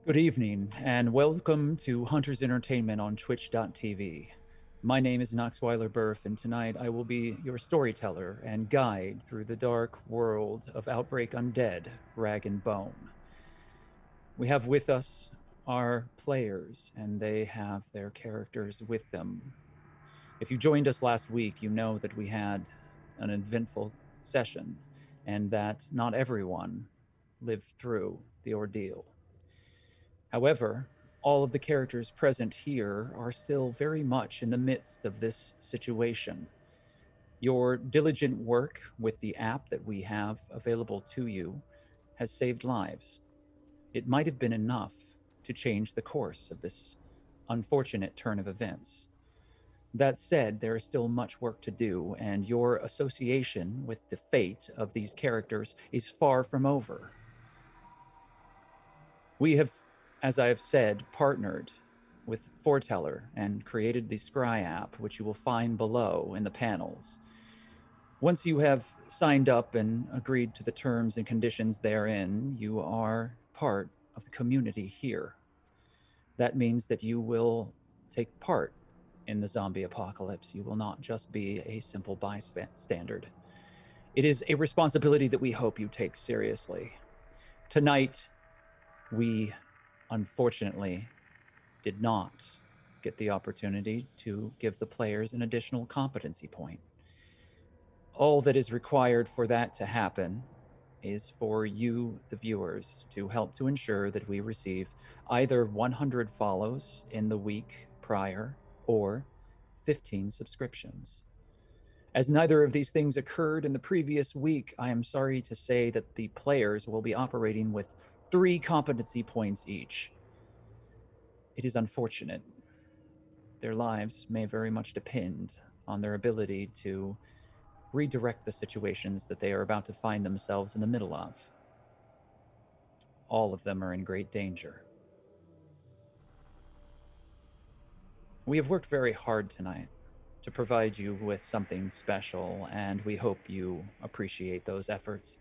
Good evening, and welcome to Hunter's Entertainment on Twitch.tv. My name is Noxweiler Burf, and tonight I will be your storyteller and guide through the dark world of Outbreak Undead, Rag and Bone. We have with us our players, and they have their characters with them. If you joined us last week, you know that we had an eventful session, and that not everyone lived through the ordeal. However, all of the characters present here are still very much in the midst of this situation. Your diligent work with the app that we have available to you has saved lives. It might have been enough to change the course of this unfortunate turn of events. That said, there is still much work to do, and your association with the fate of these characters is far from over. We have, as I have said, partnered with Foreteller and created the Scry app, which you will find below in the panels. Once you have signed up and agreed to the terms and conditions therein, you are part of the community here. That means that you will take part in the zombie apocalypse. You will not just be a simple bystander. It is a responsibility that we hope you take seriously. Tonight, we unfortunately did not get the opportunity to give the players an additional competency point. All that is required for that to happen is for you, the viewers, to help to ensure that we receive either 100 follows in the week prior or 15 subscriptions. As neither of these things occurred in the previous week, I am sorry to say that the players will be operating with 3 competency points each. It is unfortunate. Their lives may very much depend on their ability to redirect the situations that they are about to find themselves in the middle of. All of them are in great danger. We have worked very hard tonight to provide you with something special, and we hope you appreciate those efforts.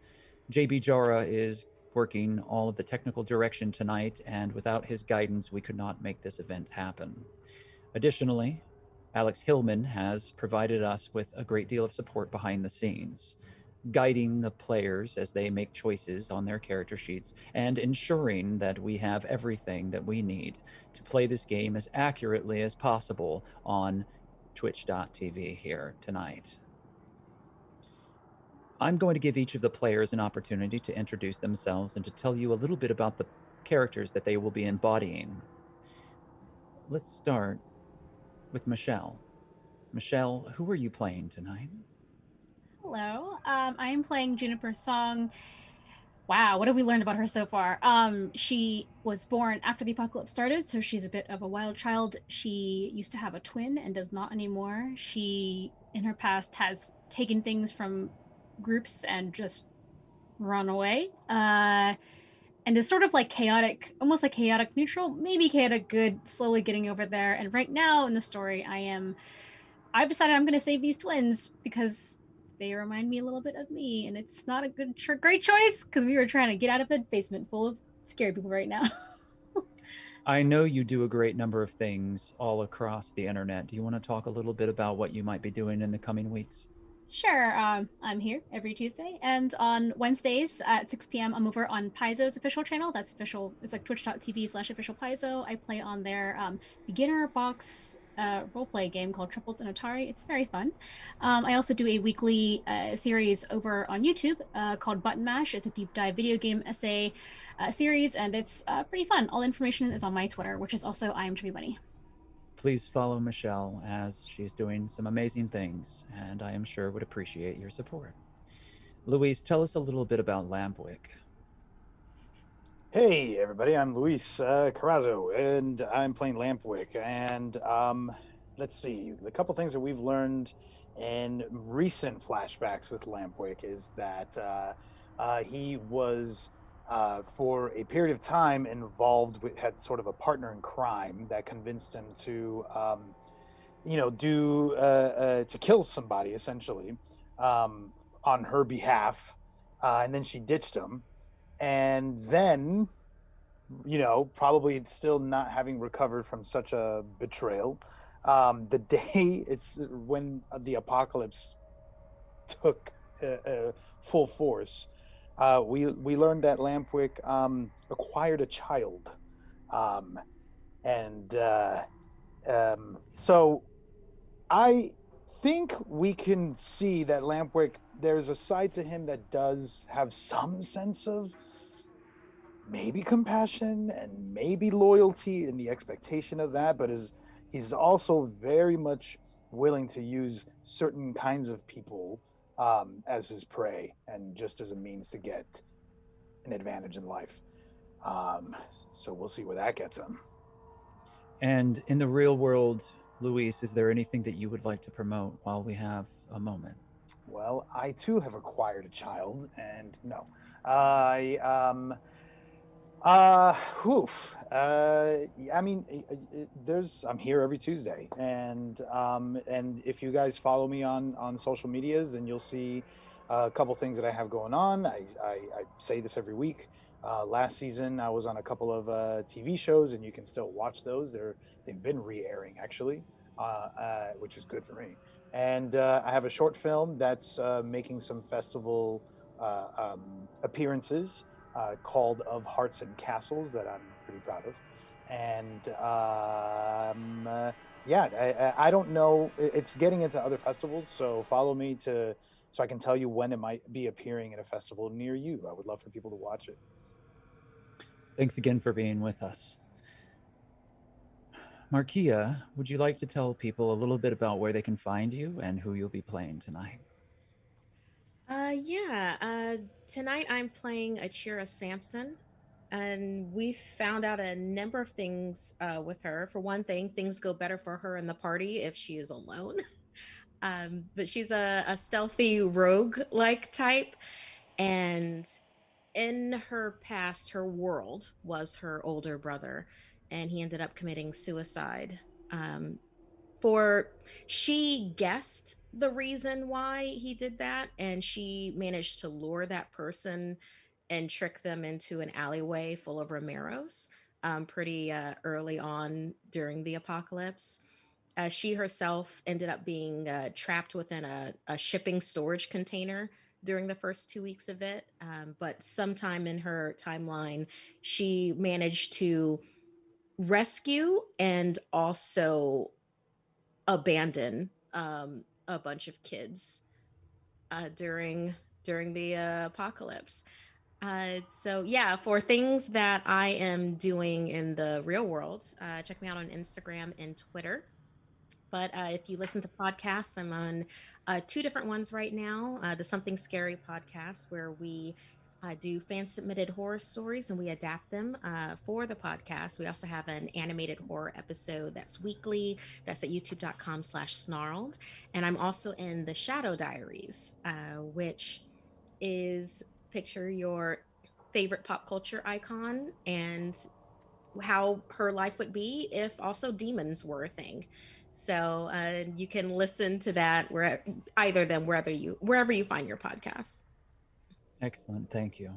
JB Jara is working all of the technical direction tonight, and without his guidance, we could not make this event happen. Additionally, Alex Hillman has provided us with a great deal of support behind the scenes, guiding the players as they make choices on their character sheets and ensuring that we have everything that we need to play this game as accurately as possible on twitch.tv here tonight. I'm going to give each of the players an opportunity to introduce themselves and to tell you a little bit about the characters that they will be embodying. Let's start with Michelle. Michelle, who are you playing tonight? Hello, I am playing Juniper Song. Wow, what have we learned about her so far? She was born after the apocalypse started, so she's a bit of a wild child. She used to have a twin and does not anymore. She, in her past, has taken things from groups and just run away. And is sort of like chaotic, almost like chaotic neutral, maybe chaotic good, slowly getting over there. And right now in the story, I've decided I'm going to save these twins because they remind me a little bit of me, and it's not a great choice because we were trying to get out of a basement full of scary people right now. I know you do a great number of things all across the internet. Do you want to talk a little bit about what you might be doing in the coming weeks? Sure, I'm here every Tuesday, and on Wednesdays at 6 p.m. I'm over on Paizo's official channel. That's official. It's like twitch.tv/official Paizo. I play on their beginner box roleplay game called Triples and Atari. It's very fun. I also do a weekly series over on YouTube called Button Mash. It's a deep dive video game essay series, and it's pretty fun. All information is on my Twitter, which is also I am Chubby Bunny. Please follow Michelle as she's doing some amazing things, and I am sure would appreciate your support. Louise, tell us a little bit about Lampwick. Hey, everybody, I'm Luis Carrazzo, and I'm playing Lampwick. And let's see, the couple things that we've learned in recent flashbacks with Lampwick is that he was, for a period of time, involved with, had sort of a partner in crime that convinced him to, to kill somebody, essentially, on her behalf. And then she ditched him. And then probably still not having recovered from such a betrayal. The day it's when the apocalypse took full force, we learned that Lampwick acquired a child, um, and so I think we can see that Lampwick. There's a side to him that does have some sense of maybe compassion and maybe loyalty and the expectation of that, but is he's also very much willing to use certain kinds of people as his prey and just as a means to get an advantage in life. Um, so we'll see where that gets him. And in the real world, Luis, is there anything that you would like to promote while we have a moment? Well, I too have acquired a child, and no, I oof. I mean, there's. I'm here every Tuesday, and if you guys follow me on social medias, then you'll see a couple things that I have going on. I say this every week. Last season, I was on a couple of TV shows, and you can still watch those. They've been re-airing actually, which is good for me. And I have a short film that's making some festival appearances called Of Hearts and Castles that I'm pretty proud of. And yeah, I don't know. It's getting into other festivals, so follow me to so I can tell you when it might be appearing at a festival near you. I would love for people to watch it. Thanks again for being with us. Markia, would you like to tell people a little bit about where they can find you and who you'll be playing tonight? Yeah. Tonight I'm playing Achira Sampson, and we found out a number of things with her. For one thing, things go better for her in the party if she is alone. But she's a stealthy rogue like type, and in her past, her world was her older brother, and he ended up committing suicide. Um, for She guessed the reason why he did that, and she managed to lure that person and trick them into an alleyway full of Romeros pretty early on during the apocalypse. She herself ended up being trapped within a shipping storage container during the first 2 weeks of it. But sometime in her timeline, she managed to rescue and also abandon a bunch of kids during the apocalypse. So yeah, for things that I am doing in the real world, check me out on Instagram and Twitter. But if you listen to podcasts, I'm on two different ones right now. The Something Scary podcast, where we do fan submitted horror stories and we adapt them for the podcast. We also have an animated horror episode that's weekly. That's at youtube.com/snarled. And I'm also in the Shadow Diaries, which is picture your favorite pop culture icon and how her life would be if also demons were a thing. So you can listen to that where either of them wherever you find your podcast. Excellent, thank you.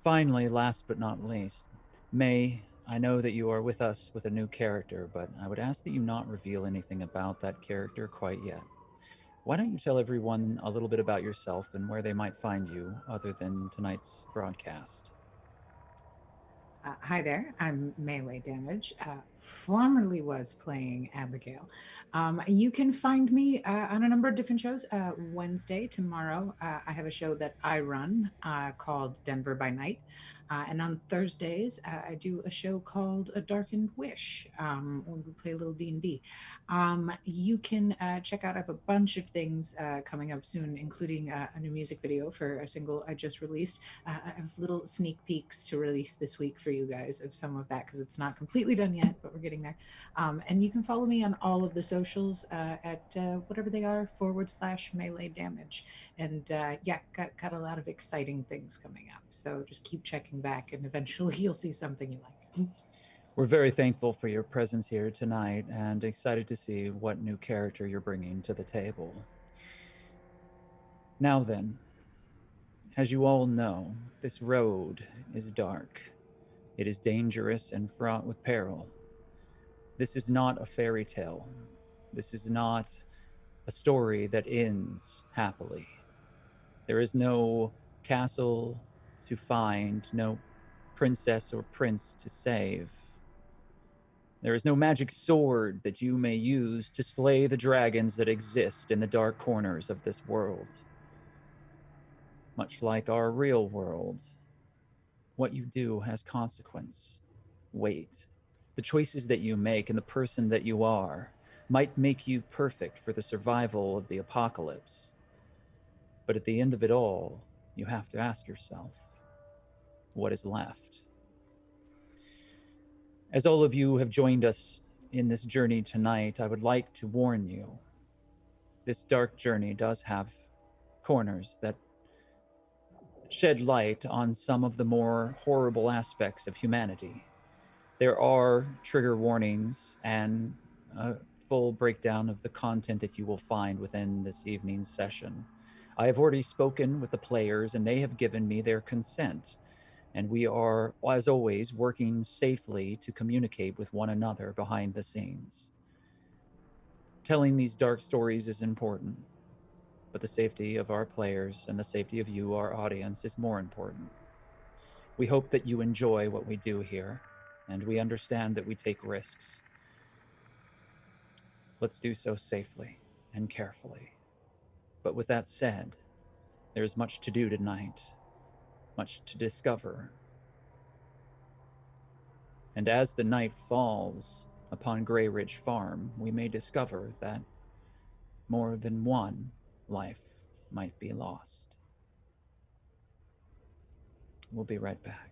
Finally, last but not least, May, I know that you are with us with a new character, but I would ask that you not reveal anything about that character quite yet. Why don't you tell everyone a little bit about yourself and where they might find you other than tonight's broadcast? Hi there, I'm Melee Damage. Formerly was playing Abigail. You can find me on a number of different shows. Wednesday, tomorrow, I have a show that I run called Denver by Night. And on Thursdays, I do a show called A Darkened Wish, where we play a little D&D. You can check out, I have a bunch of things coming up soon, including a new music video for a single I just released. I have little sneak peeks to release this week for you guys of some of that because it's not completely done yet, but we're getting there. And you can follow me on all of the socials at whatever they are /melee damage. And yeah, got a lot of exciting things coming up. So just keep checking back, and eventually you'll see something you like. We're very thankful for your presence here tonight and excited to see what new character you're bringing to the table. Now then, as you all know, this road is dark. It is dangerous and fraught with peril. This is not a fairy tale. This is not a story that ends happily. There is no castle to find, no princess or prince to save. There is no magic sword that you may use to slay the dragons that exist in the dark corners of this world. Much like our real world, what you do has consequence, weight. The choices that you make and the person that you are might make you perfect for the survival of the apocalypse. But at the end of it all, you have to ask yourself, what is left? As all of you have joined us in this journey tonight, I would like to warn you, this dark journey does have corners that shed light on some of the more horrible aspects of humanity. There are trigger warnings and a full breakdown of the content that you will find within this evening's session. I have already spoken with the players and they have given me their consent. And we are, as always, working safely to communicate with one another behind the scenes. Telling these dark stories is important, but the safety of our players and the safety of you, our audience, is more important. We hope that you enjoy what we do here, and we understand that we take risks. Let's do so safely and carefully. But with that said, there's much to do tonight, much to discover. And as the night falls upon Grey Ridge Farm, we may discover that more than one life might be lost. We'll be right back.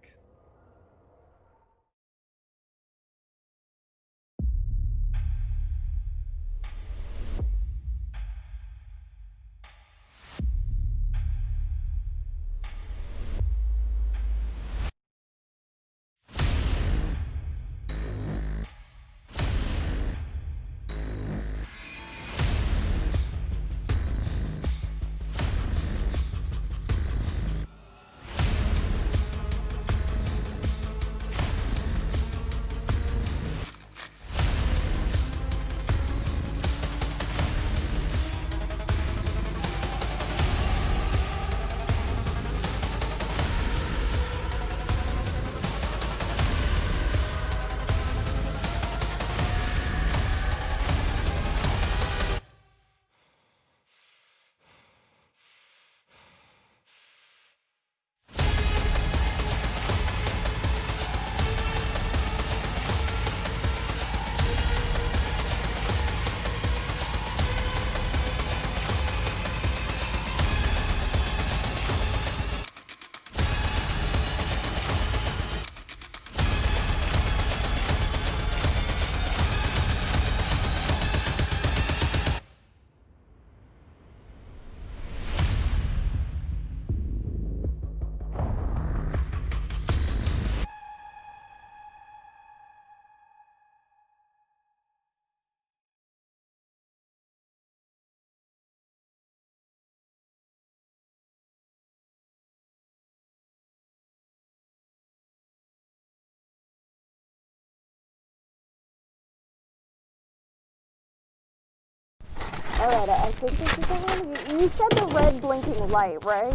Alright, I think this is the one. You said the red blinking light, right?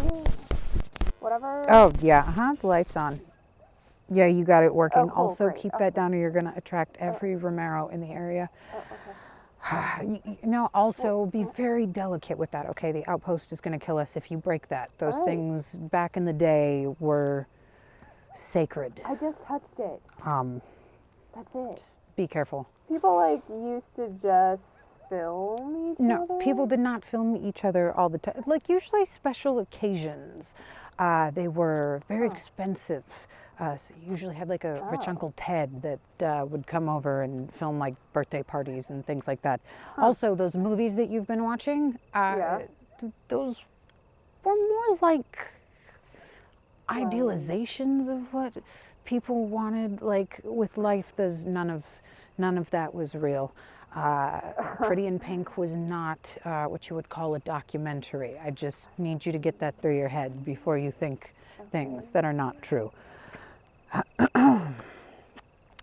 Whatever. Oh, yeah, the light's on. Yeah, you got it working. Oh, cool, Also, great. keep that down or you're going to attract every Romero in the area. Also be very delicate with that, okay? The outpost is going to kill us if you break that. Those things back in the day were sacred. I just touched it. That's it. Just be careful. People, used to just film each other? No, people did not film each other all the time. Usually special occasions. They were very expensive. So you usually had a rich Uncle Ted that would come over and film birthday parties and things like that. Also, those movies that you've been watching, those were more idealizations of what people wanted with life. There's none of that was real. Pretty in Pink was not what you would call a documentary. I just need you to get that through your head before you think things that are not true.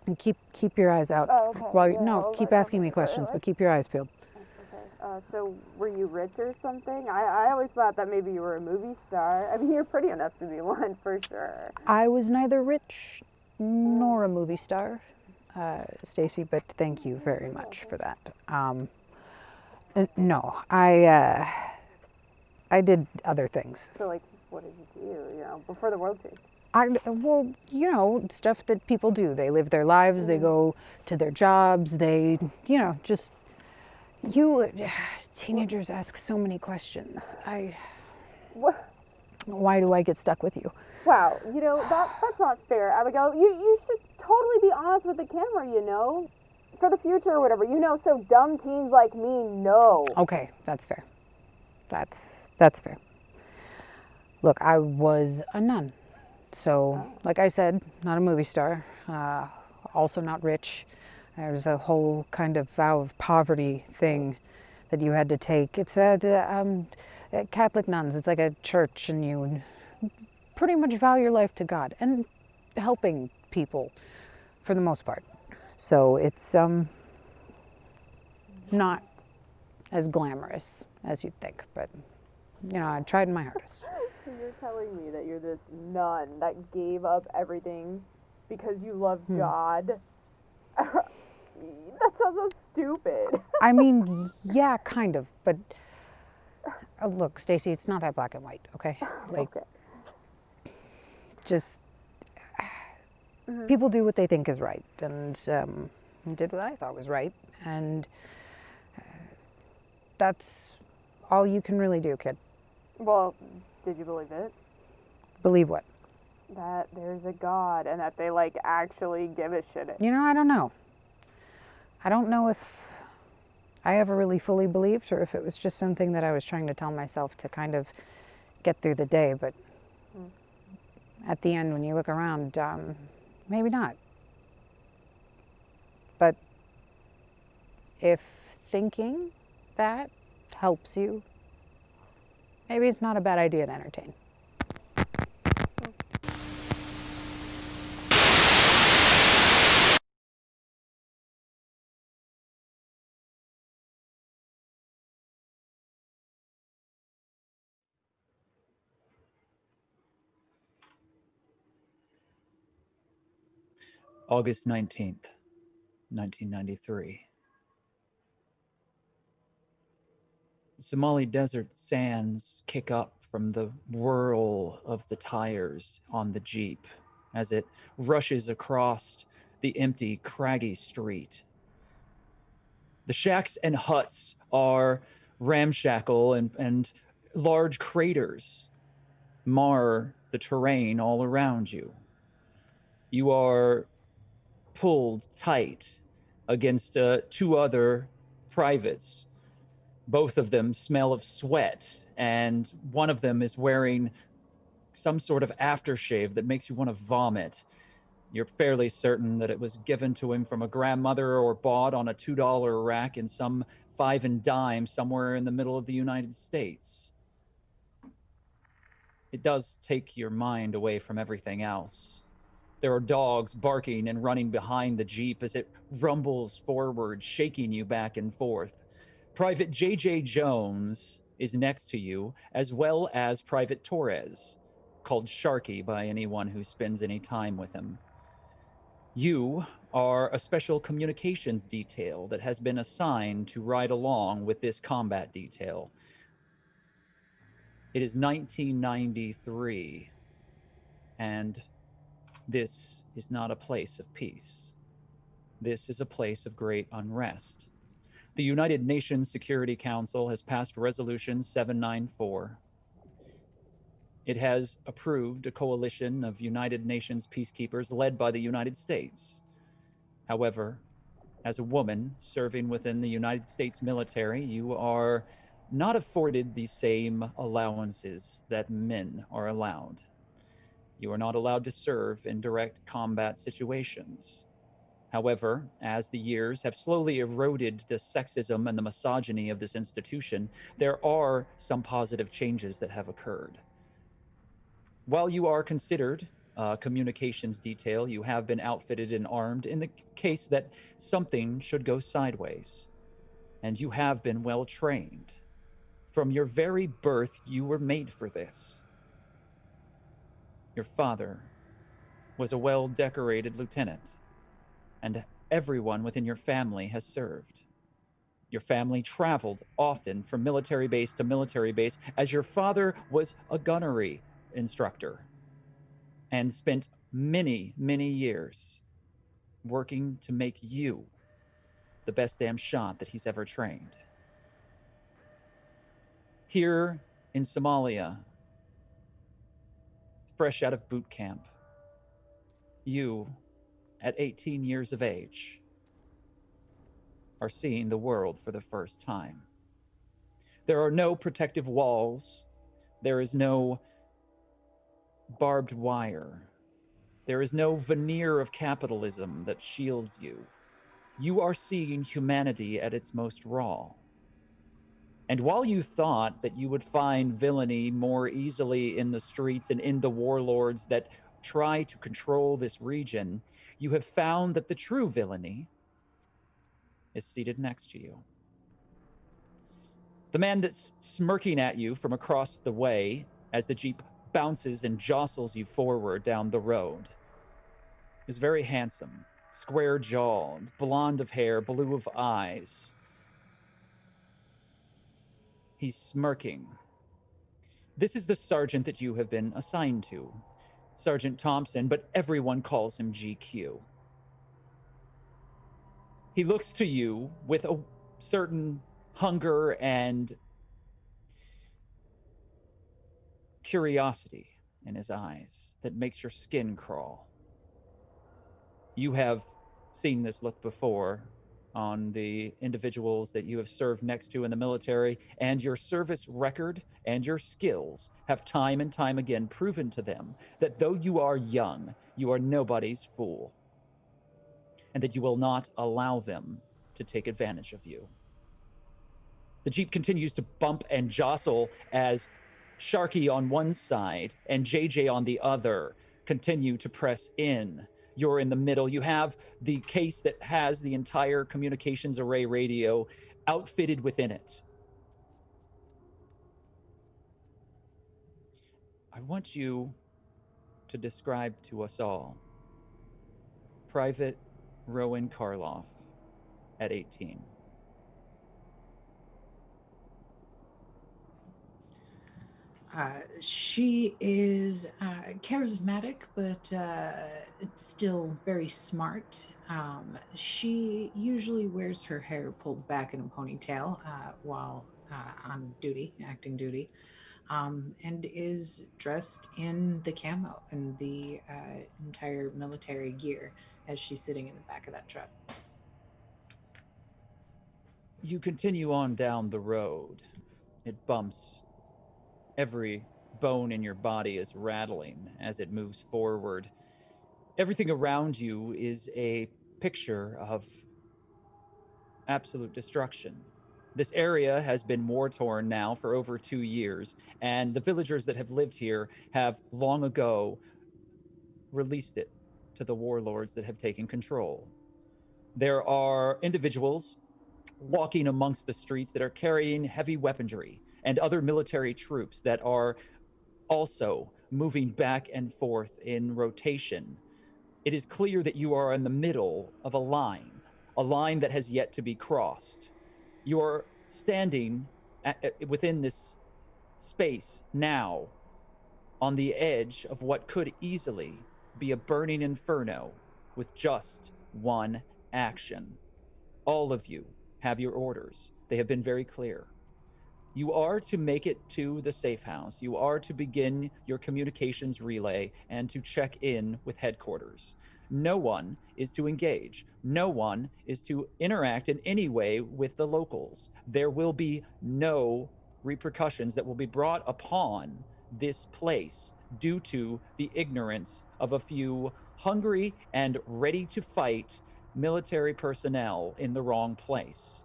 And keep your eyes out. Oh, okay. Well, Yeah, no, I'll keep let asking me somebody questions, go. but keep your eyes peeled. Okay. So, were you rich or something? I always thought that maybe you were a movie star. I mean, you're pretty enough to be one, for sure. I was neither rich nor a movie star, Stacy, but thank you very much for that. No, I did other things. So, like, what did you do, you know, before the world changed? Well, you know, stuff that people do. They live their lives, they go to their jobs, they, you know, just, teenagers ask so many questions. What? Why do I get stuck with you? Wow, you know, that's not fair, Abigail. You should totally be honest with the camera, you know? For the future or whatever, you know, so dumb teens like me know. Okay, that's fair. That's fair. Look, I was a nun. So, like I said, not a movie star, also not rich. There's a whole kind of vow of poverty thing that you had to take. It's Catholic nuns. It's like a church, and you pretty much vow your life to God and helping people for the most part. So it's not as glamorous as you'd think, but you know, I tried my hardest. So you're telling me that you're this nun that gave up everything because you love God? That sounds so stupid. I mean, yeah, kind of, but look, Stacy, it's not that black and white, okay? Like, Okay. just people do what they think is right, and did what I thought was right, and that's all you can really do, kid. Well, did you believe it? Believe what? That there's a God and that they, like, actually give a shit. You know, I don't know. I don't know if I ever really fully believed or if it was just something that I was trying to tell myself to kind of get through the day, but at the end, when you look around, maybe not. But if thinking that helps you, maybe it's not a bad idea to entertain. August 19th, 1993. The Somali desert sands kick up from the whirl of the tires on the Jeep as it rushes across the empty, craggy street. The shacks and huts are ramshackle and large craters mar the terrain all around you. You are pulled tight against two other privates. Both of them smell of sweat, and one of them is wearing some sort of aftershave that makes you want to vomit. You're fairly certain that it was given to him from a grandmother or bought on a $2 rack in some five and dime somewhere in the middle of the United States. It does take your mind away from everything else. There are dogs barking and running behind the Jeep as it rumbles forward, shaking you back and forth. Private J.J. Jones is next to you, as well as Private Torres, called Sharky by anyone who spends any time with him. You are a special communications detail that has been assigned to ride along with this combat detail. It is 1993, and this is not a place of peace. This is a place of great unrest. The United Nations Security Council has passed Resolution 794. It has approved a coalition of United Nations peacekeepers led by the United States. However, as a woman serving within the United States military, you are not afforded the same allowances that men are allowed. You are not allowed to serve in direct combat situations. However, as the years have slowly eroded the sexism and the misogyny of this institution, there are some positive changes that have occurred. While you are considered communications detail. You have been outfitted and armed in the case that something should go sideways. And you have been well trained. From your very birth, you were made for this. Your father was a well decorated lieutenant, and everyone within your family has served. Your family traveled often from military base to military base, as your father was a gunnery instructor and spent many, many years working to make you the best damn shot that he's ever trained. Here in Somalia, fresh out of boot camp, you, at 18 years of age, are seeing the world for the first time. There are no protective walls. There is no barbed wire. There is no veneer of capitalism that shields you. You are seeing humanity at its most raw. And while you thought that you would find villainy more easily in the streets and in the warlords that try to control this region, you have found that the true villainy is seated next to you. The man that's smirking at you from across the way as the Jeep bounces and jostles you forward down the road is very handsome, square-jawed, blonde of hair, blue of eyes. He's smirking. This is the sergeant that you have been assigned to, Sergeant Thompson, but everyone calls him GQ. He looks to you with a certain hunger and curiosity in his eyes that makes your skin crawl. You have seen this look before on the individuals that you have served next to in the military, and your service record and your skills have time and time again proven to them that though you are young, you are nobody's fool, and that you will not allow them to take advantage of you. The Jeep continues to bump and jostle as Sharky on one side and JJ on the other continue to press in. You're in the middle. You have the case that has the entire communications array radio outfitted within it. I want you to describe to us all Private Rowan Karloff at 18. She is charismatic, but still very smart. She usually wears her hair pulled back in a ponytail while on duty, acting duty, and is dressed in the camo and the entire military gear as she's sitting in the back of that truck. You continue on down the road. It bumps. Every bone in your body is rattling as it moves forward. Everything around you is a picture of absolute destruction. This area has been war-torn now for over 2 years, and the villagers that have lived here have long ago released it to the warlords that have taken control. There are individuals walking amongst the streets that are carrying heavy weaponry and other military troops that are also moving back and forth in rotation. It is clear that you are in the middle of a line that has yet to be crossed. You're standing within this space now on the edge of what could easily be a burning inferno with just one action. All of you have your orders. They have been very clear. You are to make it to the safe house. You are to begin your communications relay and to check in with headquarters. No one is to engage. No one is to interact in any way with the locals. There will be no repercussions that will be brought upon this place due to the ignorance of a few hungry and ready to fight military personnel in the wrong place.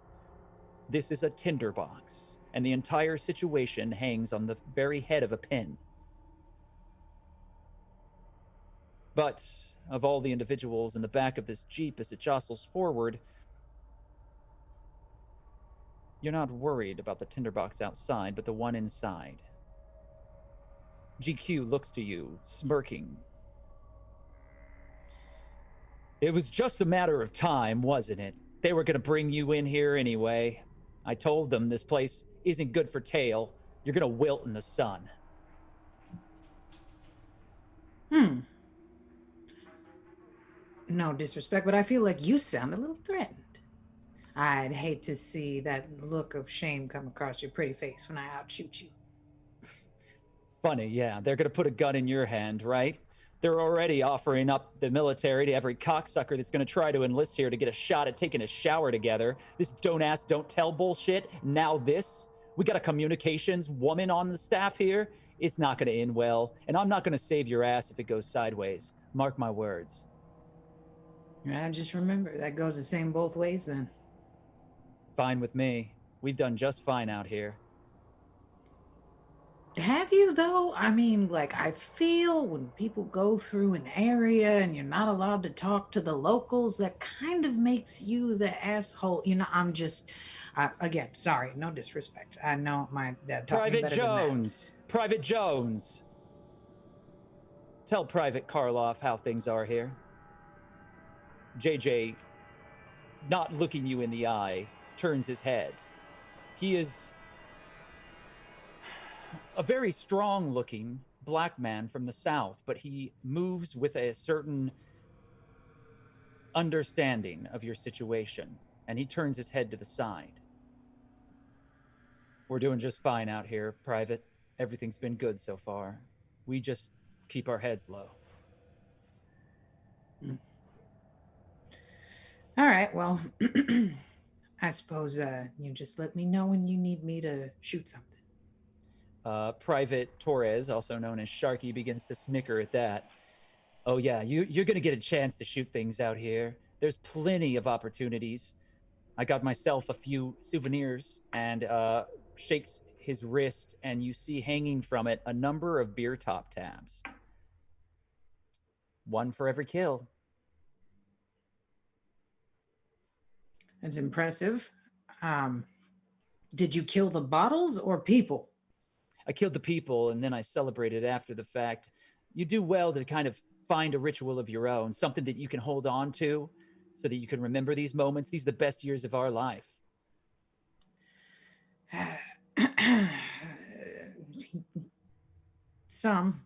This is a tinderbox, and the entire situation hangs on the very head of a pin. But of all the individuals in the back of this Jeep as it jostles forward, you're not worried about the tinderbox outside, but the one inside. GQ looks to you, smirking. It was just a matter of time, wasn't it? They were going to bring you in here anyway. I told them this place isn't good for tail. You're going to wilt in the sun. No disrespect, but I feel like you sound a little threatened. I'd hate to see that look of shame come across your pretty face when I outshoot you. Funny, yeah. They're going to put a gun in your hand, right? They're already offering up the military to every cocksucker that's going to try to enlist here to get a shot at taking a shower together. This don't ask, don't tell bullshit. Now this. We got a communications woman on the staff here. It's not going to end well, and I'm not going to save your ass if it goes sideways. Mark my words. Just remember, that goes the same both ways then. Fine with me. We've done just fine out here. Have you, though? I mean, like, I feel when people go through an area and you're not allowed to talk to the locals, that kind of makes you the asshole. You know, I'm just, again, sorry, no disrespect. I know my dad taught me Private better than that. Jones! Private Jones! Tell Private Karloff how things are here. JJ, not looking you in the eye, turns his head. He is a very strong-looking black man from the South, but he moves with a certain understanding of your situation, and he turns his head to the side. We're doing just fine out here, Private. Everything's been good so far. We just keep our heads low. All right, well, I suppose you just let me know when you need me to shoot something. Private Torres, also known as Sharky, begins to snicker at that. Oh yeah, you're gonna get a chance to shoot things out here. There's plenty of opportunities. I got myself a few souvenirs, and shakes his wrist, and you see hanging from it a number of beer top tabs. One for every kill. That's impressive. Did you kill the bottles or people? I killed the people, and then I celebrated after the fact. You do well to kind of find a ritual of your own, something that you can hold on to so that you can remember these moments. These are the best years of our life. Some.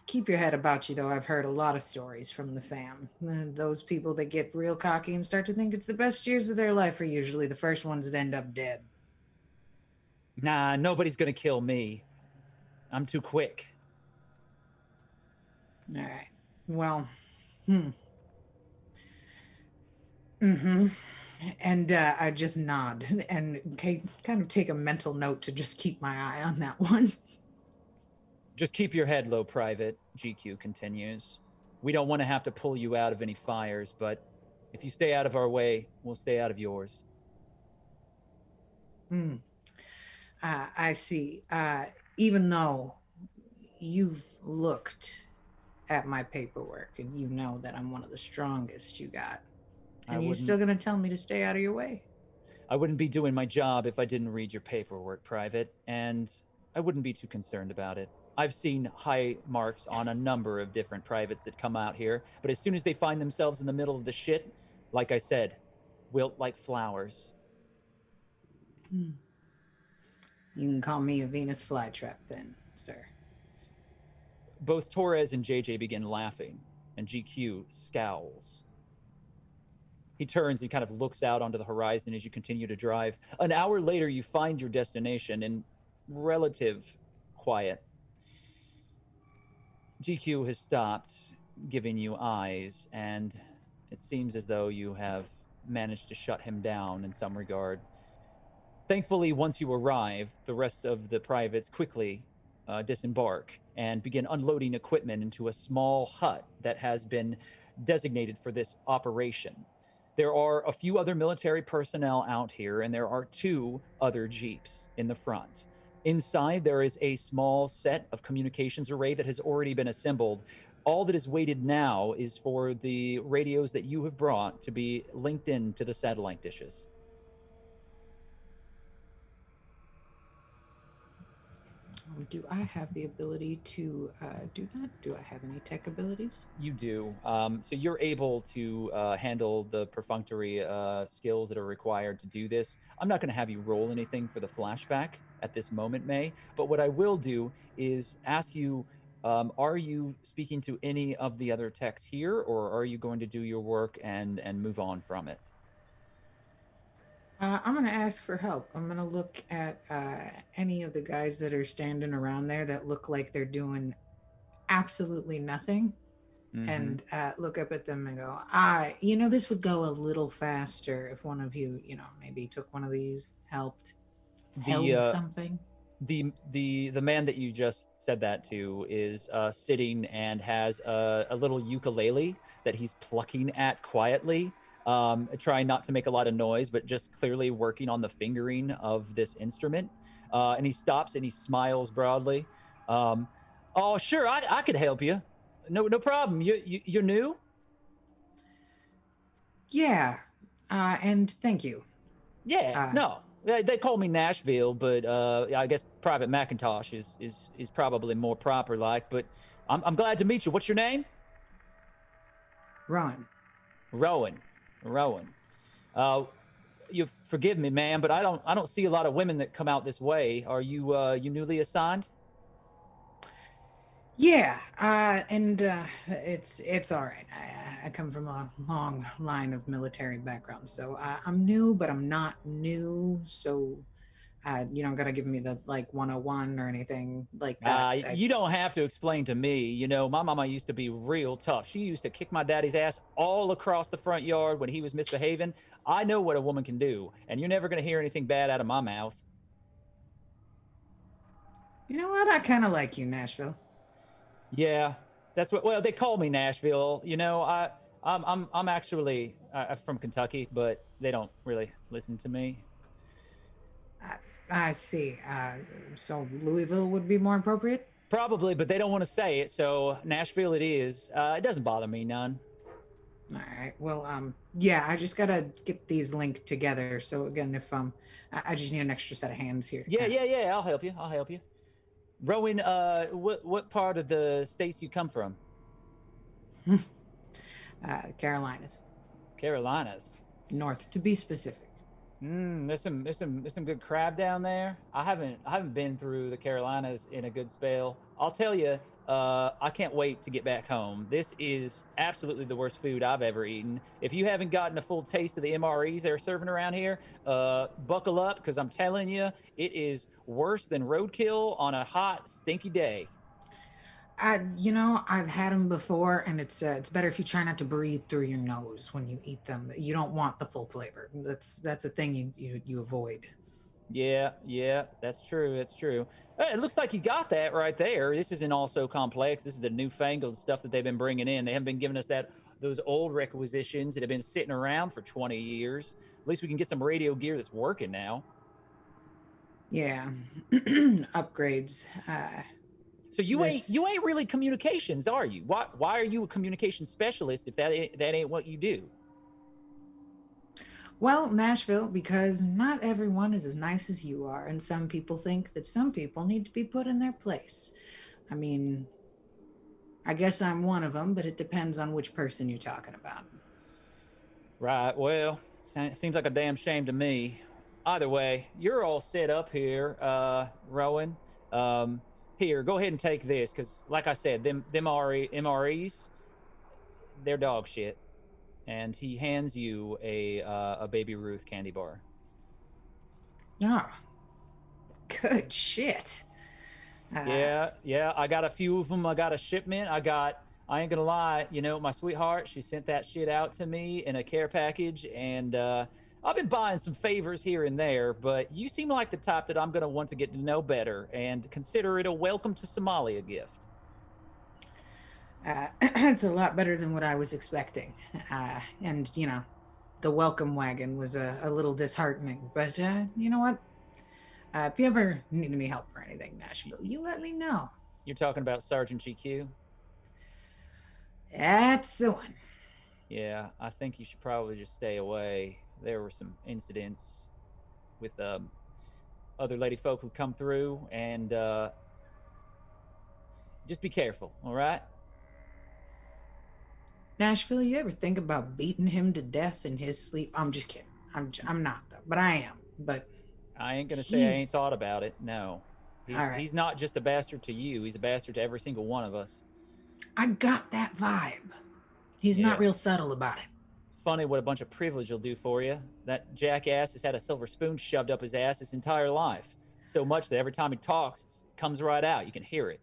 Keep your head about you, though. I've heard a lot of stories from the fam. Those people that get real cocky and start to think it's the best years of their life are usually the first ones that end up dead. Nah, nobody's gonna kill me. I'm too quick. All right. Well, Mm-hmm. And I just nod and kind of take a mental note to just keep my eye on that one. Just keep your head low, Private, GQ continues. We don't want to have to pull you out of any fires, but if you stay out of our way, we'll stay out of yours. I see. Even though you've looked at my paperwork and you know that I'm one of the strongest you got, and you're still going to tell me to stay out of your way? I wouldn't be doing my job if I didn't read your paperwork, Private, and I wouldn't be too concerned about it. I've seen high marks on a number of different privates that come out here, but as soon as they find themselves in the middle of the shit, like I said, wilt like flowers. You can call me a Venus flytrap then, sir. Both Torres and JJ begin laughing, and GQ scowls. He turns and kind of looks out onto the horizon as you continue to drive. An hour later, you find your destination in relative quiet. GQ has stopped giving you eyes, and it seems as though you have managed to shut him down in some regard. Thankfully, once you arrive, the rest of the privates quickly disembark and begin unloading equipment into a small hut that has been designated for this operation. There are a few other military personnel out here, and there are 2 other Jeeps in the front. Inside, there is a small set of communications array that has already been assembled. All that is waited now is for the radios that you have brought to be linked in to the satellite dishes. Do I have the ability to do that? Do I have any tech abilities? You do. So you're able to handle the perfunctory skills that are required to do this. I'm not going to have you roll anything for the flashback at this moment, May. But what I will do is ask you, are you speaking to any of the other techs here, or are you going to do your work and move on from it? I'm going to ask for help. I'm going to look at any of the guys that are standing around there that look like they're doing absolutely nothing, and look up at them and go, this would go a little faster if one of you, maybe took one of these, helped, held The something. the man that you just said that to is sitting and has a little ukulele that he's plucking at quietly, trying not to make a lot of noise, but just clearly working on the fingering of this instrument. And he stops and he smiles broadly. Oh, sure, I could help you. No problem. You're new? Yeah, and thank you. Yeah, no. They call me Nashville, but I guess Private Macintosh is probably more proper like. But I'm glad to meet you. What's your name? Rowan. Rowan. You forgive me, man, but I don't see a lot of women that come out this way. Are you newly assigned? Yeah, and it's all right. I come from a long line of military background, so I'm new, but I'm not new. So you don't gotta give me the 101 or anything like that. You don't have to explain to me. You know, my mama used to be real tough. She used to kick my daddy's ass all across the front yard when he was misbehaving. I know what a woman can do, and you're never going to hear anything bad out of my mouth. You know what? I kind of like you, Nashville. Yeah, that's what. Well, they call me Nashville. You know, I'm actually from Kentucky, but they don't really listen to me. I see. So Louisville would be more appropriate? Probably, but they don't want to say it, so Nashville it is. It doesn't bother me none. All right. Well, yeah, I just gotta get these linked together. So again, if I just need an extra set of hands here. Yeah. I'll help you. Rowan, what part of the states you come from? Carolinas. Carolinas. North, to be specific. There's some good crab down there. I haven't been through the Carolinas in a good spell. I'll tell you, I can't wait to get back home. This is absolutely the worst food I've ever eaten. If you haven't gotten a full taste of the MREs they're serving around here, buckle up, because I'm telling you, it is worse than roadkill on a hot, stinky day. I've had them before, and it's better if you try not to breathe through your nose when you eat them. You don't want the full flavor. That's a thing you avoid. Yeah, that's true. Hey, it looks like you got that right there. This isn't all so complex. This is the newfangled stuff that they've been bringing in. They haven't been giving us those old requisitions that have been sitting around for 20 years. At least we can get some radio gear that's working now. Yeah, upgrades. So you ain't really communications, are you? Why are you a communications specialist if that ain't what you do? Well, Nashville, because not everyone is as nice as you are, and some people think that some people need to be put in their place. I mean, I guess I'm one of them, but it depends on which person you're talking about. Right. Well, seems like a damn shame to me. Either way, you're all set up here, Rowan. Here, go ahead and take this, because like I said, them MREs, they're dog shit. And he hands you a Baby Ruth candy bar. Oh, good shit. Yeah, I got a few of them. I got a shipment. I ain't gonna lie, my sweetheart, she sent that shit out to me in a care package, and I've been buying some favors here and there, but you seem like the type that I'm gonna want to get to know better and consider it a welcome to Somalia gift. It's a lot better than what I was expecting. And, the welcome wagon was a little disheartening. But you know what? If you ever need any help for anything, Nashville, you let me know. You're talking about Sergeant GQ? That's the one. Yeah, I think you should probably just stay away. There were some incidents with other lady folk who come through, and just be careful, all right? Nashville, you ever think about beating him to death in his sleep? I'm just kidding. I'm not though, but I am. But I ain't gonna say I ain't he's thought about it. No, all right. he's not just a bastard to you. He's a bastard to every single one of us. I got that vibe. He's not Yeah. real subtle about it. Funny what a bunch of privilege will do for you. That jackass has had a silver spoon shoved up his ass his entire life. So much that every time he talks, it comes right out. You can hear it.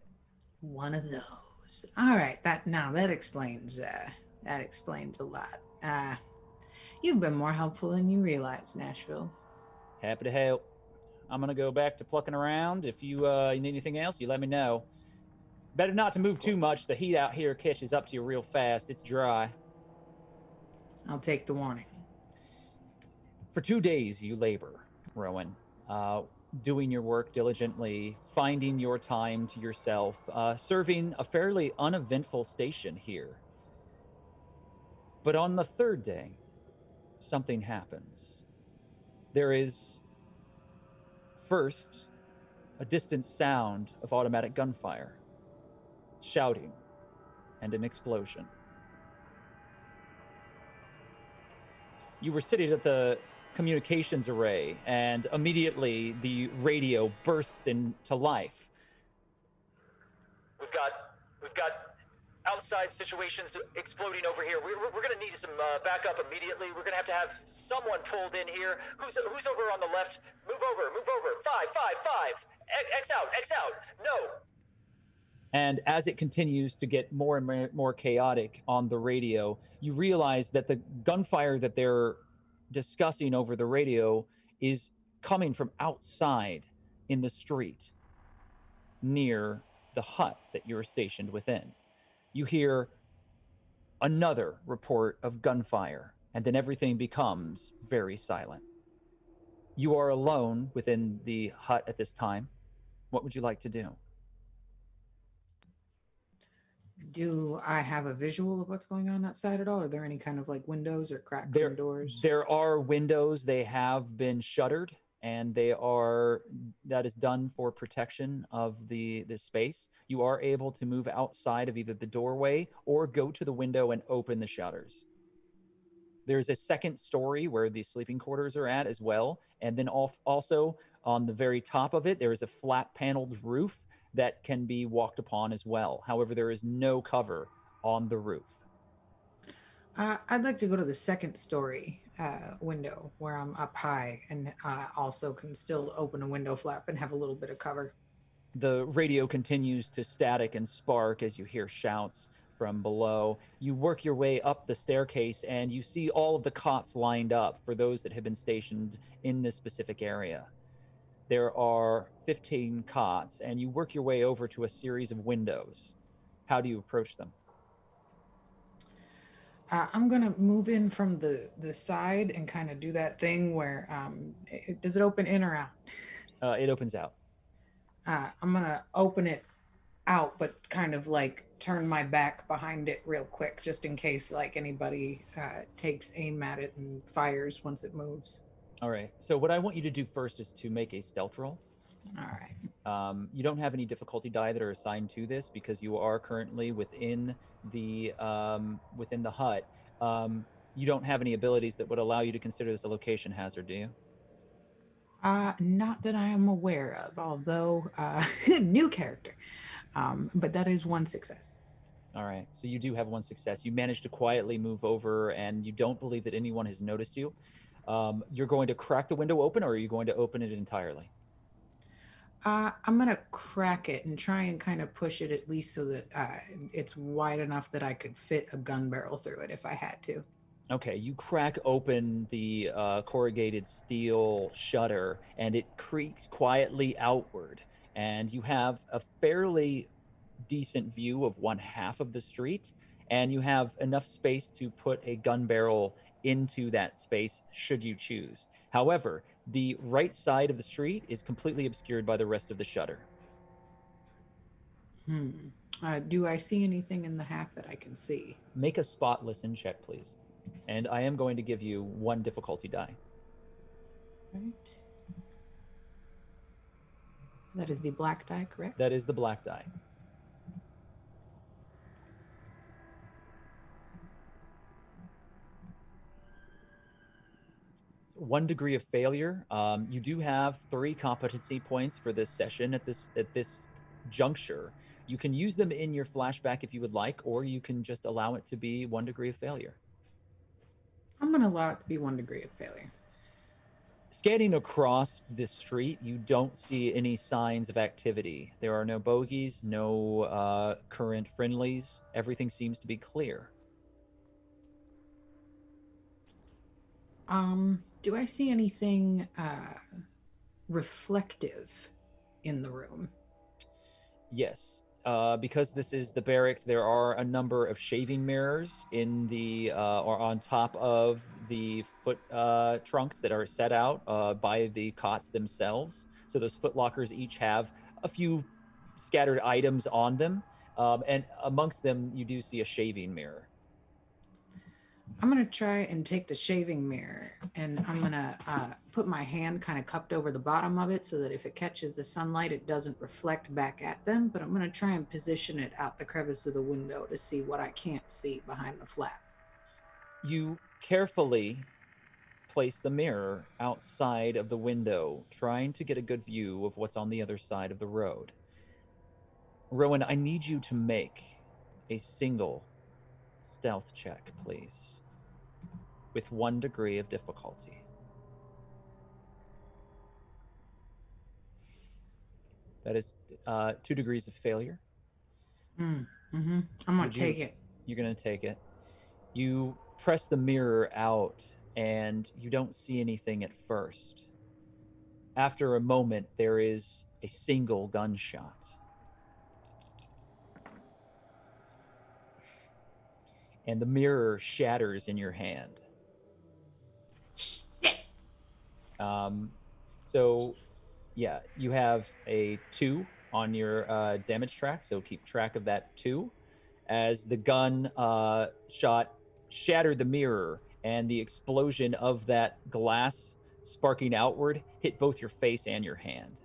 One of those. All right, that explains a lot. You've been more helpful than you realize, Nashville. Happy to help. I'm gonna go back to plucking around. If you need anything else, you let me know. Better not to move too much. The heat out here catches up to you real fast. It's dry. I'll take the warning. For 2 days, you labor, Rowan, doing your work diligently, finding your time to yourself, serving a fairly uneventful station here. But on the third day, something happens. There is, first, a distant sound of automatic gunfire, shouting, and an explosion. You were sitting at the communications array, and immediately the radio bursts into life. We've got outside situations exploding over here. We're going to need some backup immediately. We're going to have someone pulled in here. Who's over on the left? Move over. 5. X out. No. And as it continues to get more and more chaotic on the radio, you realize that the gunfire that they're discussing over the radio is coming from outside in the street near the hut that you're stationed within. You hear another report of gunfire, and then everything becomes very silent. You are alone within the hut at this time. What would you like to do? Do I have a visual of what's going on outside at all? Are there any kind of like windows or cracks in doors? There are windows. They have been shuttered, and that is done for protection of the space. You are able to move outside of either the doorway or go to the window and open the shutters. There's a second story where the sleeping quarters are at as well, and then also on the very top of it, there is a flat paneled roof that can be walked upon as well. However, there is no cover on the roof. I'd like to go to the second story window where I'm up high and also can still open a window flap and have a little bit of cover. The radio continues to static and spark as you hear shouts from below. You work your way up the staircase and you see all of the cots lined up for those that have been stationed in this specific area. There are 15 cots, and you work your way over to a series of windows. How do you approach them? I'm going to move in from the side and kind of do that thing where, does it open in or out? It opens out. I'm going to open it out, but kind of like turn my back behind it real quick, just in case like anybody takes aim at it and fires once it moves. All right. So what I want you to do first is to make a stealth roll. All right. You don't have any difficulty die that are assigned to this because you are currently within the hut. You don't have any abilities that would allow you to consider this a location hazard, do you? Not that I am aware of, although new character. But that is one success. All right. So you do have one success. You managed to quietly move over, and you don't believe that anyone has noticed you. You're going to crack the window open, or are you going to open it entirely? I'm going to crack it and try and kind of push it at least so that it's wide enough that I could fit a gun barrel through it if I had to. Okay, you crack open the corrugated steel shutter, and it creaks quietly outward. And you have a fairly decent view of one half of the street, and you have enough space to put a gun barrel into that space should you choose. However, the right side of the street is completely obscured by the rest of the shutter. Do I see anything in the half that I can see? Make a spot listen check, please. And I am going to give you 1 difficulty die. Right. That is the black die, correct? That is the black die. So 1 degree of failure. You do have 3 competency points for this session at this juncture. You can use them in your flashback if you would like, or you can just allow it to be 1 degree of failure. I'm going to allow it to be 1 degree of failure. Scanning across this street, you don't see any signs of activity. There are no bogeys, no current friendlies. Everything seems to be clear. Do I see anything reflective in the room? Yes. Because this is the barracks, there are a number of shaving mirrors in the or on top of the foot trunks that are set out by the cots themselves. So those foot lockers each have a few scattered items on them, and amongst them you do see a shaving mirror. I'm going to try and take the shaving mirror, and I'm going to put my hand kind of cupped over the bottom of it so that if it catches the sunlight, it doesn't reflect back at them. But I'm going to try and position it out the crevice of the window to see what I can't see behind the flap. You carefully place the mirror outside of the window, trying to get a good view of what's on the other side of the road. Rowan, I need you to make a single stealth check, please, with 1 degree of difficulty. That is 2 degrees of failure. I'm going to take it. You're going to take it. You press the mirror out, and you don't see anything at first. After a moment, there is a single gunshot. And the mirror shatters in your hand. So, yeah, you have a 2 on your damage track, so keep track of that 2. As the gun shot shattered the mirror, and the explosion of that glass sparking outward hit both your face and your hand.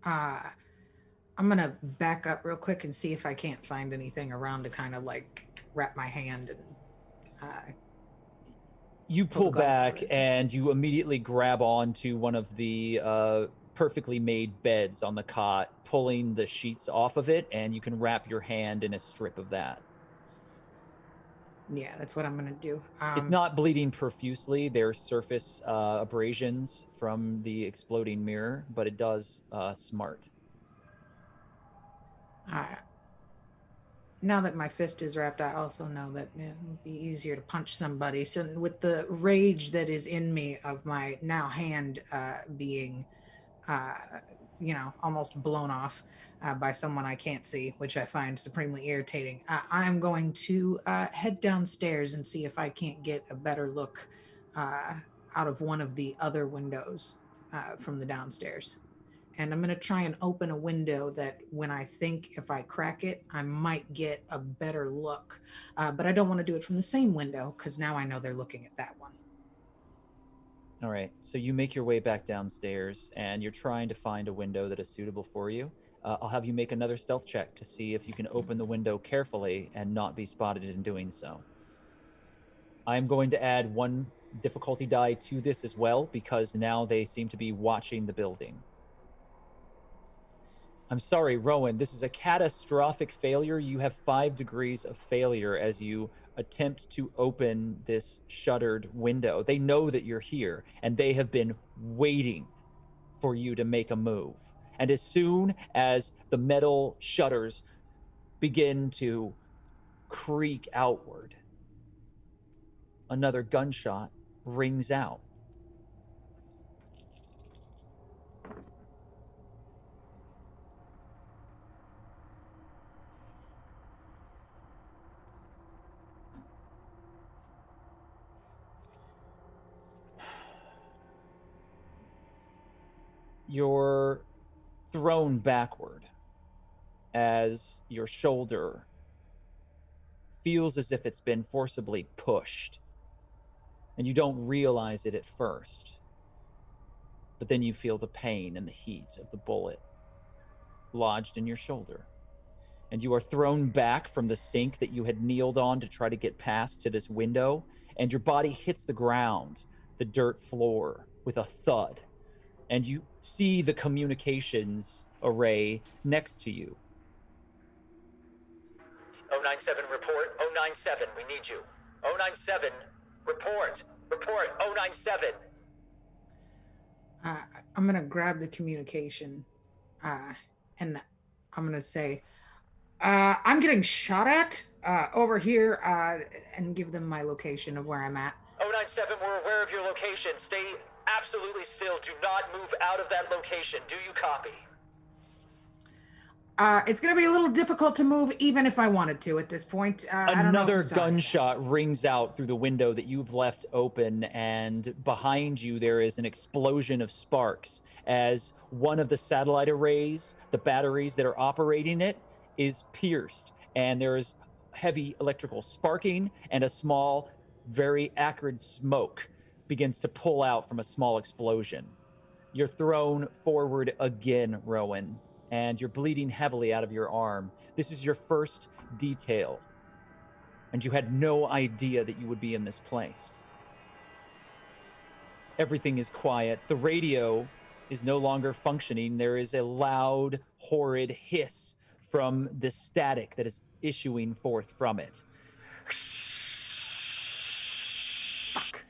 I'm going to back up real quick and see if I can't find anything around to kind of like wrap my hand and you pull back and you immediately grab onto one of the perfectly made beds on the cot, pulling the sheets off of it, and you can wrap your hand in a strip of that. Yeah, that's what I'm going to do. It's not bleeding profusely. There's surface abrasions from the exploding mirror, but it does smart. Now that my fist is wrapped, I also know that it would be easier to punch somebody. So with the rage that is in me of my now hand being, almost blown off by someone I can't see, which I find supremely irritating, I'm going to head downstairs and see if I can't get a better look out of one of the other windows from the downstairs. And I'm going to try and open a window that when I think if I crack it, I might get a better look. But I don't want to do it from the same window because now I know they're looking at that one. All right. So you make your way back downstairs and you're trying to find a window that is suitable for you. I'll have you make another stealth check to see if you can open the window carefully and not be spotted in doing so. I'm going to add 1 difficulty die to this as well because now they seem to be watching the building. I'm sorry, Rowan, this is a catastrophic failure. You have 5 degrees of failure as you attempt to open this shuttered window. They know that you're here, and they have been waiting for you to make a move. And as soon as the metal shutters begin to creak outward, another gunshot rings out. you're thrown backward as your shoulder feels as if it's been forcibly pushed. And you don't realize it at first. But then you feel the pain and the heat of the bullet lodged in your shoulder. And you are thrown back from the sink that you had kneeled on to try to get past to this window. And your body hits the ground, the dirt floor, with a thud. And you see the communications array next to you. 097 report. 097, we need you. 097, report. Report. 097. I'm going to grab the communication and I'm going to say, I'm getting shot at over here and give them my location of where I'm at. 097, we're aware of your location. Stay absolutely still. Do not move out of that location. Do you copy? It's going to be a little difficult to move even if I wanted to at this point. Another gunshot rings out through the window that you've left open, and behind you there is an explosion of sparks as one of the satellite arrays, the batteries that are operating it, is pierced. And there is heavy electrical sparking, and a small, very acrid smoke begins to pull out from a small explosion. You're thrown forward again, Rowan, and you're bleeding heavily out of your arm. This is your first detail, and you had no idea that you would be in this place. Everything is quiet. The radio is no longer functioning. There is a loud, horrid hiss from the static that is issuing forth from it. Fuck.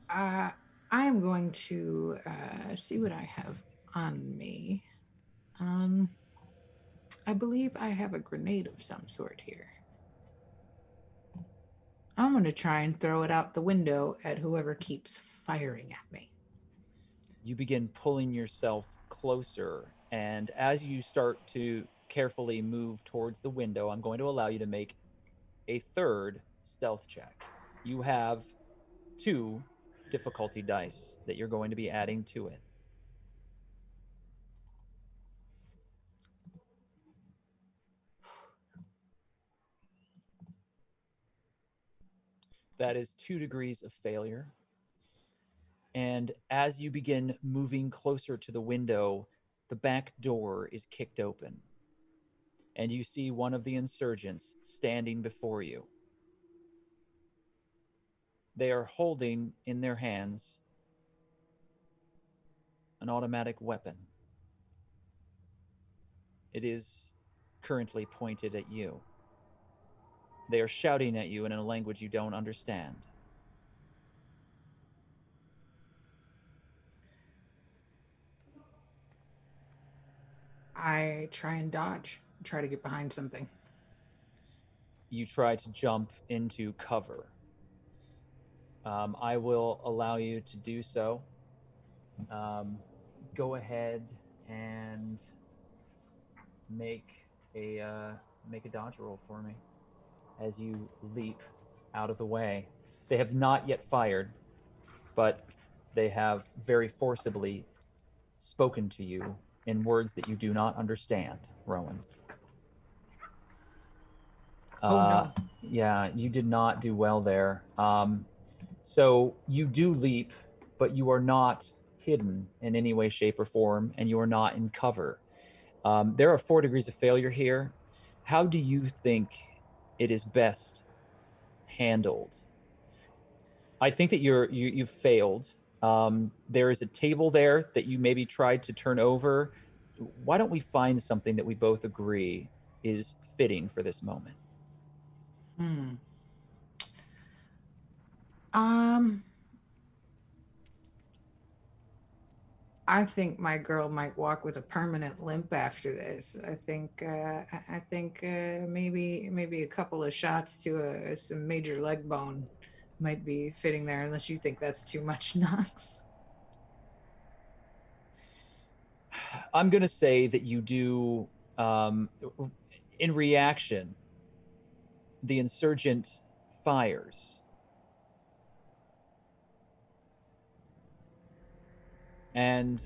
I am going to see what I have on me. I believe I have a grenade of some sort here. I'm going to try and throw it out the window at whoever keeps firing at me. You begin pulling yourself closer, and as you start to carefully move towards the window, I'm going to allow you to make a third stealth check. You have 2 difficulty dice that you're going to be adding to it. That is 2 degrees of failure. And as you begin moving closer to the window, the back door is kicked open. And you see one of the insurgents standing before you. They are holding in their hands an automatic weapon. It is currently pointed at you. They are shouting at you in a language you don't understand. I try and dodge, try to get behind something. You try to jump into cover. I will allow you to do so. Go ahead and make a dodge roll for me as you leap out of the way. They have not yet fired, but they have very forcibly spoken to you in words that you do not understand, Rowan. No. Yeah, you did not do well there. So you do leap, but you are not hidden in any way, shape, or form, and you are not in cover. There are 4 degrees of failure here. How do you think it is best handled? I think that you've failed. There is a table there that you maybe tried to turn over. Why don't we find something that we both agree is fitting for this moment? I think my girl might walk with a permanent limp after this. I think maybe a couple of shots to some major leg bone might be fitting there, unless you think that's too much, Knox. I'm going to say that you do, in reaction, the insurgent fires. And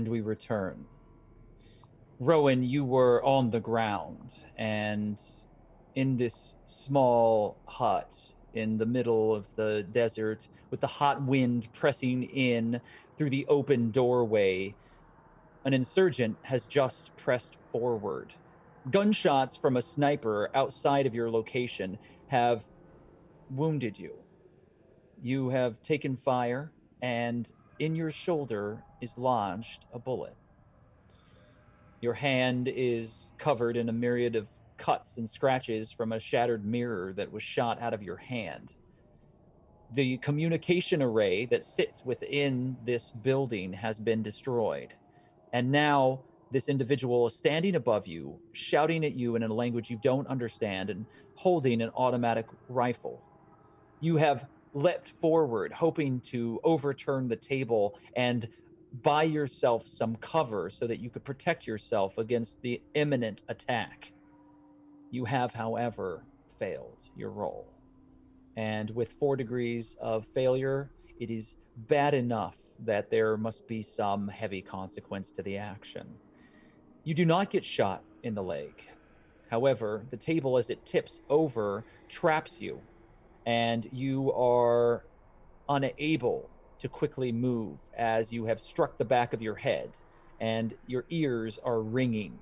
we return. Rowan, you were on the ground, and in this small hut in the middle of the desert, with the hot wind pressing in through the open doorway, an insurgent has just pressed forward. Gunshots from a sniper outside of your location have wounded you. You have taken fire, and in your shoulder is lodged a bullet. Your hand is covered in a myriad of cuts and scratches from a shattered mirror that was shot out of your hand. The communication array that sits within this building has been destroyed. And now this individual is standing above you, shouting at you in a language you don't understand and holding an automatic rifle. You have leapt forward, hoping to overturn the table and buy yourself some cover so that you could protect yourself against the imminent attack. You have, however, failed your roll. And with 4 degrees of failure, it is bad enough that there must be some heavy consequence to the action. You do not get shot in the leg. However, the table, as it tips over, traps you, and you are unable to quickly move as you have struck the back of your head, and your ears are ringing.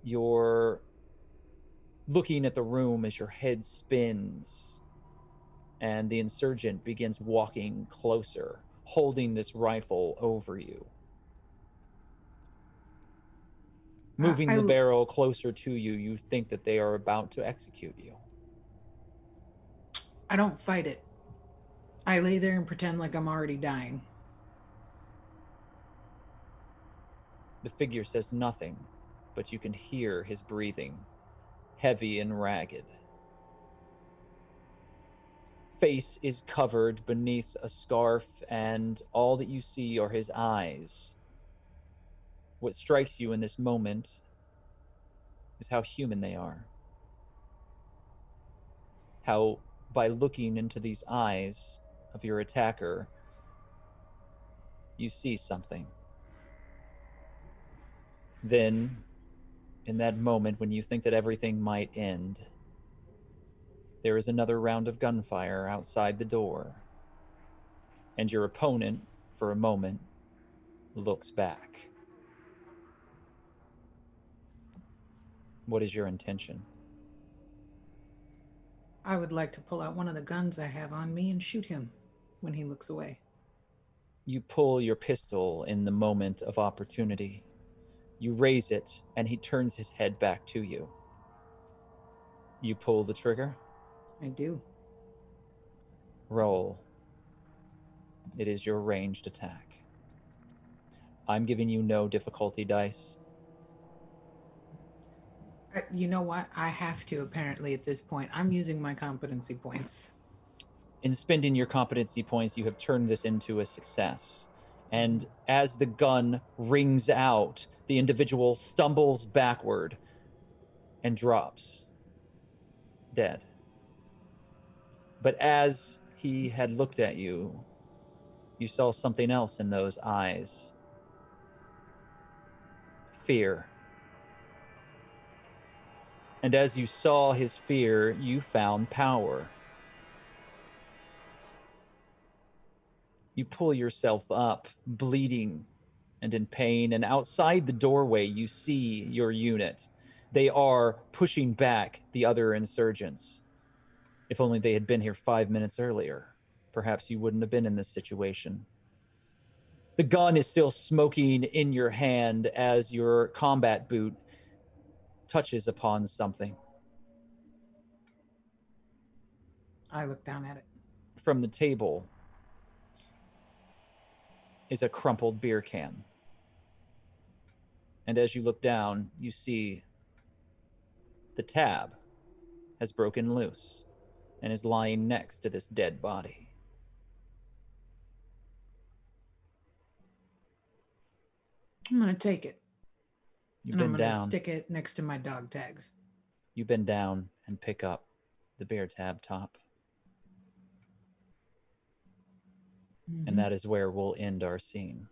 You're looking at the room as your head spins, and the insurgent begins walking closer, holding this rifle over you. Moving the barrel closer to you, you think that they are about to execute you. I don't fight it. I lay there and pretend like I'm already dying. The figure says nothing, but you can hear his breathing, heavy and ragged. face is covered beneath a scarf, and all that you see are his eyes. What strikes you in this moment is how human they are. How, by looking into these eyes of your attacker, you see something. Then, in that moment when you think that everything might end, there is another round of gunfire outside the door, and your opponent, for a moment, looks back. What is your intention? I would like to pull out one of the guns I have on me and shoot him when he looks away. You pull your pistol in the moment of opportunity. You raise it, and he turns his head back to you. You pull the trigger. I do. Roll. It is your ranged attack. I'm giving you no difficulty dice. You know what? I have to, apparently, at this point. I'm using my competency points. In spending your competency points, you have turned this into a success. And as the gun rings out, the individual stumbles backward and drops dead. But as he had looked at you, you saw something else in those eyes. Fear. And as you saw his fear, you found power. You pull yourself up, bleeding and in pain, and outside the doorway you see your unit. They are pushing back the other insurgents. If only they had been here 5 minutes earlier, perhaps you wouldn't have been in this situation. The gun is still smoking in your hand as your combat boot touches upon something. I look down at it. From the table is a crumpled beer can. And as you look down, you see the tab has broken loose and is lying next to this dead body. I'm going to take it. You and I'm bend going to down. stick it next to my dog tags. You bend down and pick up the bear tab top. Mm-hmm. And that is where we'll end our scene.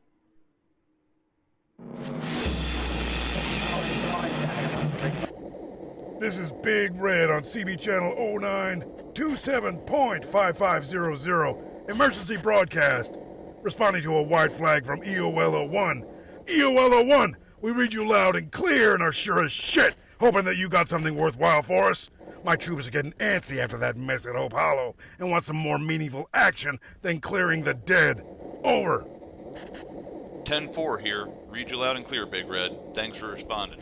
This is Big Red on CB Channel 0927.5500. Emergency broadcast. Responding to a white flag from EOL01. EOL01, we read you loud and clear and are sure as shit, hoping that you got something worthwhile for us. My troops are getting antsy after that mess at Hope Hollow and want some more meaningful action than clearing the dead. Over. 10-4 here. Read you loud and clear, Big Red. Thanks for responding.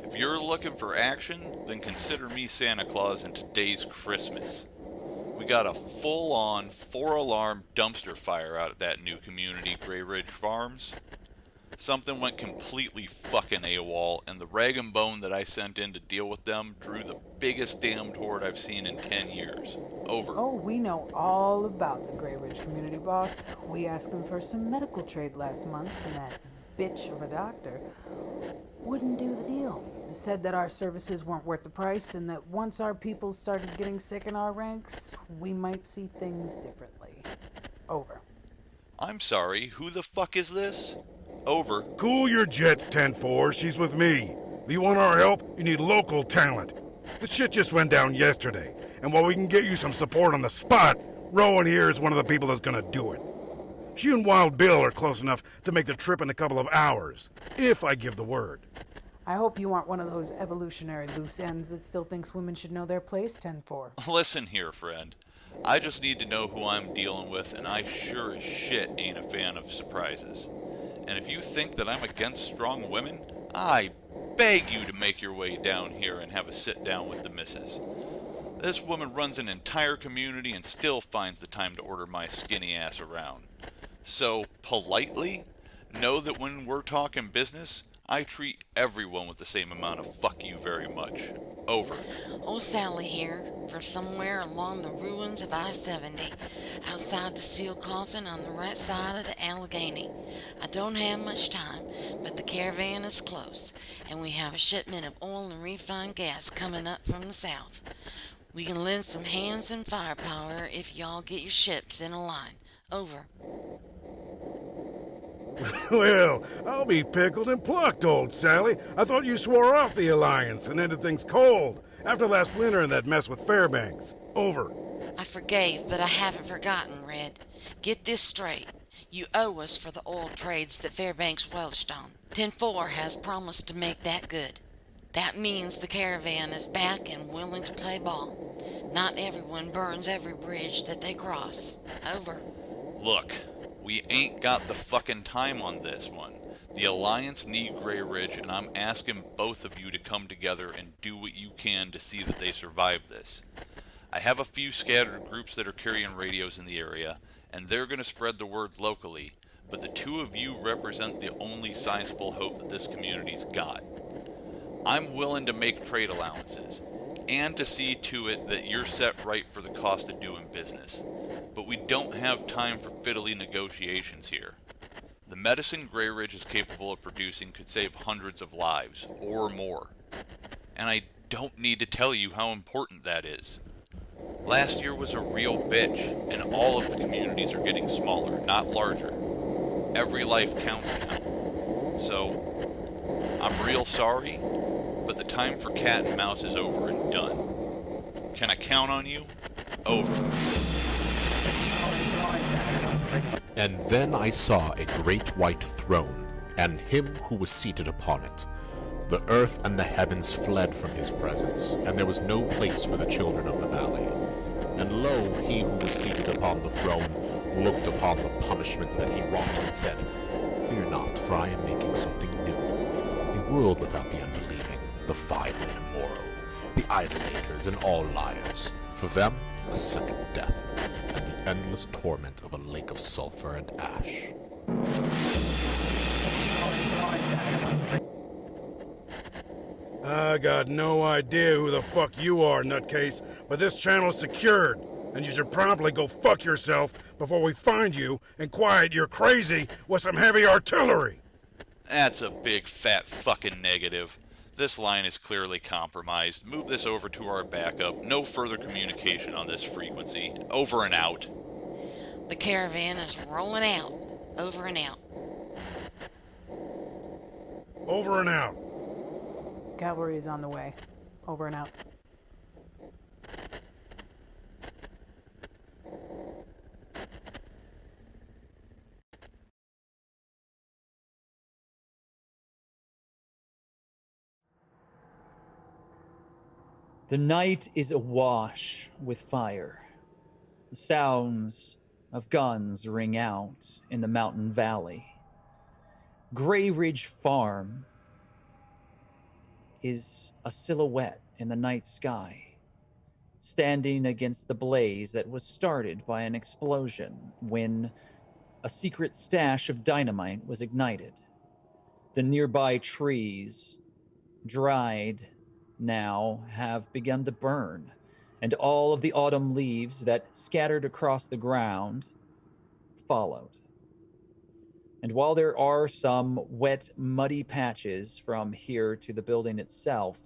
If you're looking for action, then consider me Santa Claus in today's Christmas. We got a full-on 4-alarm dumpster fire out at that new community, Grey Ridge Farms. Something went completely fucking AWOL, and the rag and bone that I sent in to deal with them drew the biggest damned horde I've seen in 10 years. Over. Oh, we know all about the Grey Ridge community, boss. We asked him for some medical trade last month, and that bitch of a doctor wouldn't do the deal. He said that our services weren't worth the price, and that once our people started getting sick in our ranks, we might see things differently. Over. I'm sorry, who the fuck is this? Over. Cool your jets, 10-4. She's with me. If you want our help, you need local talent. The shit just went down yesterday, and while we can get you some support on the spot, Rowan here is one of the people that's gonna do it. She and Wild Bill are close enough to make the trip in a couple of hours, if I give the word. I hope you aren't one of those evolutionary loose ends that still thinks women should know their place, 10-4. Listen here, friend. I just need to know who I'm dealing with, and I sure as shit ain't a fan of surprises. And if you think that I'm against strong women, I beg you to make your way down here and have a sit down with the missus. This woman runs an entire community and still finds the time to order my skinny ass around. So, politely, know that when we're talking business, I treat everyone with the same amount of fuck you very much. Over. Old Sally here, from somewhere along the ruins of I-70, outside the steel coffin on the right side of the Allegheny. I don't have much time, but the caravan is close, and we have a shipment of oil and refined gas coming up from the south. We can lend some hands and firepower if y'all get your ships in a line. Over. Well, I'll be pickled and plucked, old Sally. I thought you swore off the Alliance and ended things cold after last winter and that mess with Fairbanks. Over. I forgave, but I haven't forgotten, Red. Get this straight. You owe us for the oil trades that Fairbanks welched on. 10-4 has promised to make that good. That means the caravan is back and willing to play ball. Not everyone burns every bridge that they cross. Over. Look, we ain't got the fucking time on this one. The Alliance need Grey Ridge, and I'm asking both of you to come together and do what you can to see that they survive this. I have a few scattered groups that are carrying radios in the area, and they're going to spread the word locally, but the two of you represent the only sizable hope that this community's got. I'm willing to make trade allowances, and to see to it that you're set right for the cost of doing business. But we don't have time for fiddly negotiations here. The medicine Grey Ridge is capable of producing could save hundreds of lives, or more. And I don't need to tell you how important that is. Last year was a real bitch, and all of the communities are getting smaller, not larger. Every life counts now. So, I'm real sorry, but the time for cat and mouse is over and done. Can I count on you? Over. And then I saw a great white throne, and him who was seated upon it. The earth and the heavens fled from his presence, and there was no place for the children of the valley. And lo, he who was seated upon the throne looked upon the punishment that he wrought, and said, Fear not, for I am making something new. A world without the unbelieving, the vile and immoral, the idolaters and all liars. For them, a second death, and the endless torment of a lake of sulfur and ash. I got no idea who the fuck you are, nutcase, but this channel is secured, and you should promptly go fuck yourself before we find you and quiet your crazy with some heavy artillery. That's a big fat fucking negative. This line is clearly compromised. Move this over to our backup. No further communication on this frequency. Over and out. The caravan is rolling out. Over and out. Over and out. Cavalry is on the way. Over and out. The night is awash with fire. The sounds of guns ring out in the mountain valley. Grey Ridge Farm is a silhouette in the night sky, standing against the blaze that was started by an explosion when a secret stash of dynamite was ignited. The nearby trees, dried now, have begun to burn, and all of the autumn leaves that scattered across the ground followed. And while there are some wet, muddy patches from here to the building itself,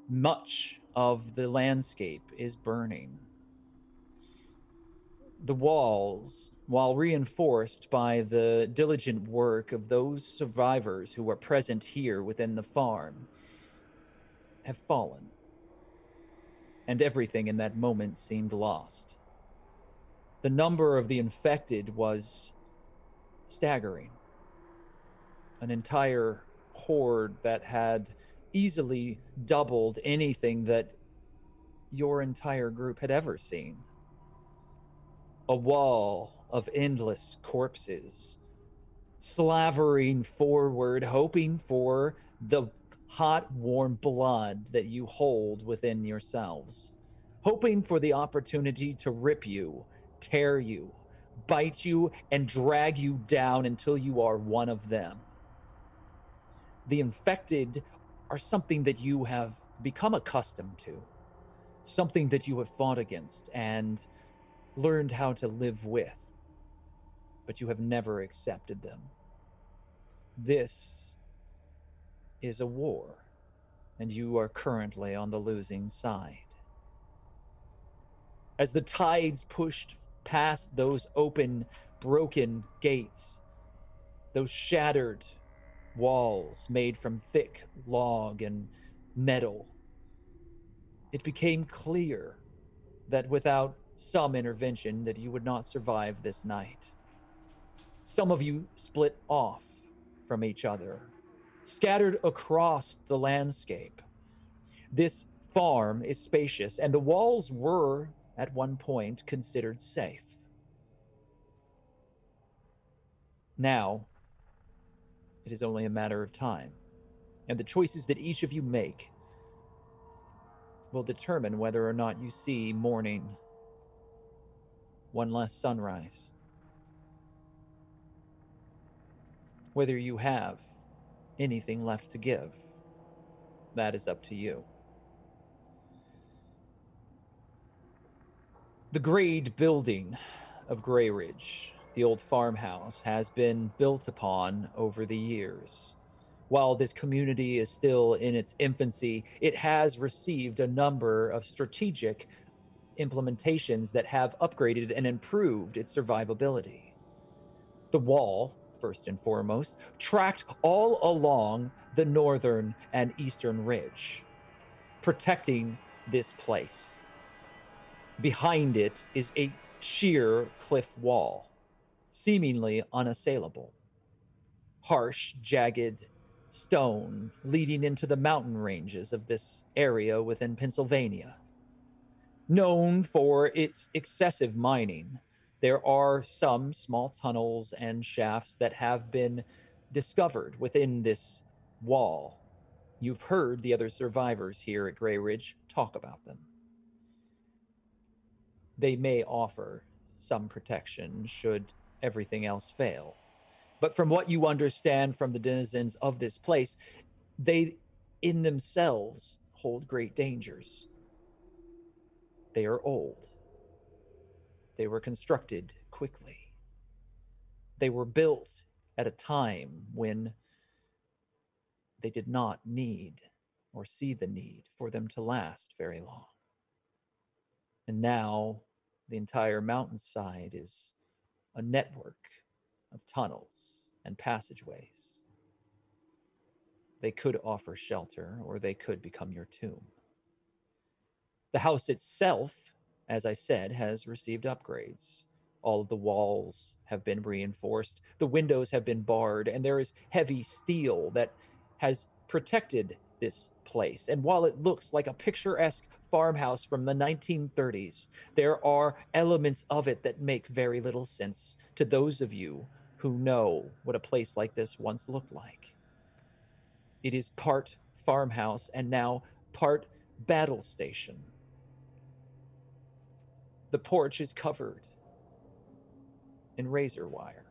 much of the landscape is burning. The walls, while reinforced by the diligent work of those survivors who were present here within the farm, have fallen. And everything in that moment seemed lost. The number of the infected was staggering. An entire horde that had easily doubled anything that your entire group had ever seen. A wall of endless corpses, slavering forward, hoping for the hot, warm blood that you hold within yourselves, hoping for the opportunity to rip you, tear you, bite you, and drag you down until you are one of them. The infected are something that you have become accustomed to, something that you have fought against and learned how to live with, but you have never accepted them. This is a war, and you are currently on the losing side. As the tides pushed past those open, broken gates, those shattered walls made from thick log and metal, it became clear that without some intervention that you would not survive this night. Some of you split off from each other, scattered across the landscape. This farm is spacious, and the walls were, at one point, considered safe. Now, it is only a matter of time, and the choices that each of you make will determine whether or not you see morning, one last sunrise, whether you have anything left to give. That is up to you. The grade building of Grey Ridge, the old farmhouse, has been built upon over the years. While this community is still in its infancy, it has received a number of strategic implementations that have upgraded and improved its survivability. The wall, first and foremost, tracked all along the northern and eastern ridge, protecting this place. Behind it is a sheer cliff wall, seemingly unassailable. Harsh, jagged stone leading into the mountain ranges of this area within Pennsylvania. Known for its excessive mining, there are some small tunnels and shafts that have been discovered within this wall. You've heard the other survivors here at Grey Ridge talk about them. They may offer some protection should everything else fail. But from what you understand from the denizens of this place, they in themselves hold great dangers. They are old. They were constructed quickly. They were built at a time when they did not need or see the need for them to last very long. And now the entire mountainside is a network of tunnels and passageways. They could offer shelter, or they could become your tomb. The house itself, as I said, has received upgrades. All of the walls have been reinforced, the windows have been barred, and there is heavy steel that has protected this place. And while it looks like a picturesque farmhouse from the 1930s, there are elements of it that make very little sense to those of you who know what a place like this once looked like. It is part farmhouse and now part battle station. The porch is covered in razor wire.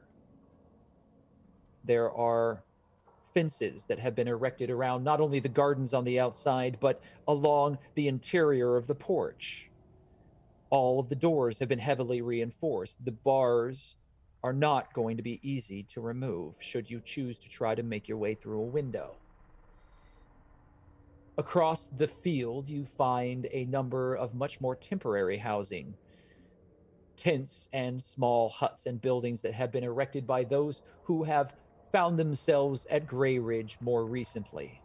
There are fences that have been erected around not only the gardens on the outside, but along the interior of the porch. All of the doors have been heavily reinforced. The bars are not going to be easy to remove should you choose to try to make your way through a window. Across the field, you find a number of much more temporary housing, tents and small huts and buildings that have been erected by those who have found themselves at Grey Ridge more recently.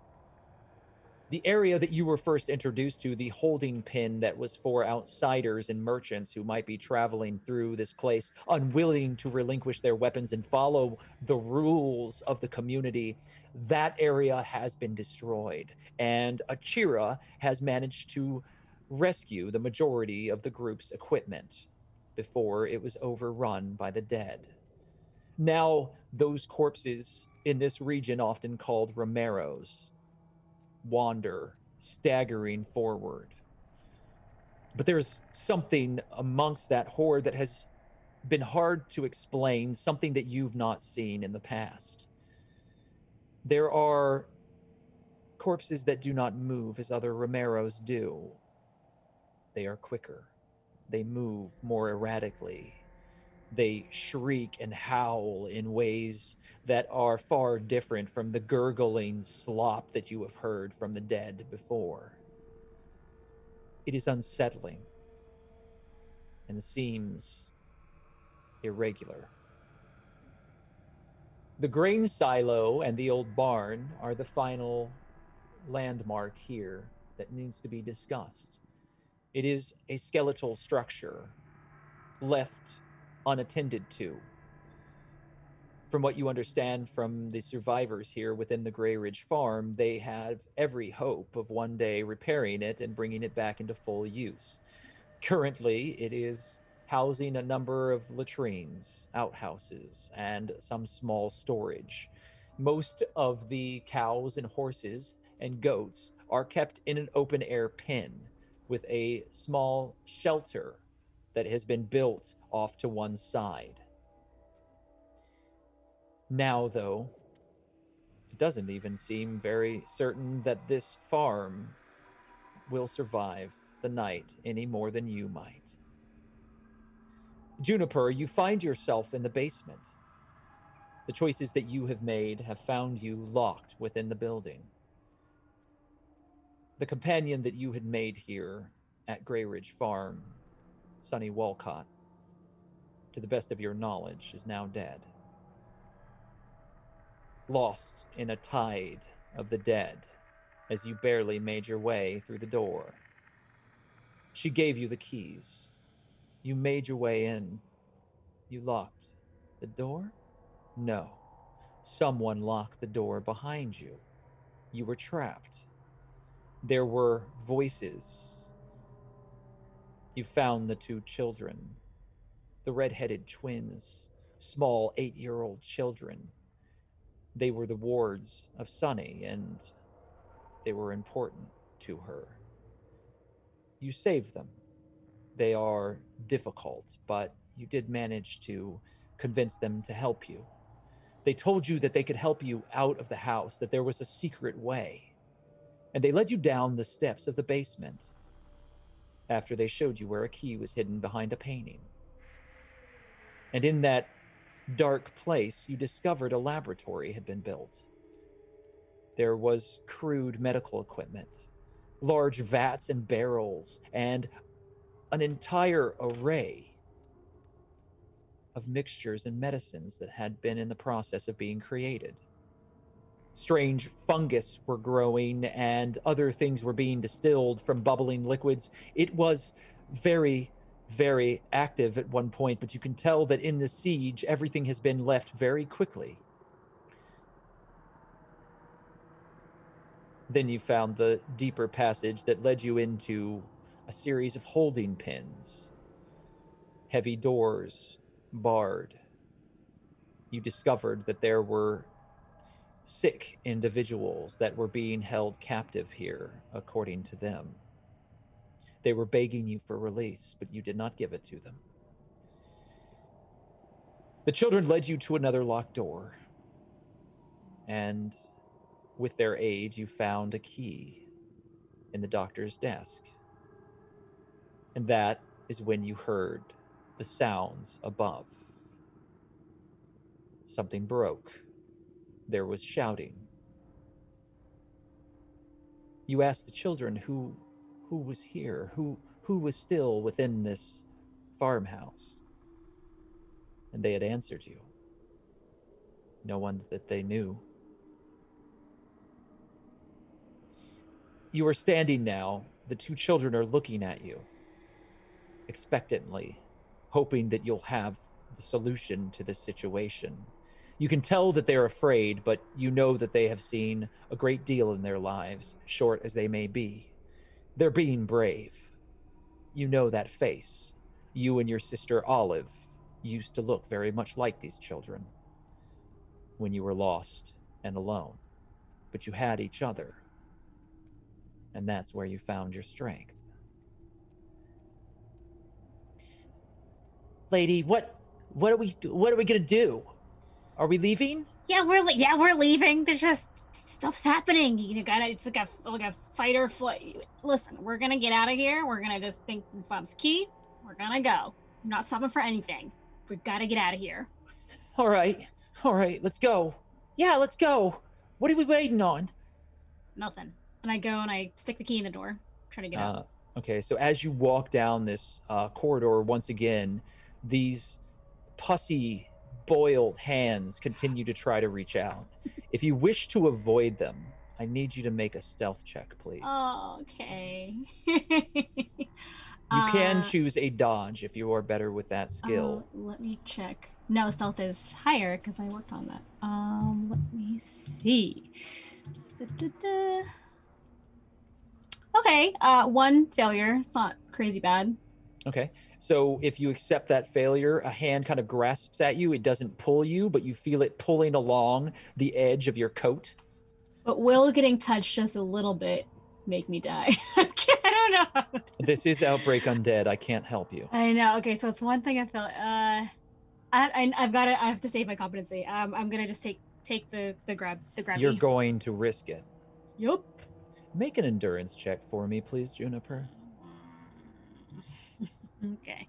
The area that you were first introduced to, the holding pen that was for outsiders and merchants who might be traveling through this place, unwilling to relinquish their weapons and follow the rules of the community, that area has been destroyed. And Achira has managed to rescue the majority of the group's equipment before it was overrun by the dead. Now, those corpses in this region, often called Romeros, wander, staggering forward. But there's something amongst that horde that has been hard to explain, something that you've not seen in the past. There are corpses that do not move as other Romeros do. They are quicker. They move more erratically. They shriek and howl in ways that are far different from the gurgling slop that you have heard from the dead before. It is unsettling and seems irregular. The grain silo and the old barn are the final landmark here that needs to be discussed. It is a skeletal structure left unattended to. From what you understand from the survivors here within the Grey Ridge farm, they have every hope of one day repairing it and bringing it back into full use. Currently, it is housing a number of latrines, outhouses, and some small storage. Most of the cows and horses and goats are kept in an open air pen with a small shelter that has been built off to one side. Now, though, it doesn't even seem very certain that this farm will survive the night any more than you might. Juniper, you find yourself in the basement. The choices that you have made have found you locked within the building. The companion that you had made here at Grey Ridge Farm, Sonny Walcott, to the best of your knowledge, is now dead. Lost in a tide of the dead as you barely made your way through the door. She gave you the keys. You made your way in. You locked the door? No. Someone locked the door behind you. You were trapped. There were voices. You found the two children, the red-headed twins, small 8-year-old children. They were the wards of Sunny, and they were important to her. You saved them. They are difficult, but you did manage to convince them to help you. They told you that they could help you out of the house, that there was a secret way. And they led you down the steps of the basement after they showed you where a key was hidden behind a painting. And in that dark place, you discovered a laboratory had been built. There was crude medical equipment, large vats and barrels, and an entire array of mixtures and medicines that had been in the process of being created. Strange fungus were growing and other things were being distilled from bubbling liquids. It was very, very active at one point, but you can tell that in the siege, everything has been left very quickly. Then you found the deeper passage that led you into a series of holding pens, heavy doors, barred. You discovered that there were sick individuals that were being held captive here, according to them. They were begging you for release, but you did not give it to them. The children led you to another locked door, and with their aid, you found a key in the doctor's desk. And that is when you heard the sounds above. Something broke. There was shouting. You asked the children who was here, who was still within this farmhouse. And they had answered you. No one that they knew. You are standing now. The two children are looking at you, expectantly, hoping that you'll have the solution to this situation. You can tell that they're afraid, but you know that they have seen a great deal in their lives, short as they may be. They're being brave. You know that face. You and your sister Olive used to look very much like these children when you were lost and alone. But you had each other. And that's where you found your strength. Lady, what are we gonna do? Are we leaving? Yeah, we're leaving. There's just Stuff's happening. You gotta. It's like a fight or flight. Listen, we're gonna get out of here. We're gonna just think we found this key. We're gonna go. I'm not stopping for anything. We gotta get out of here. All right, let's go. Yeah, let's go. What are we waiting on? Nothing. And I go and I stick the key in the door, try to get out. Okay, so as you walk down this corridor, once again, these pussy, boiled hands continue to try to reach out. If you wish to avoid them, I need you to make a stealth check, please. Oh, okay. You can choose a dodge if you are better with that skill. Let me check. No, stealth is higher because I worked on that. Let me see. Okay, one failure. It's not crazy bad. Okay, so if you accept that failure, a hand kind of grasps at you. It doesn't pull you, but you feel it pulling along the edge of your coat. But will getting touched just a little bit make me die? I don't know. This is Outbreak Undead. I can't help you. I know. Okay, so it's one thing I felt. I've got to. I have to save my competency. I'm gonna just take the grab. You're going to risk it. Yup. Make an endurance check for me, please, Juniper. Okay.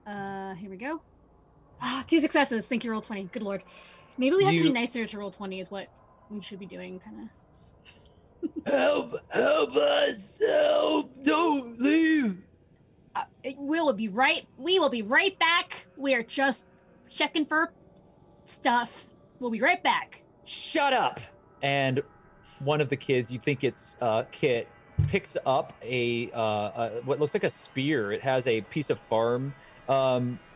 Here we go. 2 successes. Thank you, roll 20. Good lord. Maybe we have to be nicer to roll 20 is what we should be doing, kind of. Help us! Help! Don't leave! We will be right back. We are just checking for stuff. We'll be right back. Shut up! And one of the kids, you think it's Kit, picks up a what looks like a spear. It has a piece of farm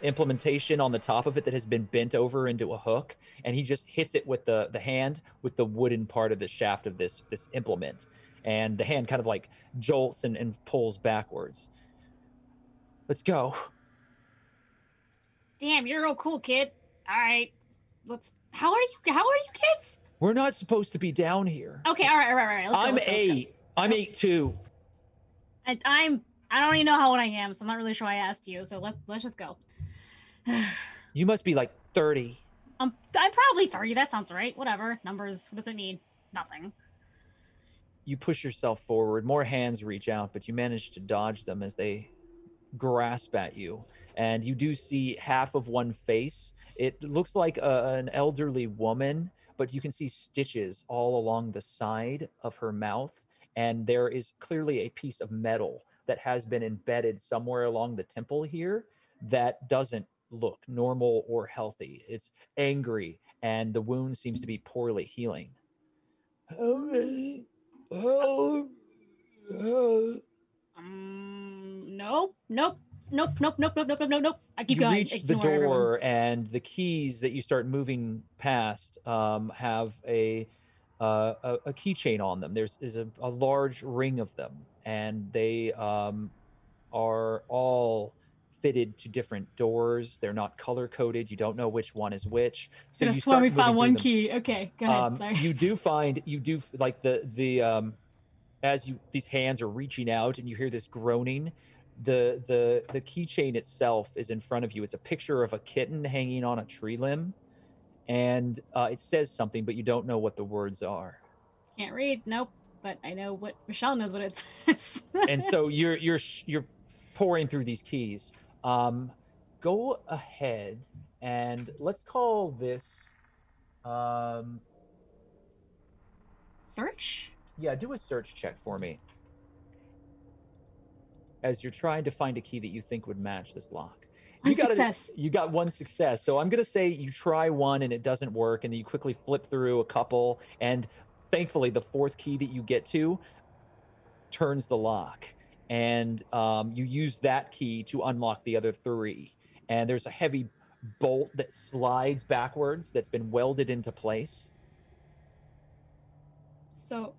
implementation on the top of it that has been bent over into a hook, and he just hits it with the hand with the wooden part of the shaft of this implement, and the hand kind of like jolts and pulls backwards. Let's go. Damn, you're real cool, kid. All right, let's. How are you kids? We're not supposed to be down here. Okay, all right. I'm 8. I'm 8 too. I don't even know how old I am, so I'm not really sure why I asked you. So let's just go. You must be like 30. I'm probably 30. That sounds right. Whatever. Numbers. What does it mean? Nothing. You push yourself forward. More hands reach out, but you manage to dodge them as they grasp at you. And you do see half of one face. It looks like an elderly woman, but you can see stitches all along the side of her mouth. And there is clearly a piece of metal that has been embedded somewhere along the temple here that doesn't look normal or healthy. It's angry, and the wound seems to be poorly healing. Nope. I keep going. You reach the door, and the keys that you start moving past have a keychain on them. There's a large ring of them, and they are all fitted to different doors. They're not color coded. You don't know which one is which. So you start. We found one key. Okay, go ahead. Sorry. You do like as these hands are reaching out, and you hear this groaning. The keychain itself is in front of you. It's a picture of a kitten hanging on a tree limb, and it says something, but you don't know what the words are. Can't read. Nope. But I know what Michelle knows what it says. And so you're pouring through these keys. Go ahead and let's call this search. Yeah, do a search check for me. As you're trying to find a key that you think would match this lock. You got one success. So I'm going to say you try one and it doesn't work, and then you quickly flip through a couple, and thankfully the fourth key that you get to turns the lock, and you use that key to unlock the other 3. And there's a heavy bolt that slides backwards that's been welded into place. So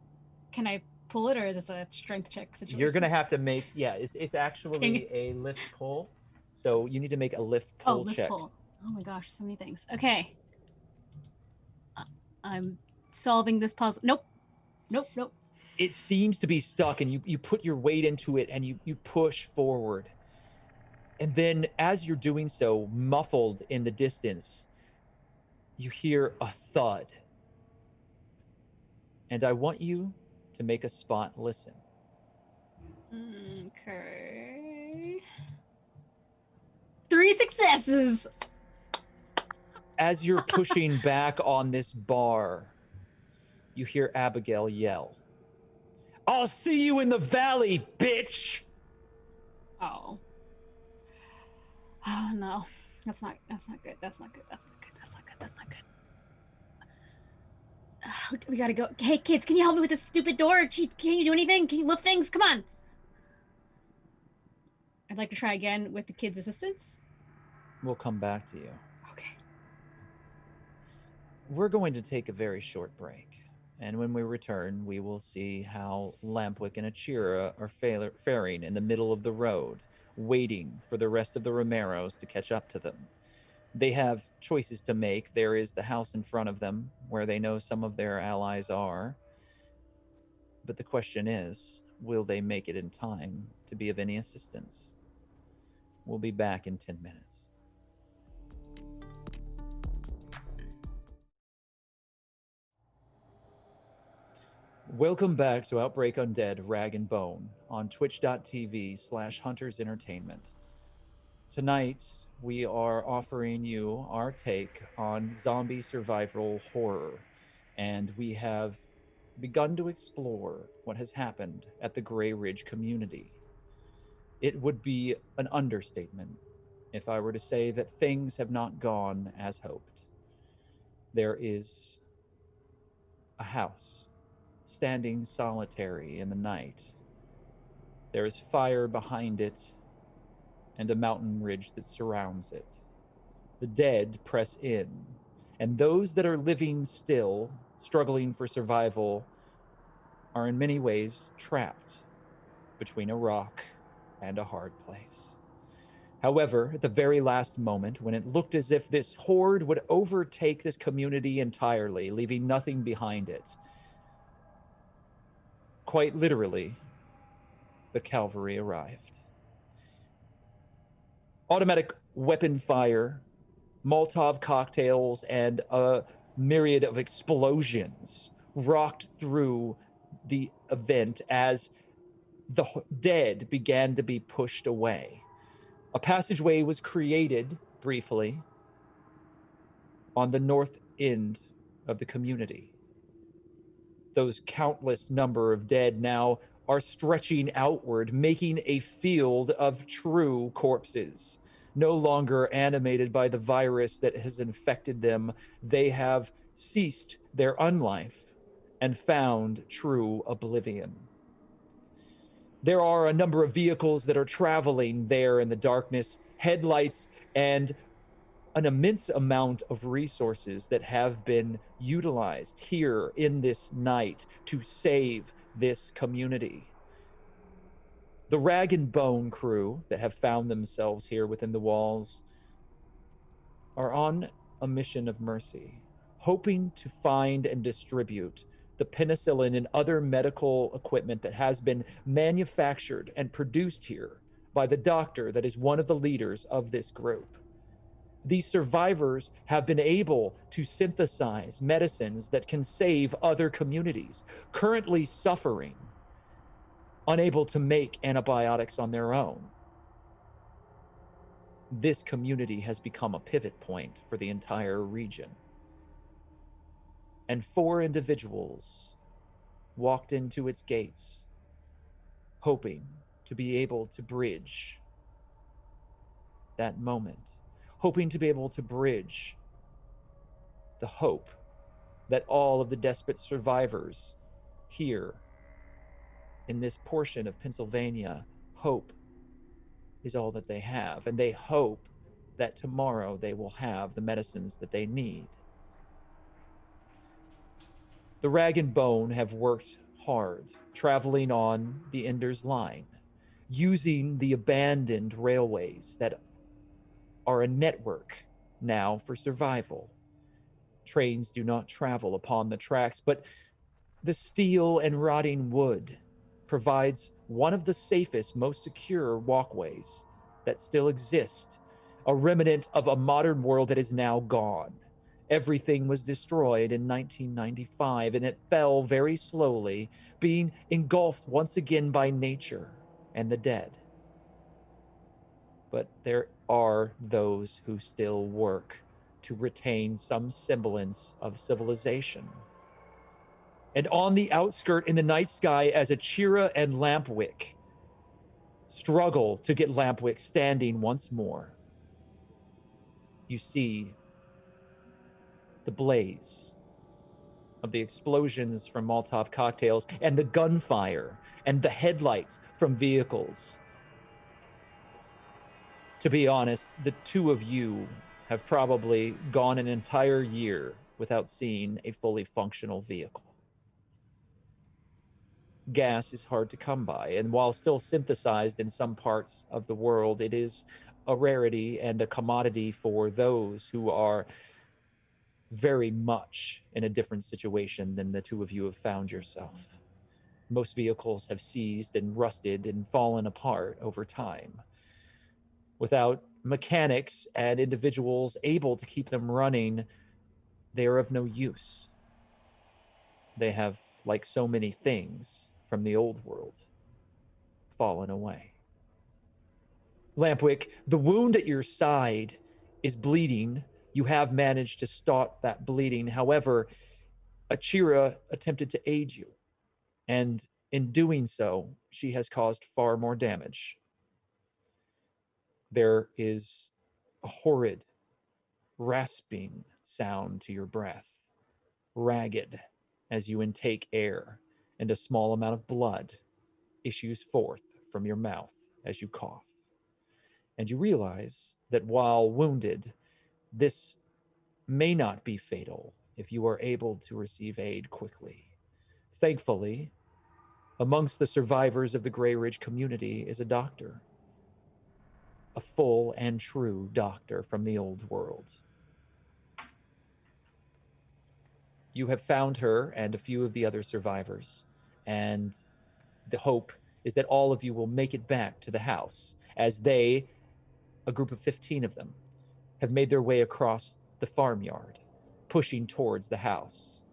can I pull it, or is this a strength check situation? You're going to have to make, it's actually a lift pull. So you need to make a lift pull check. Pull. Oh my gosh, so many things. Okay. I'm solving this puzzle. Nope. It seems to be stuck, and you put your weight into it, and you push forward. And then as you're doing so, muffled in the distance, you hear a thud. And I want you to make a spot listen. Okay. 3 successes. As you're pushing back on this bar, you hear Abigail yell, "I'll see you in the valley, bitch!" Oh. Oh no. That's not good. That's not good. That's not good. That's not good. We gotta go. Hey kids, can you help me with this stupid door? Can you do anything? Can you lift things? Come on. I'd like to try again with the kids' assistance. We'll come back to you. Okay. We're going to take a very short break. And when we return, we will see how Lampwick and Achira are faring in the middle of the road, waiting for the rest of the Romeros to catch up to them. They have choices to make. There is the house in front of them, where they know some of their allies are. But the question is, will they make it in time to be of any assistance? We'll be back in 10 minutes. Welcome back to Outbreak Undead, Rag and Bone on twitch.tv/Hunters Entertainment. Tonight, we are offering you our take on zombie survival horror, and we have begun to explore what has happened at the Grey Ridge community. It would be an understatement if I were to say that things have not gone as hoped. There is a house standing solitary in the night. There is fire behind it and a mountain ridge that surrounds it. The dead press in, and those that are living still, struggling for survival, are in many ways trapped between a rock and a hard place. However, at the very last moment, when it looked as if this horde would overtake this community entirely, leaving nothing behind it, quite literally, the cavalry arrived. Automatic weapon fire, Molotov cocktails, and a myriad of explosions rocked through the event as the dead began to be pushed away. A passageway was created briefly on the north end of the community. Those countless number of dead now are stretching outward, making a field of true corpses. No longer animated by the virus that has infected them, they have ceased their unlife and found true oblivion. There are a number of vehicles that are traveling there in the darkness, headlights, and an immense amount of resources that have been utilized here in this night to save this community. The Rag and Bone crew that have found themselves here within the walls are on a mission of mercy, hoping to find and distribute the penicillin and other medical equipment that has been manufactured and produced here by the doctor that is one of the leaders of this group. These survivors have been able to synthesize medicines that can save other communities currently suffering, unable to make antibiotics on their own. This community has become a pivot point for the entire region. And 4 individuals walked into its gates, hoping to be able to bridge that moment, hoping to be able to bridge the hope that all of the desperate survivors here in this portion of Pennsylvania, hope is all that they have. And they hope that tomorrow they will have the medicines that they need. The Rag and Bone have worked hard, traveling on the Ender's Line, using the abandoned railways that are a network now for survival. Trains do not travel upon the tracks, but the steel and rotting wood provides one of the safest, most secure walkways that still exist, a remnant of a modern world that is now gone. Everything was destroyed in 1995, and it fell very slowly, being engulfed once again by nature and the dead. But there are those who still work to retain some semblance of civilization. And on the outskirt in the night sky, as Achira and Lampwick struggle to get Lampwick standing once more, you see the blaze of the explosions from Molotov cocktails and the gunfire and the headlights from vehicles. To be honest, the two of you have probably gone an entire year without seeing a fully functional vehicle. Gas is hard to come by, and while still synthesized in some parts of the world, it is a rarity and a commodity for those who are very much in a different situation than the two of you have found yourself. Most vehicles have seized and rusted and fallen apart over time. Without mechanics and individuals able to keep them running, they are of no use. They have, like so many things from the old world, fallen away. Lampwick, the wound at your side is bleeding. You have managed to stop that bleeding. However, Achira attempted to aid you, and in doing so, she has caused far more damage. There is a horrid, rasping sound to your breath, ragged as you intake air, and a small amount of blood issues forth from your mouth as you cough. And you realize that while wounded, this may not be fatal if you are able to receive aid quickly. Thankfully, amongst the survivors of the Grey Ridge community is a doctor, a full and true doctor from the old world. You have found her and a few of the other survivors, and the hope is that all of you will make it back to the house as they, a group of 15 of them, have made their way across the farmyard, pushing towards the house.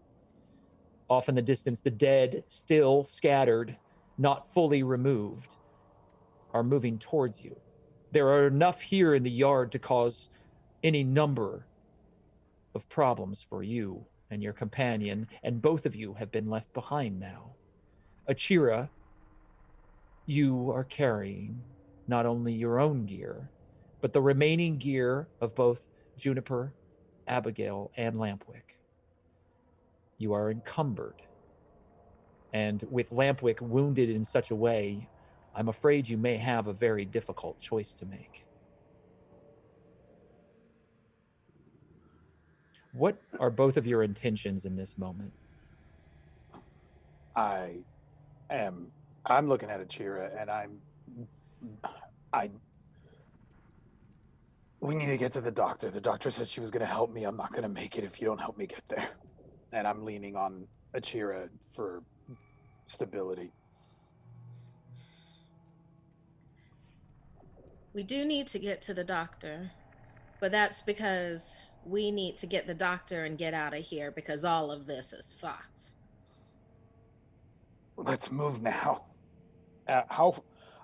Off in the distance, the dead, still scattered, not fully removed, are moving towards you. There are enough here in the yard to cause any number of problems for you and your companion, and both of you have been left behind now. Achira, you are carrying not only your own gear, but the remaining gear of both Juniper, Abigail, and Lampwick. You are encumbered. And with Lampwick wounded in such a way, I'm afraid you may have a very difficult choice to make. What are both of your intentions in this moment? I'm looking at Achira, and we need to get to the doctor. The doctor said she was going to help me. I'm not going to make it if you don't help me get there. And I'm leaning on Achira for stability. We do need to get to the doctor, but that's because we need to get the doctor and get out of here because all of this is fucked. Let's move now.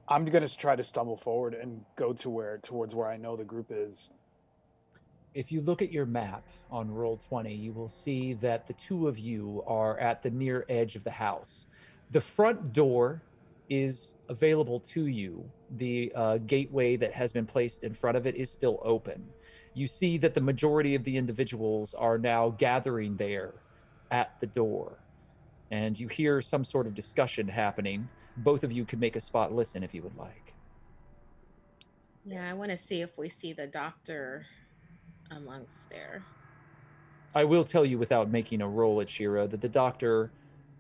I'm going to try to stumble forward and go towards where I know the group is. If you look at your map on Roll20, you will see that the two of you are at the near edge of the house. The front door is available to you. The gateway that has been placed in front of it is still open. You see that the majority of the individuals are now gathering there at the door. And you hear some sort of discussion happening. Both of you can make a spot listen if you would like. Yeah, I want to see if we see the doctor amongst there. I will tell you without making a roll at Shira that the doctor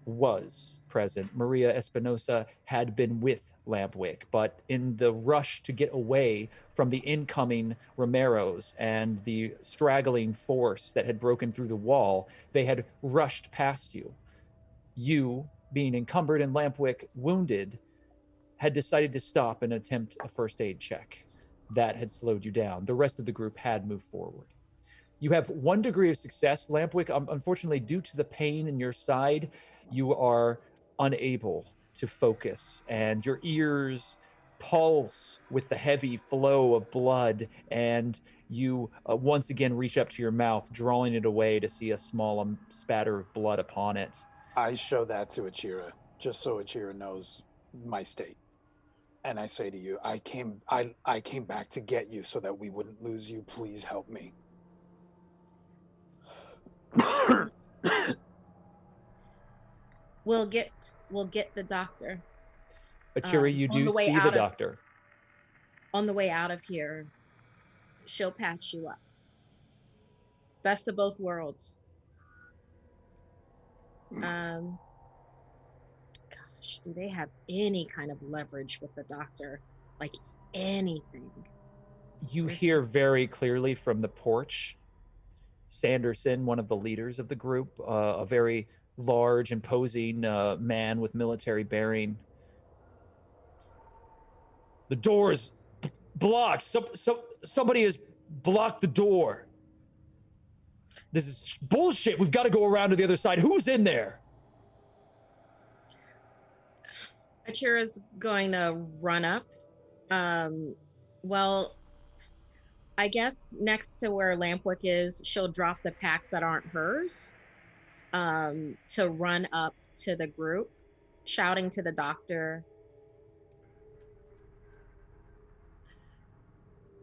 was present. Maria Espinosa had been with Lampwick, but in the rush to get away from the incoming Romeros and the straggling force that had broken through the wall, they had rushed past you. You, being encumbered and Lampwick wounded, had decided to stop and attempt a first aid check. That had slowed you down. The rest of the group had moved forward. You have 1 degree of success, Lampwick. Unfortunately, due to the pain in your side, you are unable to focus, and your ears pulse with the heavy flow of blood, and you once again reach up to your mouth, drawing it away to see a small spatter of blood upon it. I show that to Achira, just so Achira knows my state. And I say to you, I came back to get you so that we wouldn't lose you. Please help me. We'll get the doctor. Achira, you do see the doctor. On the way out of here, she'll patch you up. Best of both worlds. Gosh, do they have any kind of leverage with the doctor? Like anything? You hear very clearly from the porch, Sanderson, one of the leaders of the group, a very large, imposing man with military bearing. The door is blocked. Somebody has blocked the door. This is bullshit. We've got to go around to the other side. Who's in there? Achira's going to run up. Well, I guess next to where Lampwick is, she'll drop the packs that aren't hers to run up to the group, shouting to the doctor.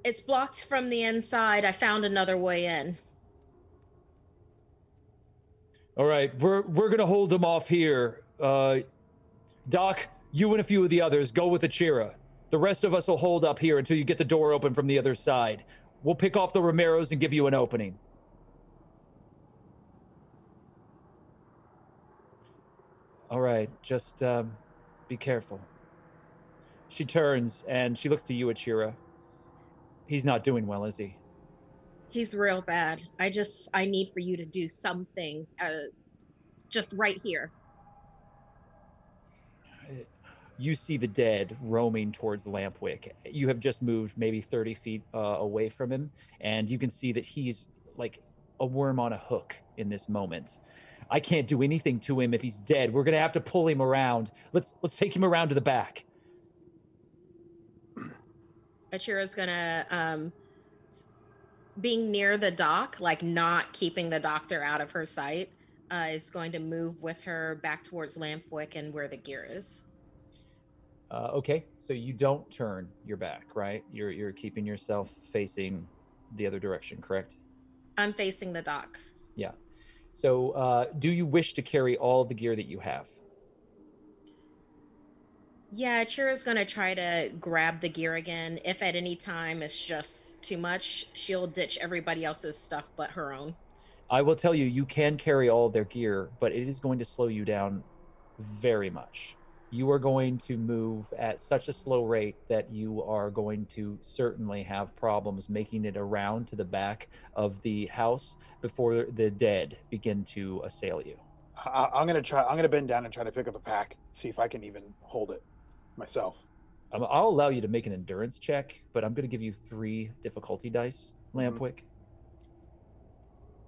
It's blocked from the inside. I found another way in. All right, we're gonna hold them off here. Doc, you and a few of the others go with Achira. The rest of us will hold up here until you get the door open from the other side. We'll pick off the Romeros and give you an opening. All right, just be careful. She turns and she looks to you, Achira. He's not doing well, is he? He's real bad. I need for you to do something, just right here. You see the dead roaming towards Lampwick. You have just moved maybe 30 feet away from him, and you can see that he's like a worm on a hook in this moment. I can't do anything to him if he's dead. We're gonna have to pull him around. Let's take him around to the back. Achira's gonna, being near the dock, like not keeping the doctor out of her sight, is going to move with her back towards Lampwick and where the gear is. Okay, so you don't turn your back, right? You're keeping yourself facing the other direction, correct? I'm facing the dock. Yeah. So do you wish to carry all the gear that you have? Yeah, Chira's gonna try to grab the gear again. If at any time it's just too much, she'll ditch everybody else's stuff but her own. I will tell you, you can carry all of their gear, but it is going to slow you down very much. You are going to move at such a slow rate that you are going to certainly have problems making it around to the back of the house before the dead begin to assail you. I'm gonna bend down and try to pick up a pack, see if I can even hold it myself. I'll allow you to make an endurance check, but I'm going to give you 3 difficulty dice, Lampwick.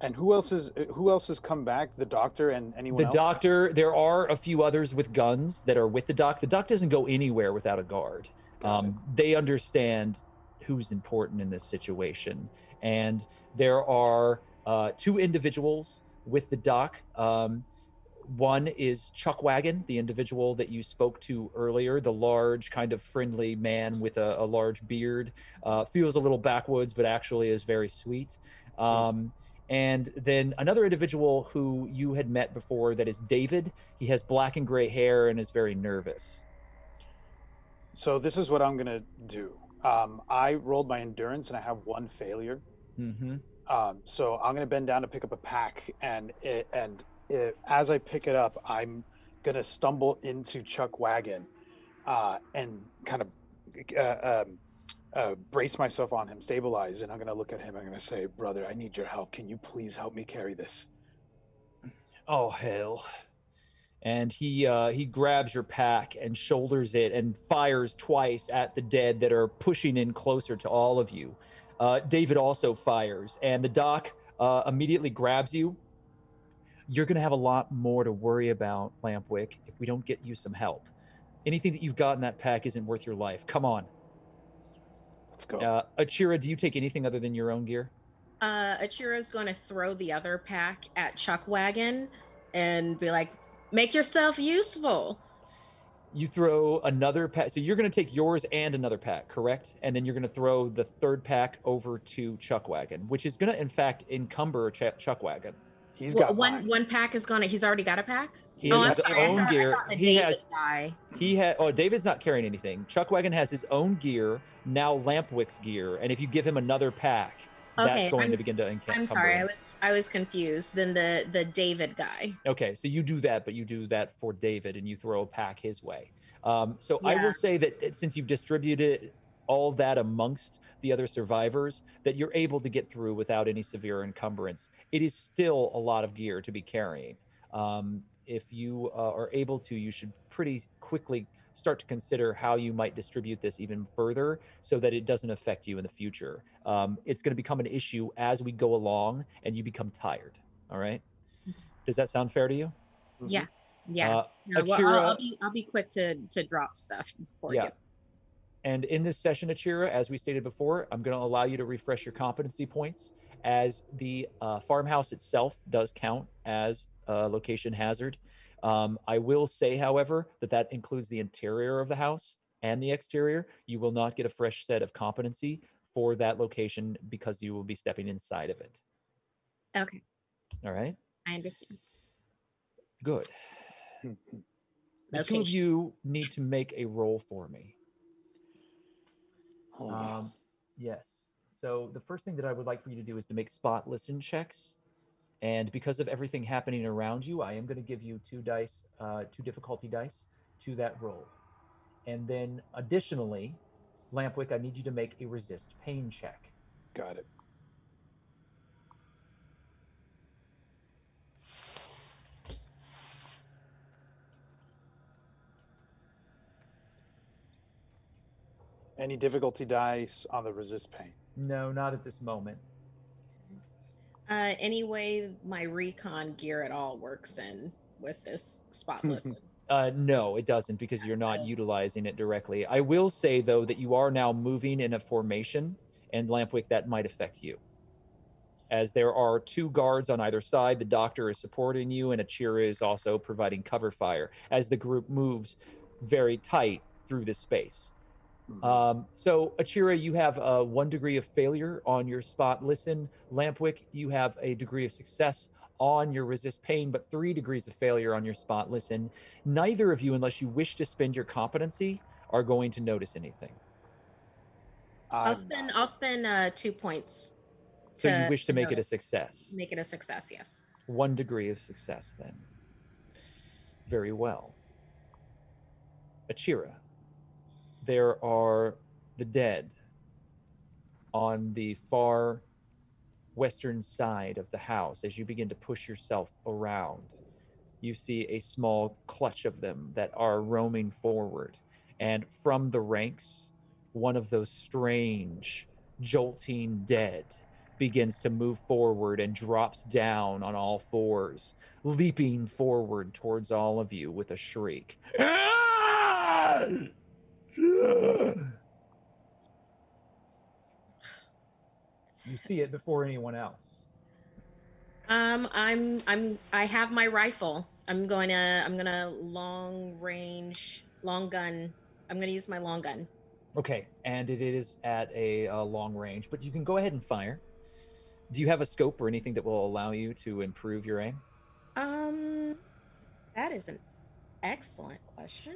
And who else has come back? The doctor and anyone else? The doctor, there are a few others with guns that are with the doc. The doc doesn't go anywhere without a guard. They understand who's important in this situation. And there are 2 individuals with the doc. One is Chuckwagon, the individual that you spoke to earlier, the large, kind of friendly man with a large beard. Feels a little backwoods, but actually is very sweet. And then another individual who you had met before, that is David. He has black and gray hair and is very nervous. So this is what I'm going to do. I rolled my endurance and I have 1 failure. Mm-hmm. So I'm going to bend down to pick up a pack, and as I pick it up, I'm going to stumble into Chuckwagon and kind of brace myself on him, stabilize, and I'm going to look at him. I'm going to say, brother, I need your help. Can you please help me carry this? Oh, hell. And he grabs your pack and shoulders it and fires twice at the dead that are pushing in closer to all of you. David also fires, and the doc immediately grabs you. You're going to have a lot more to worry about, Lampwick, if we don't get you some help. Anything that you've got in that pack isn't worth your life. Come on. Let's go. Achira, do you take anything other than your own gear? Achira's going to throw the other pack at Chuckwagon and be like, make yourself useful. You throw another pack. So you're going to take yours and another pack, correct? And then you're going to throw the third pack over to Chuckwagon, which is going to, in fact, encumber Chuckwagon. He's got one pack is going to, he's already got a pack? He has I'm his sorry, own gear. I thought the David guy. Oh, David's not carrying anything. Chuckwagon has his own gear, now Lampwick's gear. And if you give him another pack, that's going to begin to encumber. I'm sorry, I was confused. Then the David guy. Okay, so you do that, but you do that for David, and you throw a pack his way. So I will say that since you've distributed all that amongst the other survivors, that you're able to get through without any severe encumbrance. It is still a lot of gear to be carrying. If you are able to, you should pretty quickly start to consider how you might distribute this even further so that it doesn't affect you in the future. It's going to become an issue as we go along and you become tired. All right. Does that sound fair to you? Yeah. Yeah. No, Achira, I'll be quick to drop stuff before it gets. And in this session, Achira, as we stated before, I'm going to allow you to refresh your competency points, as the farmhouse itself does count as a location hazard. I will say, however, that includes the interior of the house and the exterior. You will not get a fresh set of competency for that location because you will be stepping inside of it. Okay. All right. I understand. Good. The two of you need to make a roll for me. Yes. So the first thing that I would like for you to do is to make spot listen checks. And because of everything happening around you, I am going to give you two difficulty dice to that roll. And then additionally, Lampwick, I need you to make a resist pain check. Got it. Any difficulty dice on the resist pain? No, not at this moment. Any way my recon gear at all works in with this spot listen? No, it doesn't, because you're not utilizing it directly. I will say, though, that you are now moving in a formation, and Lampwick, that might affect you. As there are two guards on either side, the doctor is supporting you, and Achira is also providing cover fire as the group moves very tight through this space. So Achira, you have 1 degree of failure on your spot listen. Lampwick, you have a degree of success on your resist pain, but 3 degrees of failure on your spot listen. Neither of you, unless you wish to spend your competency, are going to notice anything. I'll spend 2 points. So you wish to make it a success. Make it a success, yes. 1 degree of success, then. Very well. Achira, there are the dead on the far western side of the house. As you begin to push yourself around, you see a small clutch of them that are roaming forward. And from the ranks, one of those strange, jolting dead begins to move forward and drops down on all fours, leaping forward towards all of you with a shriek. You see it before anyone else. I have my rifle. I'm gonna long gun. I'm gonna use my long gun. Okay, and it is at a long range, but you can go ahead and fire. Do you have a scope or anything that will allow you to improve your aim? That is an excellent question.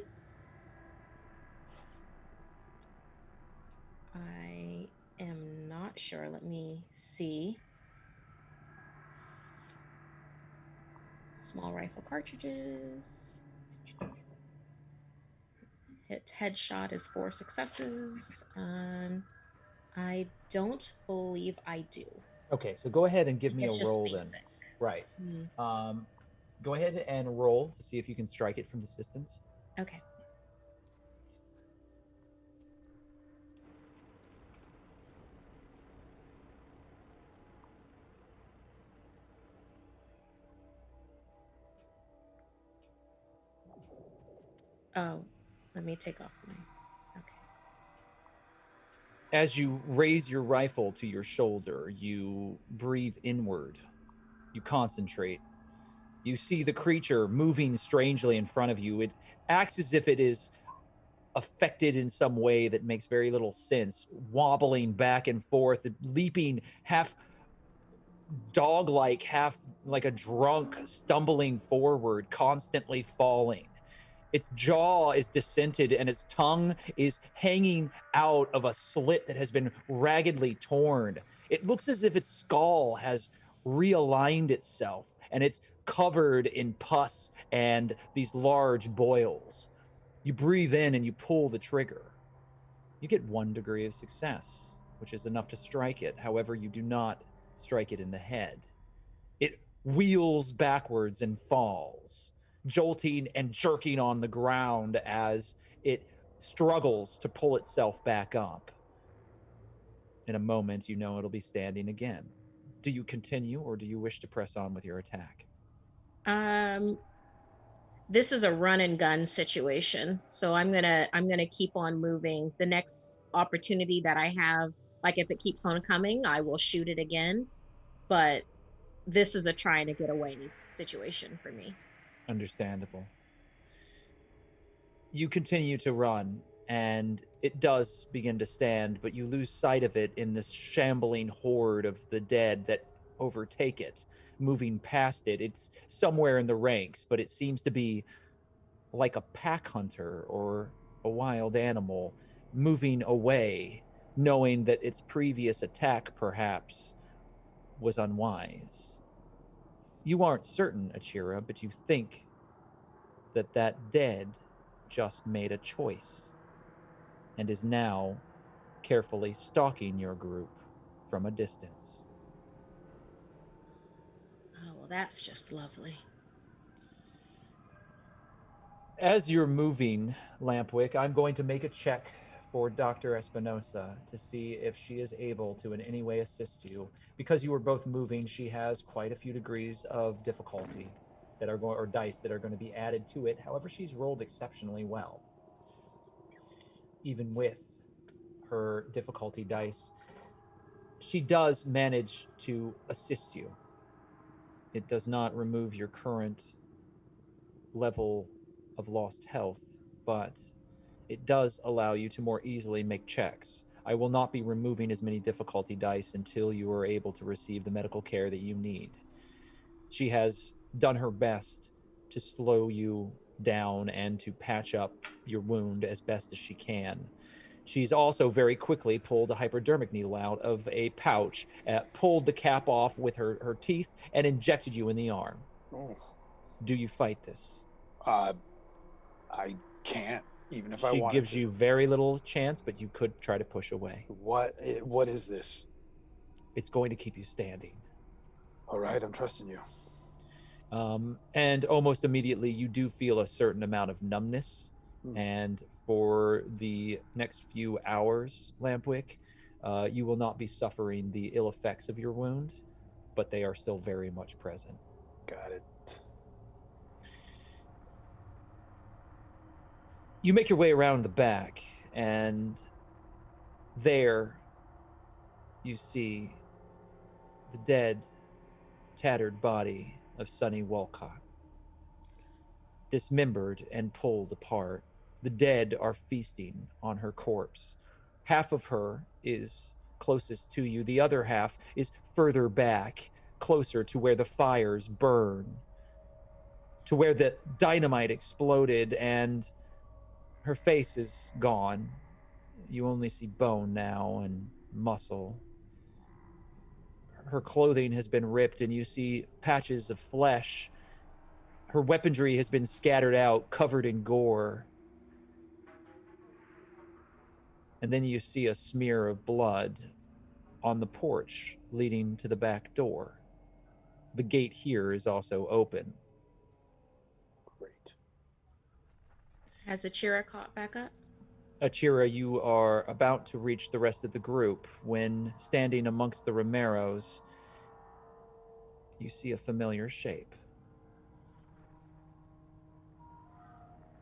I am not sure. Let me see. Small rifle cartridges. Hit headshot is 4 successes. I don't believe I do. Okay, so go ahead and give me a roll then. Right. Go ahead and roll to see if you can strike it from this distance. Okay. Oh, let me take off my. Okay. As you raise your rifle to your shoulder, you breathe inward. You concentrate. You see the creature moving strangely in front of you. It acts as if it is affected in some way that makes very little sense, wobbling back and forth, leaping half dog-like, half like a drunk, stumbling forward, constantly falling. Its jaw is dissented and its tongue is hanging out of a slit that has been raggedly torn. It looks as if its skull has realigned itself and it's covered in pus and these large boils. You breathe in and you pull the trigger. You get 1 degree of success, which is enough to strike it. However, you do not strike it in the head. It wheels backwards and falls, jolting and jerking on the ground as it struggles to pull itself back up. In a moment, you know it'll be standing again. Do you continue or do you wish to press on with your attack? This is a run and gun situation, so I'm gonna keep on moving. The next opportunity that I have, like if it keeps on coming, I will shoot it again. But this is a trying to get away situation for me. Understandable. You continue to run, and it does begin to stand, but you lose sight of it in this shambling horde of the dead that overtake it, moving past it. It's somewhere in the ranks, but it seems to be like a pack hunter or a wild animal moving away, knowing that its previous attack perhaps was unwise. You aren't certain, Achira, but you think that that dead just made a choice and is now carefully stalking your group from a distance. Oh, well, that's just lovely. As you're moving, Lampwick, I'm going to make a check for Dr. Espinosa to see if she is able to in any way assist you. Because you were both moving, she has quite a few degrees of difficulty that are going, or dice that are going to be added to it. However, she's rolled exceptionally well. Even with her difficulty dice, she does manage to assist you. It does not remove your current level of lost health, but it does allow you to more easily make checks. I will not be removing as many difficulty dice until you are able to receive the medical care that you need. She has done her best to slow you down and to patch up your wound as best as she can. She's also very quickly pulled a hypodermic needle out of a pouch, pulled the cap off with her teeth, and injected you in the arm. Oh. Do you fight this? I can't, even if I She wanted gives to. you very little chance, but you could try to push away. What is this? It's going to keep you standing. All right, I'm trusting you. And almost immediately, you do feel a certain amount of numbness. And for the next few hours, Lampwick, you will not be suffering the ill effects of your wound, but they are still very much present. Got it. You make your way around the back, and there you see the dead, tattered body of Sonny Walcott. Dismembered and pulled apart, the dead are feasting on her corpse. Half of her is closest to you, the other half is further back, closer to where the fires burn, to where the dynamite exploded, and her face is gone. You only see bone now and muscle. Her clothing has been ripped, and you see patches of flesh. Her weaponry has been scattered out, covered in gore. And then you see a smear of blood on the porch leading to the back door. The gate here is also open. Great. Has Achira caught back up? Achira, you are about to reach the rest of the group when, standing amongst the Romeros, you see a familiar shape.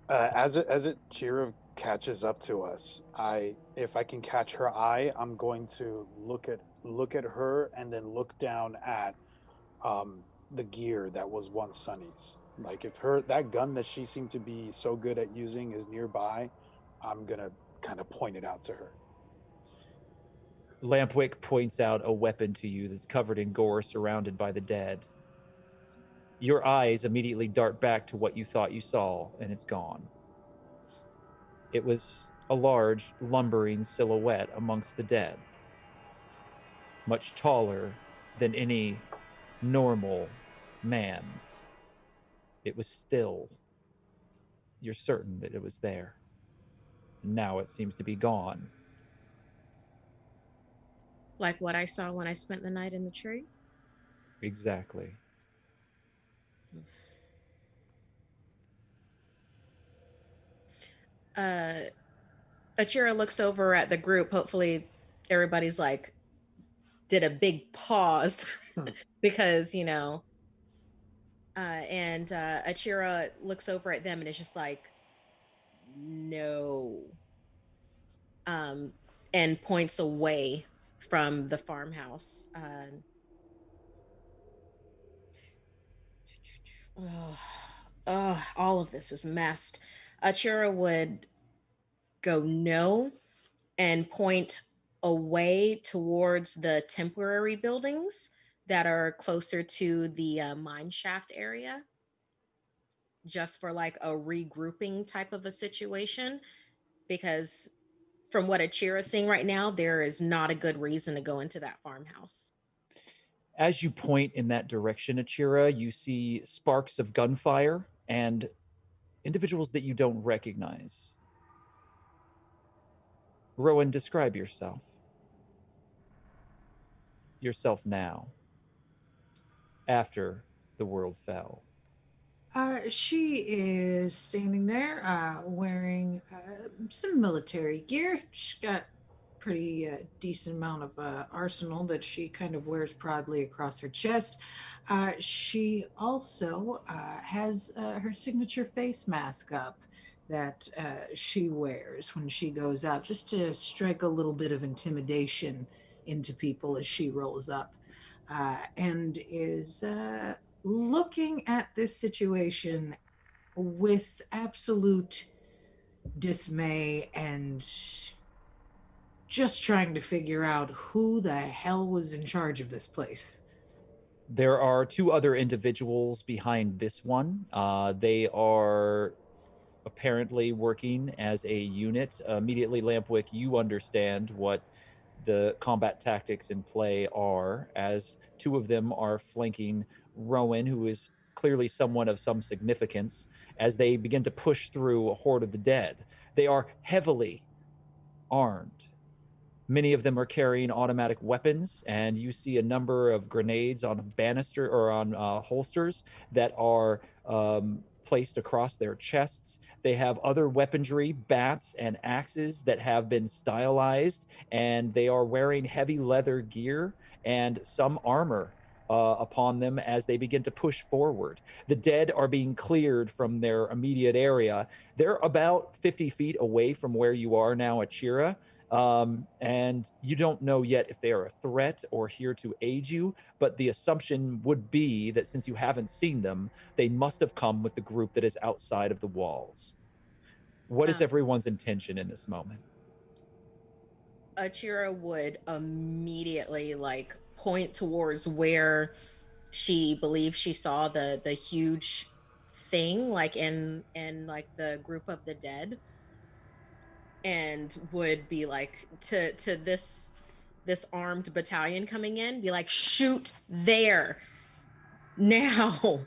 As it Chira catches up to us, if I can catch her eye, I'm going to look at her and then look down at the gear that was once Sunny's. Like if that gun that she seemed to be so good at using is nearby, I'm gonna kind of point it out to her. Lampwick points out a weapon to you that's covered in gore, surrounded by the dead. Your eyes immediately dart back to what you thought you saw, and it's gone. It was a large, lumbering silhouette amongst the dead, much taller than any normal man. It was still. You're certain that it was there. And now it seems to be gone. Like what I saw when I spent the night in the tree. Exactly. Achira looks over at the group. Hopefully, everybody's like did a big pause because and Achira looks over at them and is just like, no, and points away from the farmhouse. All of this is messed. Achira would go no and point away towards the temporary buildings that are closer to the mine shaft area, just for like a regrouping type of a situation. Because from what Achira's seeing right now, there is not a good reason to go into that farmhouse. As you point in that direction, Achira, you see sparks of gunfire and individuals that you don't recognize. Rowan, describe yourself. Yourself now, after the world fell. She is standing there wearing some military gear. She's got pretty decent amount of arsenal that she kind of wears proudly across her chest. She also has her signature face mask up that she wears when she goes out, just to strike a little bit of intimidation into people as she rolls up, and is looking at this situation with absolute dismay and just trying to figure out who the hell was in charge of this place. There are two other individuals behind this one. They are apparently working as a unit. Immediately, Lampwick, you understand what the combat tactics in play are, as two of them are flanking Rowan, who is clearly someone of some significance, as they begin to push through a horde of the dead. They are heavily armed. Many of them are carrying automatic weapons, and you see a number of grenades on a banister or on holsters that are placed across their chests. They have other weaponry, bats and axes that have been stylized, and they are wearing heavy leather gear and some armor upon them as they begin to push forward. The dead are being cleared from their immediate area. They're about 50 feet away from where you are now at Chira. And you don't know yet if they are a threat or here to aid you, but the assumption would be that since you haven't seen them, they must have come with the group that is outside of the walls. What is everyone's intention in this moment? Achira would immediately like point towards where she believes she saw the huge thing, like in like the group of the dead, and would be like to this armed battalion coming in, be like, shoot there now.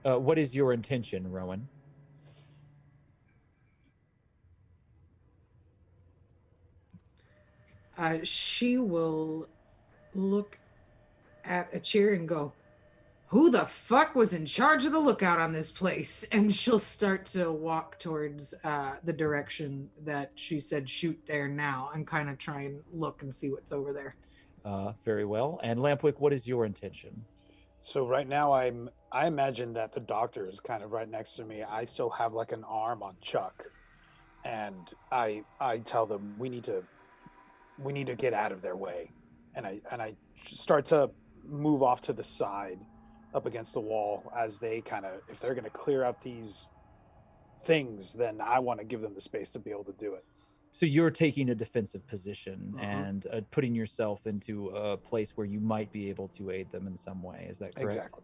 What is your intention, Rowan? She will look at a chair and go, who the fuck was in charge of the lookout on this place? And she'll start to walk towards the direction that she said shoot there now, and kind of try and look and see what's over there. Very well. And Lampwick, what is your intention? So right now I imagine that the doctor is kind of right next to me. I still have like an arm on Chuck, and I tell them we need to get out of their way, and I start to move off to the side, up against the wall as they kind of, if they're going to clear out these things, then I want to give them the space to be able to do it. So you're taking a defensive position and putting yourself into a place where you might be able to aid them in some way. Is that correct? Exactly.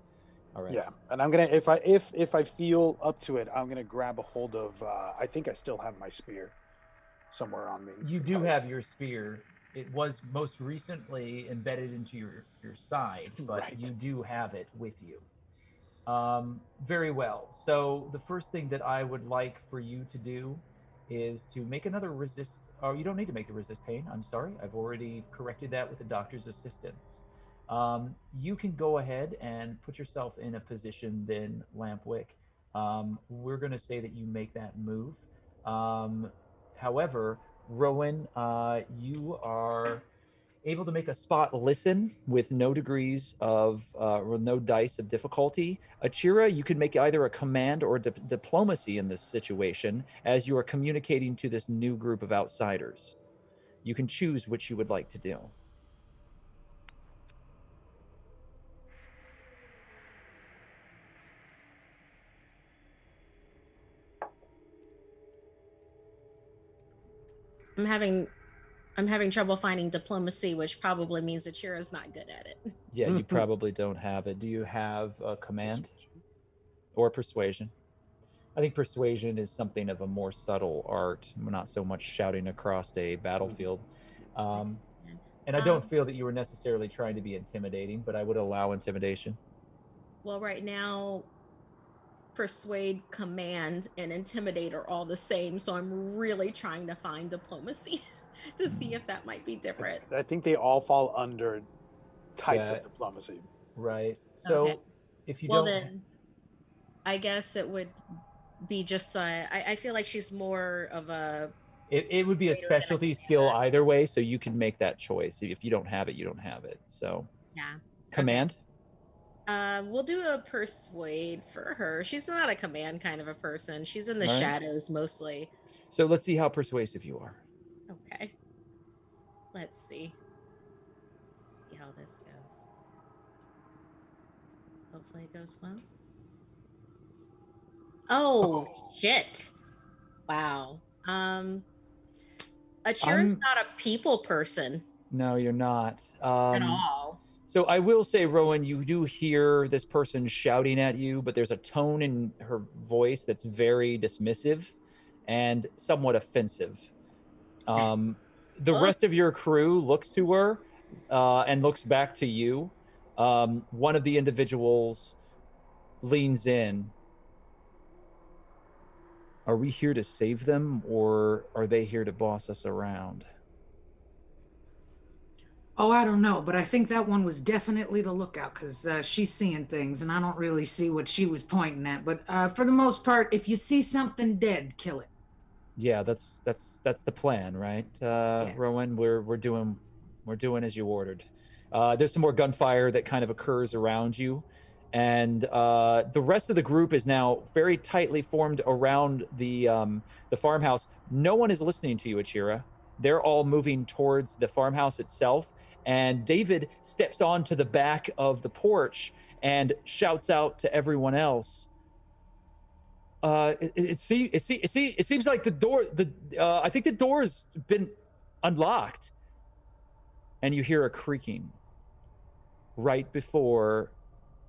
All right. Yeah, and I'm gonna, if I feel up to it, I'm gonna grab a hold of. I think I still have my spear somewhere on me. You do have your spear. It was most recently embedded into your side, but Right. you do have it with you. Very well. So the first thing that I would like for you to do is to make another resist. Oh, you don't need to make the resist pain. I'm sorry. I've already corrected that with the doctor's assistance. You can go ahead and put yourself in a position then, Lampwick. We're going to say that you make that move. However, Rowan, you are able to make a spot listen with no degrees of, or no dice of difficulty. Achira, you can make either a command or diplomacy in this situation as you are communicating to this new group of outsiders. You can choose which you would like to do. I'm having trouble finding diplomacy, which probably means that Shira's not good at it. Yeah, you probably don't have it. Do you have a command or persuasion? I think persuasion is something of a more subtle art, not so much shouting across a battlefield. And I don't feel that you were necessarily trying to be intimidating, but I would allow intimidation. Well, right now, persuade, command, and intimidate are all the same, so I'm really trying to find diplomacy to see if that might be different. I think they all fall under types of diplomacy. Right. So Okay. if you Well, don't... then, I guess it would be just, I feel like she's more of a... It would be a specialty skill either way, so you can make that choice. If you don't have it, you don't have it. So, Yeah. command? We'll do a persuade for her. She's not a command kind of a person. She's in the All right. shadows mostly. So let's see how persuasive you are. Okay. Let's see. See how this goes. Hopefully it goes well. Oh, shit. Wow. Achira's not a people person No, you're not. at all. So I will say, Rowan, you do hear this person shouting at you, but there's a tone in her voice that's very dismissive and somewhat offensive. The rest of your crew looks to her and looks back to you. One of the individuals leans in. Are we here to save them, or are they here to boss us around? Oh, I don't know, but I think that one was definitely the lookout, because she's seeing things, and I don't really see what she was pointing at. But for the most part, if you see something dead, kill it. Yeah, that's the plan, right, Rowan? We're doing as you ordered. There's some more gunfire that kind of occurs around you, and the rest of the group is now very tightly formed around the farmhouse. No one is listening to you, Achira. They're all moving towards the farmhouse itself, and David steps onto the back of the porch and shouts out to everyone else. It seems like the door, I think the door's been unlocked. And you hear a creaking right before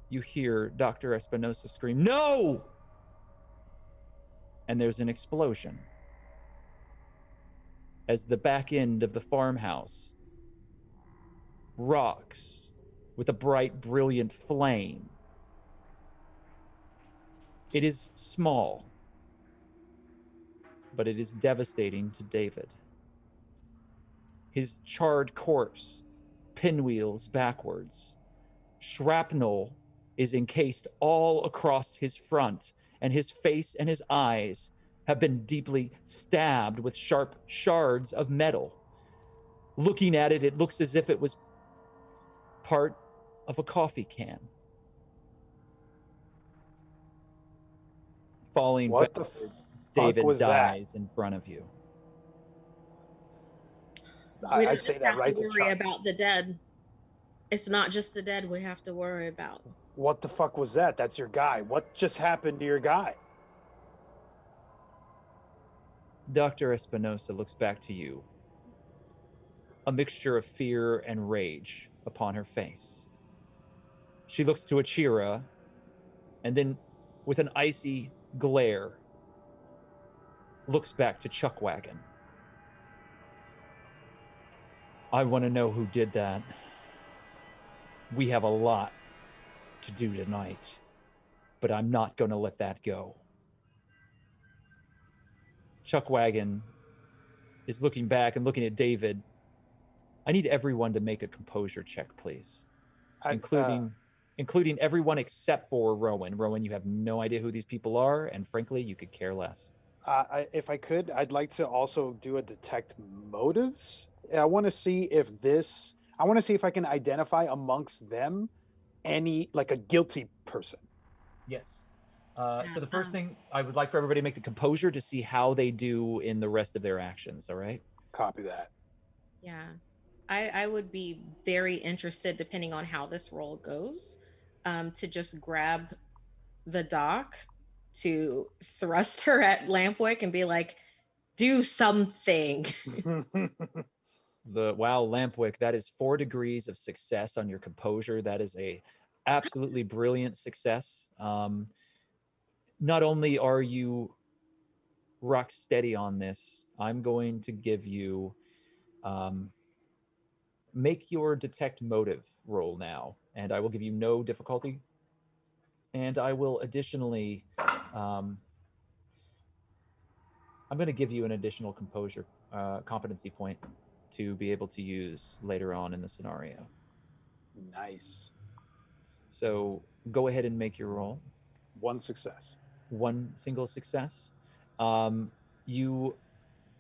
you hear Dr. Espinosa scream, "No!" And there's an explosion as the back end of the farmhouse rocks with a bright, brilliant flame. It is small, but it is devastating to David. His charred corpse pinwheels backwards. Shrapnel is encased all across his front, and his face and his eyes have been deeply stabbed with sharp shards of metal. Looking at it, it looks as if it was part of a coffee can. falling What the backwards, fuck David was that? dies in front of you. We I don't say just that have to right to worry Chuck. about the dead. It's not just the dead we have to worry about. What the fuck was that? That's your guy. What just happened to your guy? Dr. Espinosa looks back to you, a mixture of fear and rage upon her face. She looks to Achira, and then, with an icy glare, looks back to Chuckwagon. I want to know who did that. We have a lot to do tonight, but I'm not going to let that go. Chuckwagon is looking back and looking at David. I need everyone to make a composure check, please. Including everyone except for Rowan. Rowan, you have no idea who these people are, and frankly, you could care less. If I could, I'd like to also do a detect motives. I want to see if I can identify amongst them any, like, a guilty person. Yes. So the first thing, I would like for everybody to make the composure to see how they do in the rest of their actions, all right? Copy that. Yeah. I would be very interested, depending on how this roll goes, to just grab the doc to thrust her at Lampwick and be like, do something. Wow, Lampwick, that is 4 degrees of success on your composure. That is a absolutely brilliant success. Not only are you rock steady on this, I'm going to give you make your detect motive roll now, and I will give you no difficulty. And I will additionally, I'm going to give you an additional composure competency point to be able to use later on in the scenario. Nice. So go ahead and make your roll. 1 success. 1 single success. You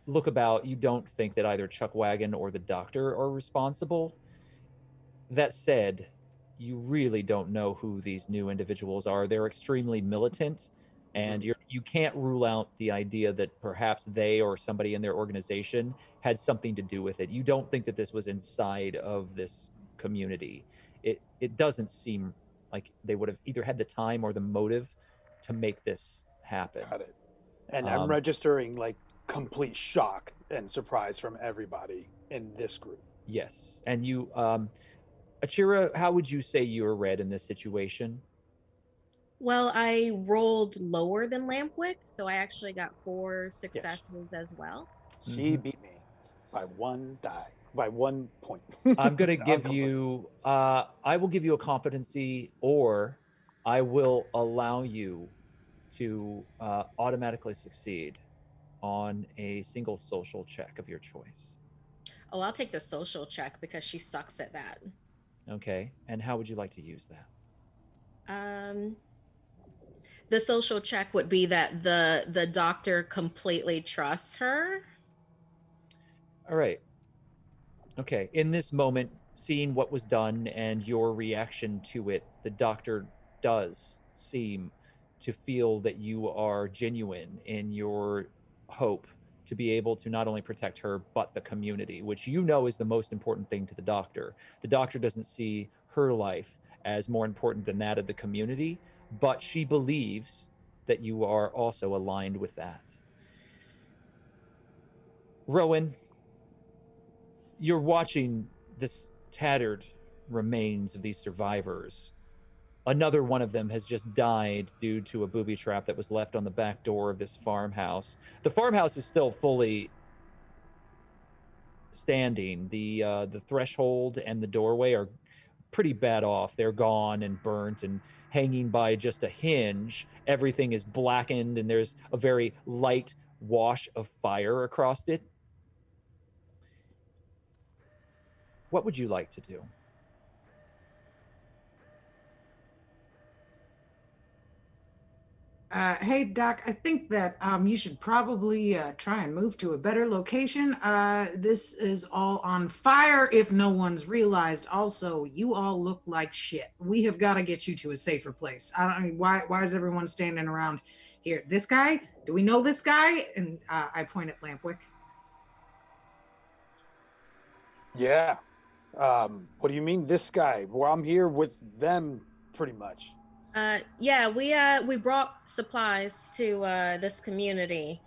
look about, you don't think that either Chuckwagon or the doctor are responsible. That said, you really don't know who these new individuals are. They're extremely militant, and you can't rule out the idea that perhaps they or somebody in their organization had something to do with it. You don't think that this was inside of this community. It doesn't seem like they would have either had the time or the motive to make this happen. Got it. And I'm registering, like, complete shock and surprise from everybody in this group. Yes. And you, Achira, how would you say you were read in this situation? Well, I rolled lower than Lampwick, so I actually got 4 successes as well. She beat me by 1 point. I'm going to give you, I will give you a competency, or I will allow you to automatically succeed on a single social check of your choice. Oh, I'll take the social check because she sucks at that. Okay. And how would you like to use that? The social check would be that the doctor completely trusts her. All right. Okay. In this moment, seeing what was done and your reaction to it, the doctor does seem to feel that you are genuine in your hope to be able to not only protect her, but the community, which you know is the most important thing to the doctor. The doctor doesn't see her life as more important than that of the community, but she believes that you are also aligned with that. Rowan, you're watching this tattered remains of these survivors. Another one of them has just died due to a booby trap that was left on the back door of this farmhouse. The farmhouse is still fully standing. The threshold and the doorway are pretty bad off. They're gone and burnt and hanging by just a hinge. Everything is blackened and there's a very light wash of fire across it. What would you like to do? Hey, Doc, I think that you should probably try and move to a better location. This is all on fire if no one's realized. Also, you all look like shit. We have got to get you to a safer place. I mean, why is everyone standing around Here, this guy, do we know this guy? And I point at Lampwick. Yeah. What do you mean, this guy? Well, I'm here with them, pretty much. Yeah, we brought supplies to this community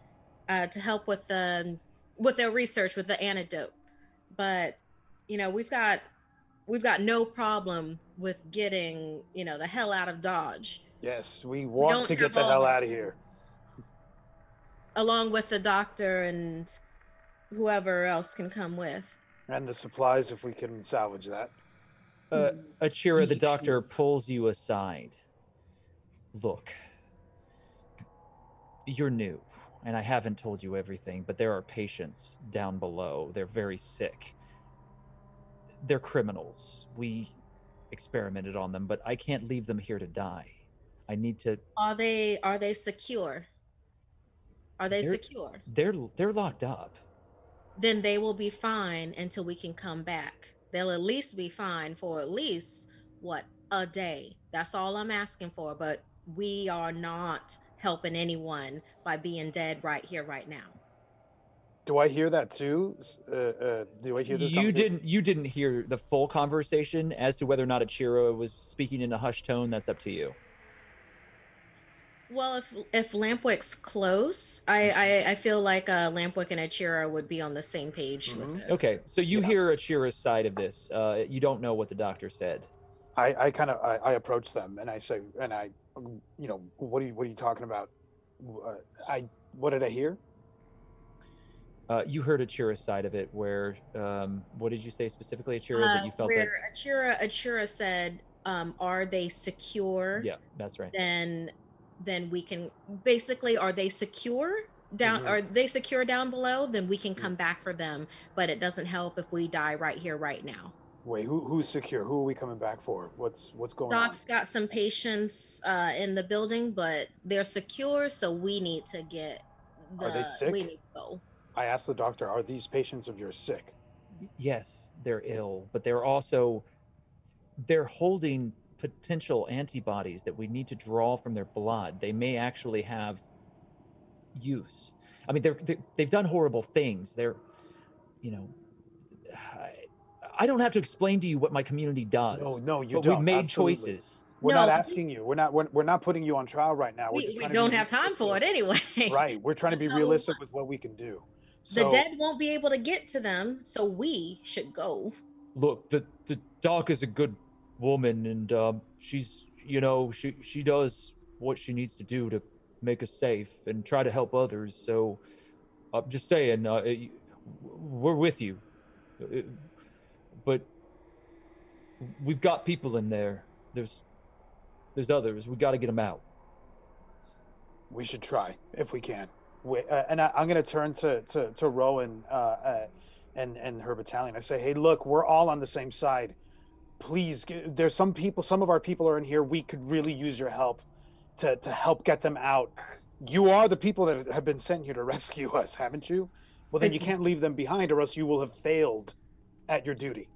to help with their research with the antidote. But we've got no problem with getting the hell out of Dodge. Yes, we We want don't to get have the all hell of our out of here. along with the doctor and whoever else can come with. And the supplies, if we can salvage that. Achira, the doctor, pulls you aside. Look, you're new, and I haven't told you everything, but there are patients down below. They're very sick. They're criminals. We experimented on them, but I can't leave them here to die. I need to... Are they secure? Are they secure? They're locked up. Then they will be fine until we can come back. They'll at least be fine for at least a day. That's all I'm asking for. But we are not helping anyone by being dead right here, right now. Do I hear that too? Do I hear this? You didn't hear the full conversation as to whether or not Achira was speaking in a hushed tone. That's up to you. Well, if Lampwick's close, I feel like Lampwick and Achira would be on the same page with this. Okay, so you hear Achira's side of this. You don't know what the doctor said. I approach them and I say, what are you talking about? What did I hear? You heard Achira's side of it, where what did you say specifically, Achira? That you felt where Achira said, "Are they secure?" Yeah, that's right. Then we can basically, are they secure down? Mm-hmm. Are they secure down below? Then we can come back for them. But it doesn't help if we die right here, right now. Wait, who's secure? Who are we coming back for? What's going on? Doc's got some patients in the building, but they're secure, so we need to get. Are they sick? We need to go. I asked the doctor, are these patients of yours sick? Yes, they're ill, but they're holding potential antibodies that we need to draw from their blood. They may actually have use. I mean, they've done horrible things. I don't have to explain to you what my community does. No, you but don't. We made Absolutely. choices. We're not asking you. We're not putting you on trial right now. We don't have time for it anyway. Right. We're trying to be realistic with what we can do. The dead won't be able to get to them, so we should go. Look, the doc is a good woman, and she's, she does what she needs to do to make us safe and try to help others. So I'm just saying, we're with you. But we've got people in there. There's others. We got to get them out. We should try if we can. And I'm going to turn to Rowan and her battalion. I say, hey, look, we're all on the same side. Please, there's some of our people are in here. We could really use your help to help get them out. You are the people that have been sent here to rescue us, haven't you? Well, then you can't leave them behind, or else you will have failed at your duty.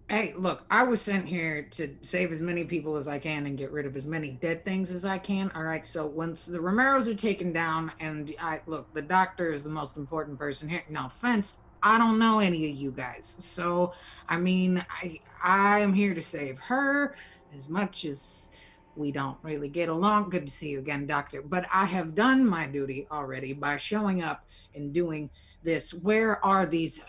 Hey, look, I was sent here to save as many people as I can and get rid of as many dead things as I can. All right, so once the Romeros are taken down, and the doctor is the most important person here. No offense, I don't know any of you guys. So, I mean, I am here to save her as much as we don't really get along. Good to see you again, doctor. But I have done my duty already by showing up and doing this. Where are these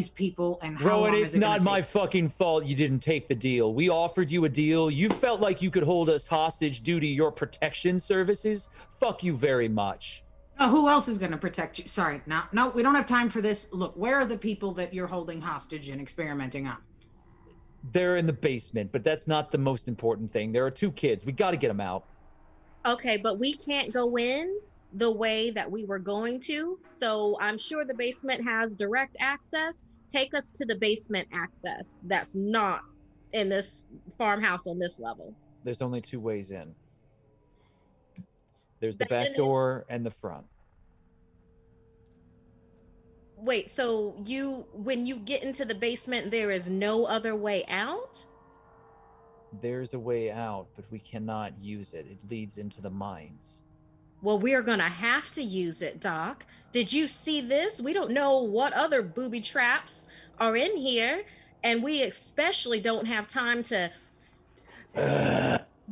people, and how Rowan, long it's is it gonna not my take? fucking fault you didn't take the deal. We offered you a deal. You felt like you could hold us hostage due to your protection services. Fuck you very much. Oh, who else is going to protect you? Sorry, no, we don't have time for this. Look, where are the people that you're holding hostage and experimenting on? They're in the basement, but that's not the most important thing. There are 2 kids. We got to get them out. Okay, but we can't go in the way that we were going to. So I'm sure the basement has direct access. Take us to the basement access. That's not in this farmhouse on this level. There's only 2 ways in. There's the back door and the front. Wait, so when you get into the basement, there is no other way out? There's a way out, but we cannot use it. It leads into the mines. Well, we are going to have to use it, Doc. Did you see this? We don't know what other booby traps are in here, and we especially don't have time to.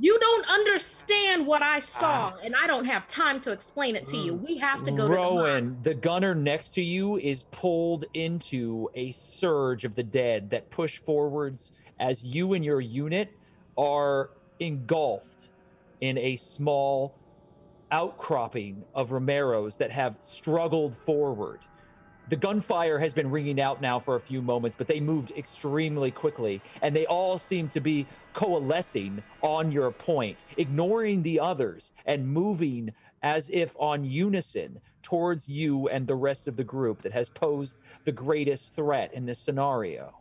You don't understand what I saw, and I don't have time to explain it to you. We have to go to the Rowan, mines. the gunner next to you is pulled into a surge of the dead that push forwards as you and your unit are engulfed in a small outcropping of Romeros that have struggled forward. The gunfire has been ringing out now for a few moments, but they moved extremely quickly, and they all seem to be coalescing on your point, ignoring the others and moving as if on unison towards you and the rest of the group that has posed the greatest threat in this scenario.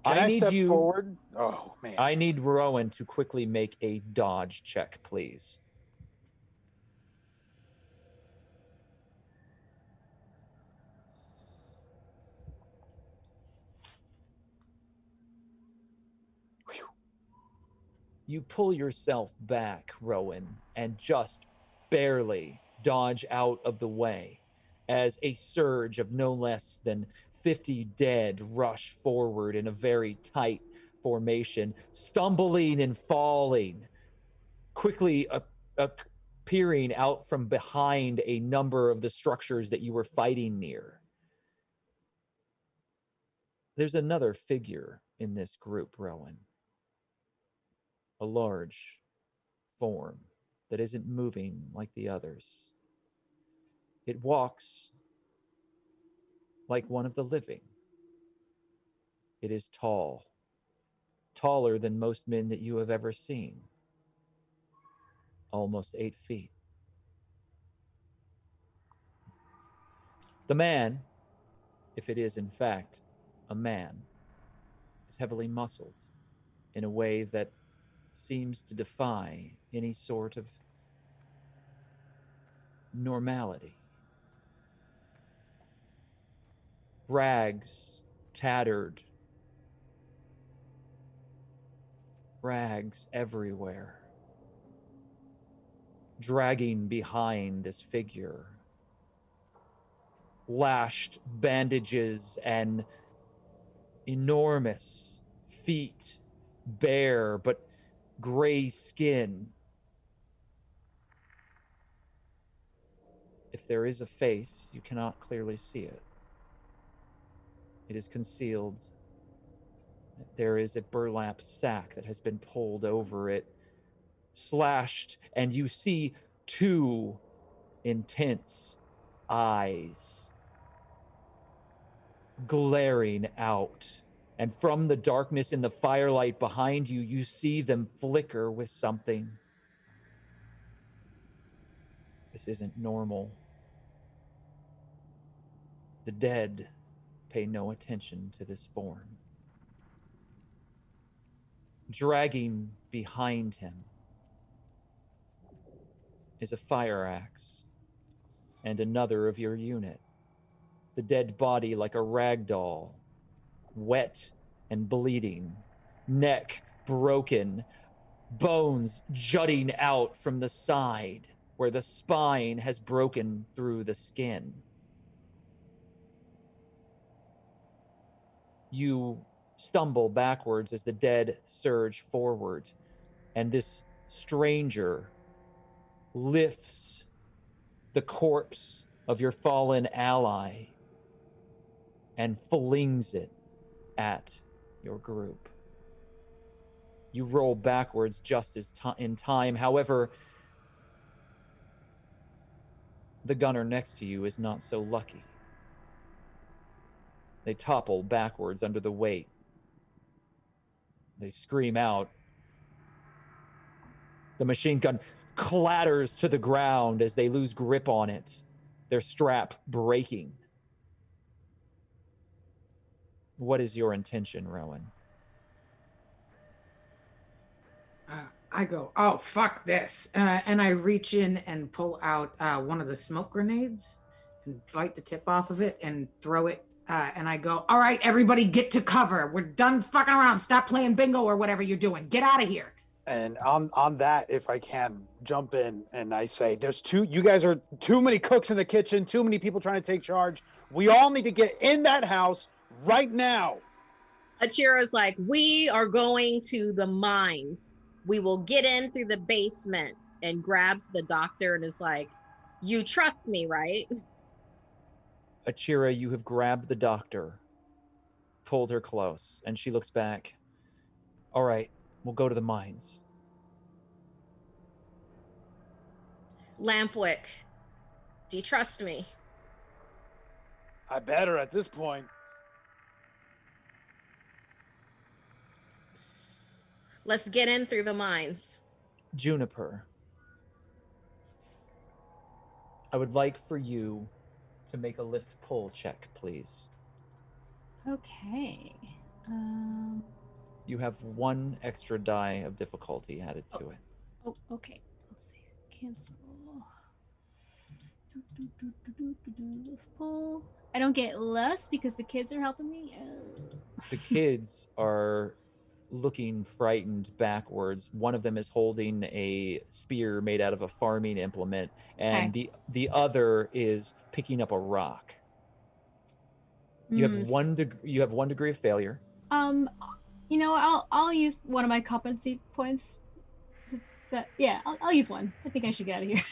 Can I need step you, forward? Oh, man. I need Rowan to quickly make a dodge check, please. You pull yourself back, Rowan, and just barely dodge out of the way as a surge of no less than 50 dead rush forward in a very tight formation, stumbling and falling, quickly appearing out from behind a number of the structures that you were fighting near. There's another figure in this group, Rowan. A large form that isn't moving like the others. It walks like one of the living. It is tall, taller than most men that you have ever seen, almost 8 feet. The man, if it is in fact a man, is heavily muscled in a way that seems to defy any sort of normality. Rags, tattered, rags everywhere, dragging behind this figure. Lashed bandages and enormous feet, bare but gray skin. If there is a face, you cannot clearly see it. It is concealed. There is a burlap sack that has been pulled over it, slashed, and you see 2 intense eyes glaring out. And from the darkness in the firelight behind you, you see them flicker with something. This isn't normal. The dead pay no attention to this form. Dragging behind him is a fire axe and another of your unit. The dead body like a rag doll, wet and bleeding, neck broken, bones jutting out from the side where the spine has broken through the skin. You stumble backwards as the dead surge forward, and this stranger lifts the corpse of your fallen ally and flings it at your group. You roll backwards just as in time. However, the gunner next to you is not so lucky. They topple backwards under the weight. They scream out. The machine gun clatters to the ground as they lose grip on it, their strap breaking. What is your intention, Rowan? I go, oh, fuck this. And I reach in and pull out one of the smoke grenades and bite the tip off of it and throw it. And I go, all right, everybody get to cover. We're done fucking around. Stop playing bingo or whatever you're doing. Get out of here. And on that, if I can jump in and I say, you guys are too many cooks in the kitchen, too many people trying to take charge. We all need to get in that house right now. Achira's like, we are going to the mines. We will get in through the basement, and grabs the doctor and is like, you trust me, right? Achira, you have grabbed the doctor, pulled her close, and she looks back. All right, we'll go to the mines. Lampwick, do you trust me? I better at this point. Let's get in through the mines. Juniper, I would like for you to make a lift pull check, please. Okay. You have 1 extra die of difficulty added to it. Oh, okay. Let's see. Cancel. Lift pull. I don't get less because the kids are helping me. The kids are looking frightened backwards. One of them is holding a spear made out of a farming implement, and the other is picking up a rock. You have you have 1 degree of failure. You know, I'll use one of my competency points. I'll use one. I think I should get out of here.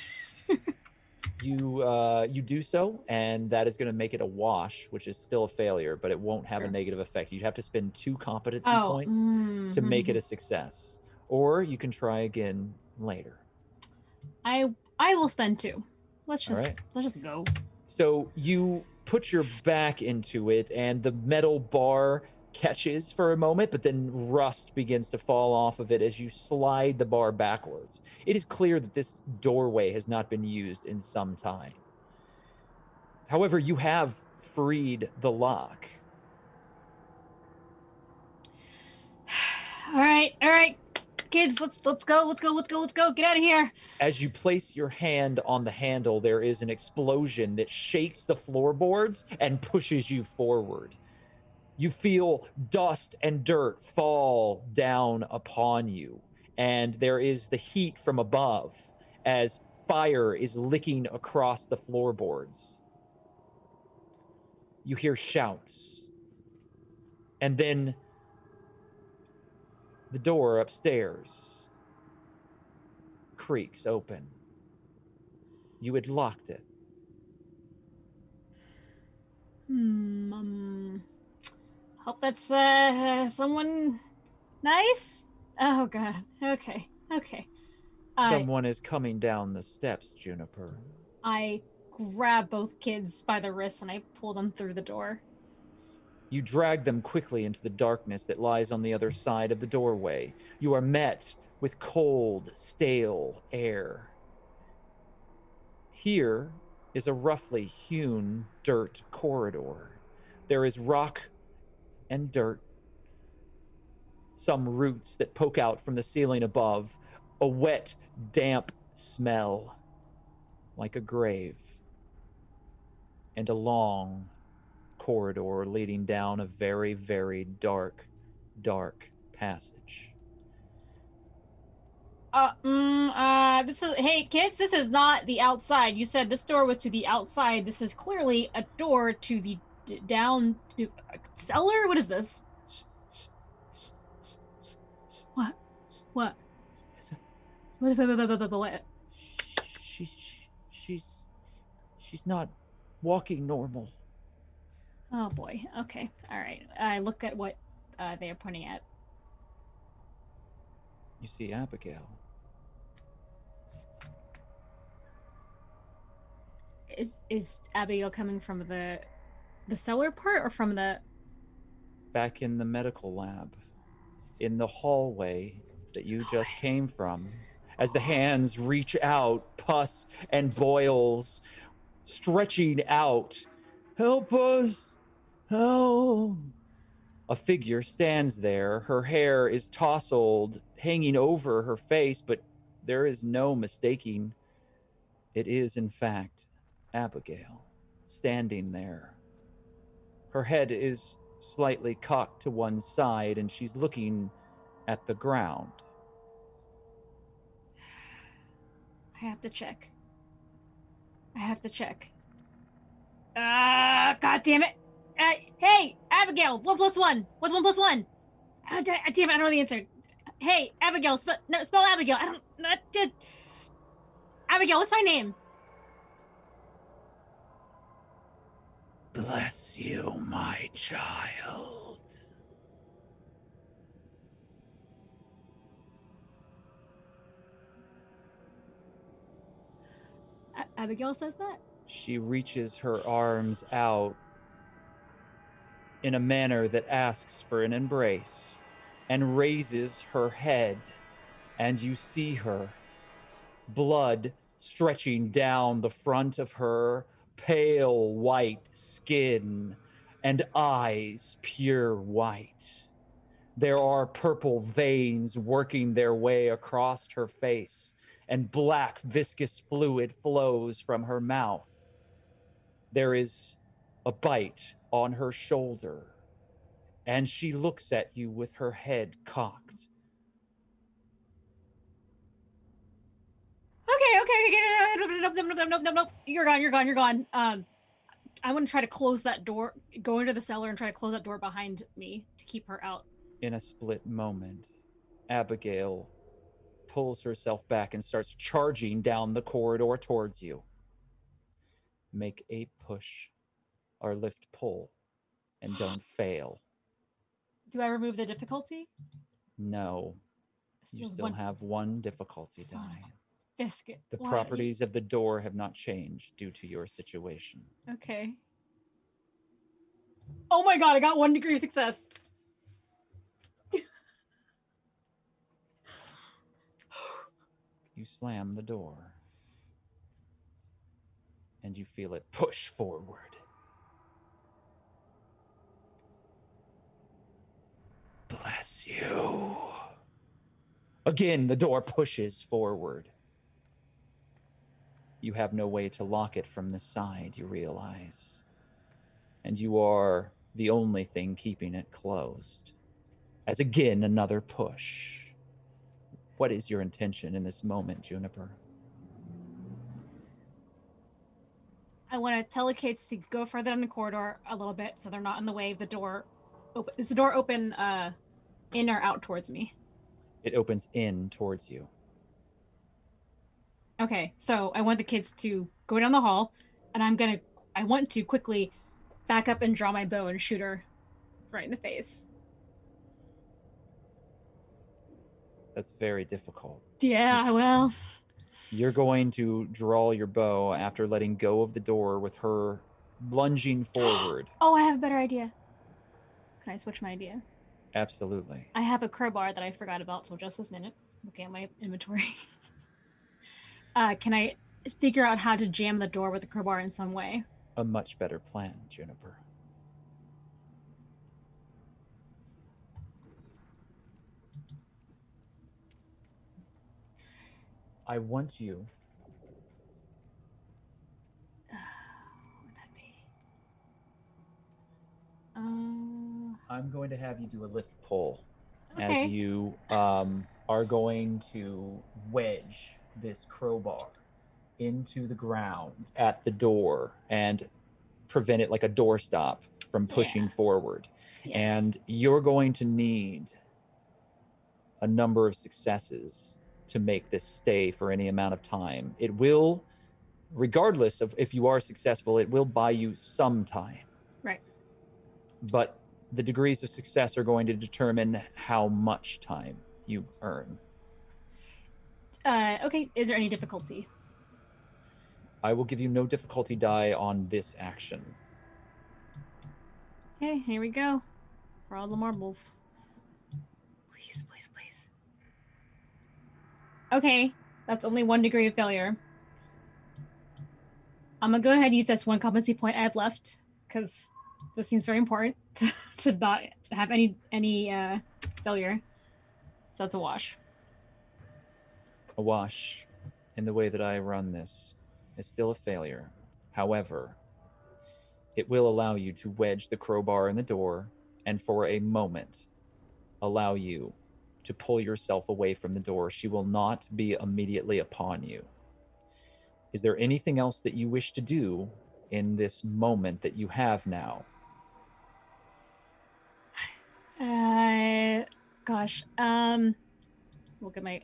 You do so, and that is going to make it a wash, which is still a failure, but it won't have a negative effect. You have to spend 2 competency points to make it a success, or you can try again later. I will spend 2. Let's just go. So you put your back into it, and the metal bar catches for a moment, but then rust begins to fall off of it as you slide the bar backwards. It is clear that this doorway has not been used in some time. However, you have freed the lock. All right. Kids, let's go. Get out of here. As you place your hand on the handle, there is an explosion that shakes the floorboards and pushes you forward. You feel dust and dirt fall down upon you, and there is the heat from above as fire is licking across the floorboards. You hear shouts, and then the door upstairs creaks open. You had locked it. Hope that's someone nice. Oh god. Okay. Someone is coming down the steps, Juniper. I grab both kids by the wrists and I pull them through the door. You drag them quickly into the darkness that lies on the other side of the doorway. You are met with cold, stale air. Here is a roughly hewn dirt corridor. There is rock and dirt, some roots that poke out from the ceiling above, a wet, damp smell like a grave, and a long corridor leading down a very, very dark passage. Hey kids, this is not the outside. You said this door was to the outside. This is clearly a door to the down to cellar. What is this? What? What? She's not walking normal. Oh boy. Okay. All right. I look at what they are pointing at. You see Abigail. Is Abigail coming from the cellar part or from the... Back in the medical lab, in the hallway that you just came from. As the hands reach out, pus and boils stretching out. Help us! Help! A figure stands there. Her hair is tousled, hanging over her face, but there is no mistaking. It is, in fact, Abigail, standing there. Her head is slightly cocked to one side, and she's looking at the ground. have to check. God damn it. Hey, Abigail, 1 + 1. What's 1 + 1? Damn it, I don't know the answer. Hey, Abigail, spell Abigail. I don't. Abigail, what's my name? Bless you, my child. Abigail says that? She reaches her arms out in a manner that asks for an embrace and raises her head, and you see her, blood stretching down the front of her pale white skin and eyes pure white. There are purple veins working their way across her face, and black viscous fluid flows from her mouth. There is a bite on her shoulder, and she looks at you with her head cocked. Okay. Nope. You're gone. I want to try to close that door, go into the cellar and try to close that door behind me to keep her out. In a split moment, Abigail pulls herself back and starts charging down the corridor towards you. Make a push or lift pull, and don't fail. Do I remove the difficulty? No. You still have 1 difficulty die. Biscuit. The properties of the door have not changed due to your situation. Okay. Oh my god, I got 1 degree of success. You slam the door, and you feel it push forward. Bless you. Again, the door pushes forward. You have no way to lock it from the side, you realize. And you are the only thing keeping it closed. As again, another push. What is your intention in this moment, Juniper? I want to tell the kids to go further down the corridor a little bit so they're not in the way of the door. Is the door open in or out towards me? It opens in towards you. Okay, so I want the kids to go down the hall, and I want to quickly back up and draw my bow and shoot her right in the face. That's very difficult. Yeah, well. You're going to draw your bow after letting go of the door with her lunging forward. Oh, I have a better idea. Can I switch my idea? Absolutely. I have a crowbar that I forgot about, so just this minute. Looking at my inventory. Can I figure out how to jam the door with the crowbar in some way? A much better plan, Juniper. I want you. What would that be? I'm going to have you do a lift pull. Okay. As you are going to wedge this crowbar into the ground at the door and prevent it like a doorstop from pushing forward. Yes. And you're going to need a number of successes to make this stay for any amount of time. It will, regardless of if you are successful, it will buy you some time. Right. But the degrees of success are going to determine how much time you earn. Okay, is there any difficulty? I will give you no difficulty die on this action. Okay, here we go. For all the marbles. Please, please, please. Okay, that's only 1 degree of failure. I'm gonna go ahead and use this 1 competency point I have left, because this seems very important to not have any failure. So that's a wash. A wash, in the way that I run this, is still a failure. However, it will allow you to wedge the crowbar in the door and for a moment allow you to pull yourself away from the door. She will not be immediately upon you. Is there anything else that you wish to do in this moment that you have now? Gosh. Look at my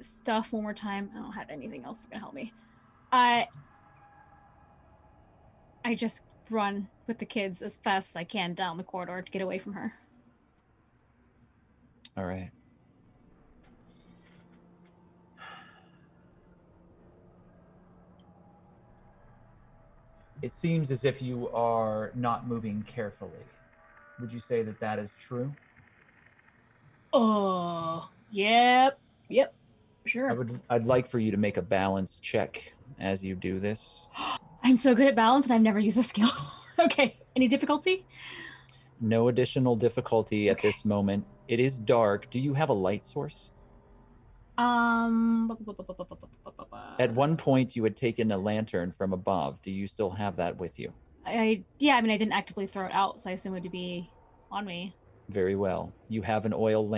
stuff one more time. I don't have anything else that's gonna help me. I just run with the kids as fast as I can down the corridor to get away from her. All right. It seems as if you are not moving carefully. Would you say that that is true? Oh, yep, sure. I'd like for you to make a balance check as you do this. I'm so good at balance and I've never used this skill. Okay, any difficulty? No additional difficulty at this moment. It is dark. Do you have a light source? At one point, you had taken a lantern from above. Do you still have that with you? Yeah, I mean, I didn't actively throw it out, so I assume it would be on me. Very well. You have an oil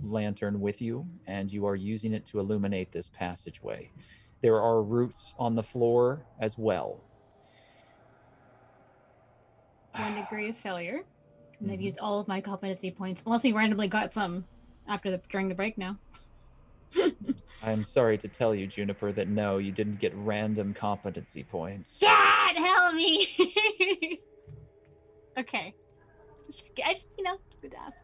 lantern with you, and you are using it to illuminate this passageway. There are roots on the floor as well. 1 degree of failure. And I've used all of my competency points, unless we randomly got some during the break now. I'm sorry to tell you, Juniper, that no, you didn't get random competency points. God help me! Okay. I just, good to ask.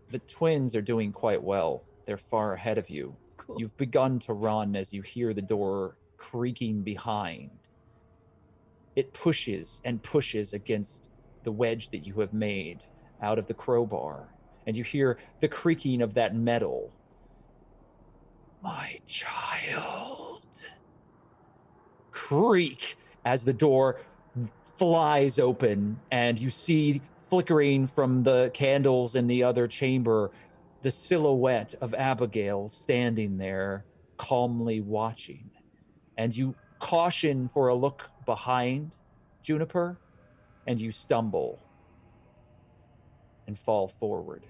The twins are doing quite well. They're far ahead of you. Cool. You've begun to run as you hear the door creaking behind. It pushes and pushes against the wedge that you have made out of the crowbar, and you hear the creaking of that metal. My child. Creak as the door flies open, and you see flickering from the candles in the other chamber the silhouette of Abigail standing there, calmly watching. And you caution for a look behind Juniper, and you stumble and fall forward.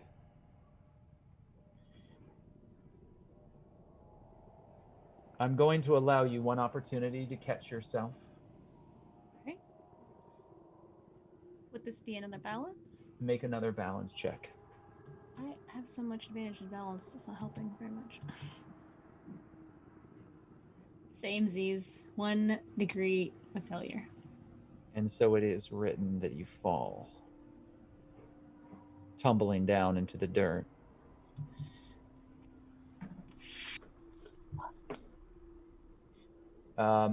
I'm going to allow you one opportunity to catch yourself. Okay. Would this be another balance? Make another balance check. I have so much advantage in balance, it's not helping very much. Same Z's, 1 degree of failure. And so it is written that you fall, tumbling down into the dirt.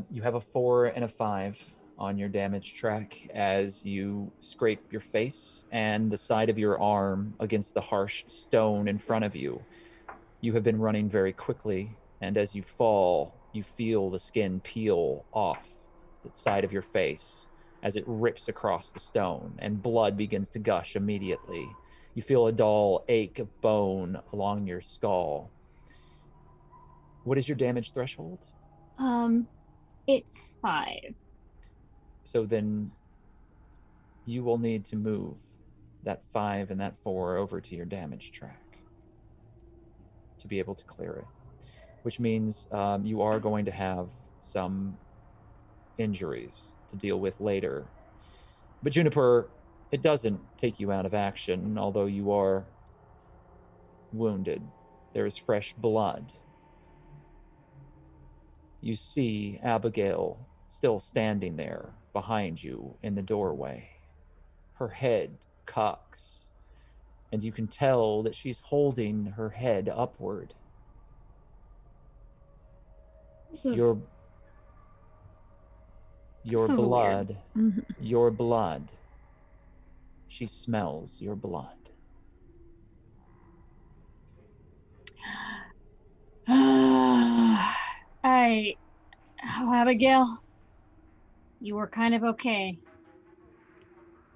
You have a 4 and a 5 on your damage track as you scrape your face and the side of your arm against the harsh stone in front of you. You have been running very quickly, and as you fall, you feel the skin peel off the side of your face as it rips across the stone, and blood begins to gush immediately. You feel a dull ache of bone along your skull. What is your damage threshold? It's 5. So then you will need to move that 5 and that 4 over to your damage track to be able to clear it, which means you are going to have some injuries to deal with later. But Juniper, it doesn't take you out of action, although you are wounded. There is fresh blood. You see Abigail still standing there behind you in the doorway. Her head cocks, and you can tell that she's holding her head upward. Your blood, your blood. She smells your blood. Abigail, you were kind of okay,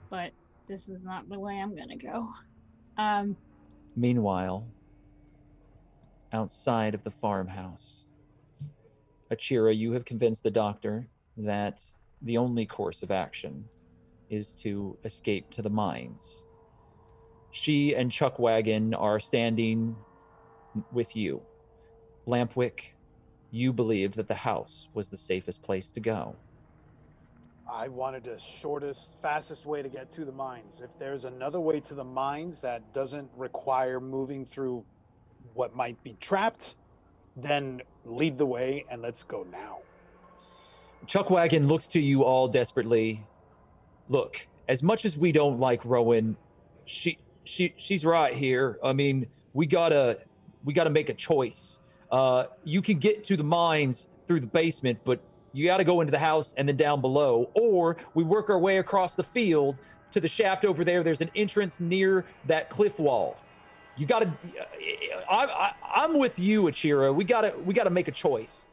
but this is not the way I'm gonna go. Meanwhile, outside of the farmhouse, Achira, you have convinced the doctor that the only course of action is to escape to the mines. She and Chuckwagon are standing with you. Lampwick, you believed that the house was the safest place to go. I wanted the shortest, fastest way to get to the mines. If there's another way to the mines that doesn't require moving through what might be trapped, then lead the way and let's go now. Chuckwagon looks to you all desperately. Look, as much as we don't like Rowan, she's right here. I mean, we gotta make a choice. You can get to the mines through the basement, but you gotta go into the house and then down below. Or we work our way across the field to the shaft over there. There's an entrance near that cliff wall. You gotta. I'm with you, Achira. We gotta make a choice.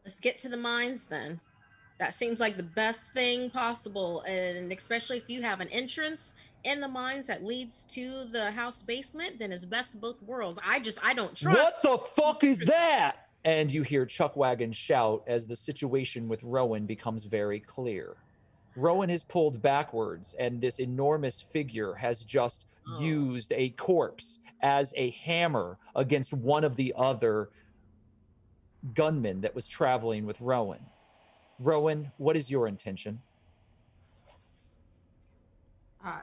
Let's get to the mines then. That seems like the best thing possible, and especially if you have an entrance in the mines that leads to the house basement, then it's best of both worlds. I don't trust. What the fuck is that? And you hear Chuckwagon shout as the situation with Rowan becomes very clear. Rowan has pulled backwards, and this enormous figure has just used a corpse as a hammer against one of the other gunmen that was traveling with Rowan. Rowan, what is your intention?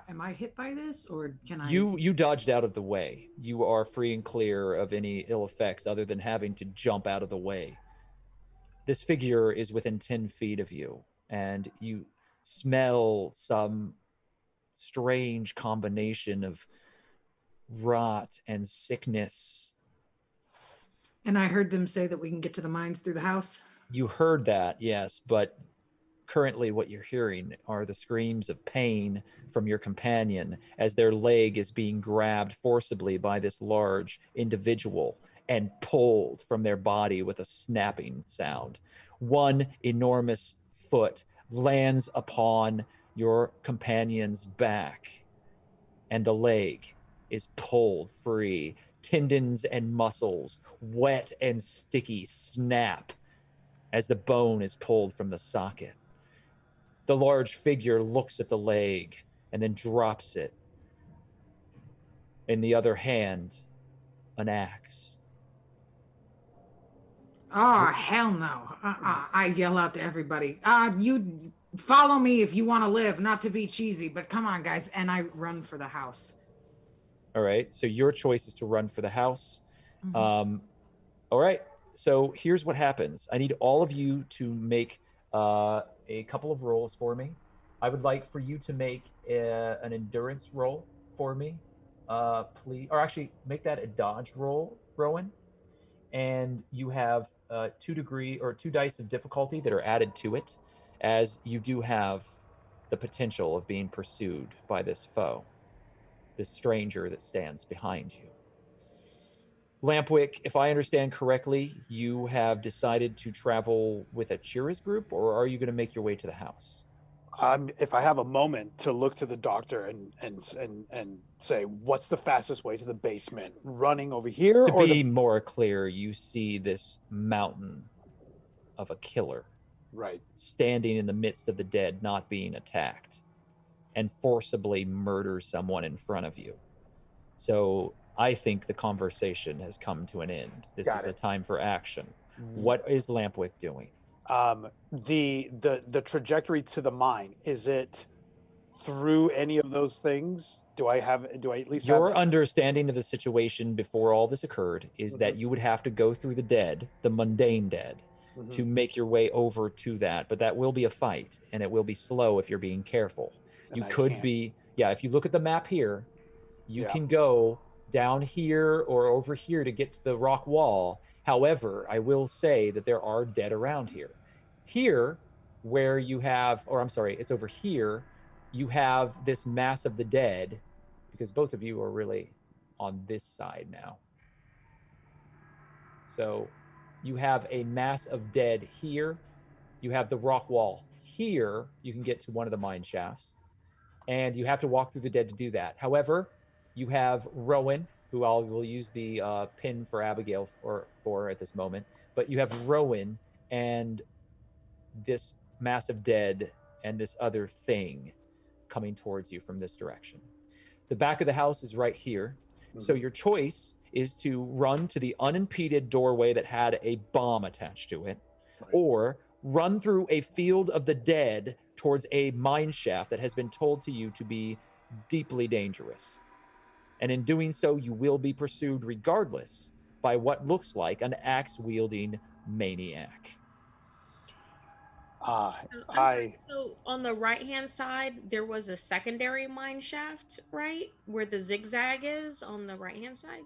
Am I hit by this, or can I? You dodged out of the way. You are free and clear of any ill effects other than having to jump out of the way. This figure is within 10 feet of you, and you smell some strange combination of rot and sickness. And I heard them say that we can get to the mines through the house. You heard that, yes, but currently what you're hearing are the screams of pain from your companion as their leg is being grabbed forcibly by this large individual and pulled from their body with a snapping sound. One enormous foot lands upon your companion's back, and the leg is pulled free. Tendons and muscles, wet and sticky, snap as the bone is pulled from the socket. The large figure looks at the leg and then drops it. In the other hand, an axe. Oh, hell no. I yell out to everybody. You follow me if you want to live, not to be cheesy, but come on, guys. And I run for the house. All right, so your choice is to run for the house. Mm-hmm. All right, so here's what happens. I need all of you to make a couple of rolls for me. I would like for you to make an endurance roll for me, please. Or actually, make that a dodge roll, Rowan. And you have 2 dice of difficulty that are added to it, as you do have the potential of being pursued by this foe, this stranger that stands behind you. Lampwick, if I understand correctly, you have decided to travel with Achira's group, or are you going to make your way to the house? If I have a moment to look to the doctor and say, what's the fastest way to the basement? Running over here? To be more clear, you see this mountain of a killer, right, standing in the midst of the dead, not being attacked, and forcibly murder someone in front of you. So I think the conversation has come to an end. This is a time for action. What is Lampwick doing? The trajectory to the mine, is it through any of those things? Do I at least your understanding of the situation before all this occurred is that you would have to go through the dead, the mundane dead, to make your way over to that, but that will be a fight, and it will be slow if you're being careful. You could be, if you look at the map here, you can go down here or over here to get to the rock wall. However, I will say that there are dead around here. Here, where you have, it's over here, you have this mass of the dead, because both of you are really on this side now. So you have a mass of dead here. You have the rock wall here. You can get to one of the mine shafts, and you have to walk through the dead to do that. However, you have Rowan, who I will use the pin for Abigail for at this moment, but you have Rowan and this massive dead and this other thing coming towards you from this direction. The back of the house is right here. So your choice is to run to the unimpeded doorway that had a bomb attached to it, or run through a field of the dead towards a mine shaft that has been told to you to be deeply dangerous. And in doing so, you will be pursued regardless by what looks like an axe-wielding maniac. I'm sorry. So on the right-hand side, there was a secondary mine shaft, right? Where the zigzag is on the right-hand side?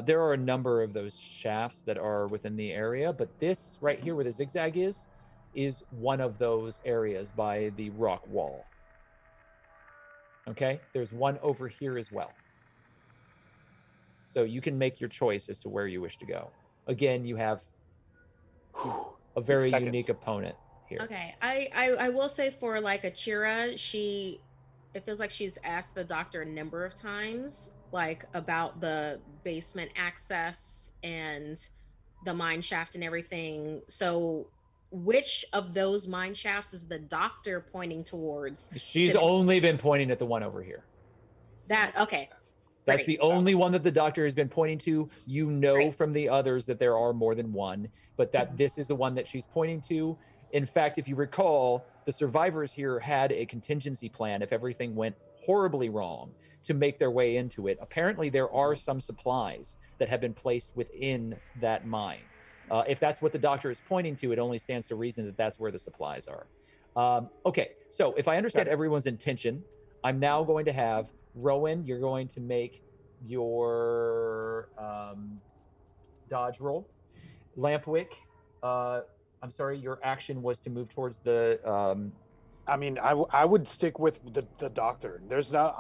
There are a number of those shafts that are within the area, but this right here where the zigzag is one of those areas by the rock wall. Okay? There's one over here as well. So you can make your choice as to where you wish to go. Again, you have a very unique opponent here. Okay. I will say for like Achira, it feels like she's asked the doctor a number of times, like about the basement access and the mine shaft and everything. So which of those mine shafts is the doctor pointing towards? She's only been pointing at the one over here. Okay. That's the only one that the doctor has been pointing to. You know from the others that there are more than one, but that this is the one that she's pointing to. In fact, if you recall, the survivors here had a contingency plan if everything went horribly wrong to make their way into it. Apparently, there are some supplies that have been placed within that mine. If that's what the doctor is pointing to, it only stands to reason that that's where the supplies are. Okay, so if I understand everyone's intention, I'm now going to have Rowan, you're going to make your dodge roll. Lampwick, I'm sorry, your action was to move towards the... I mean, I would stick with the doctor. There's no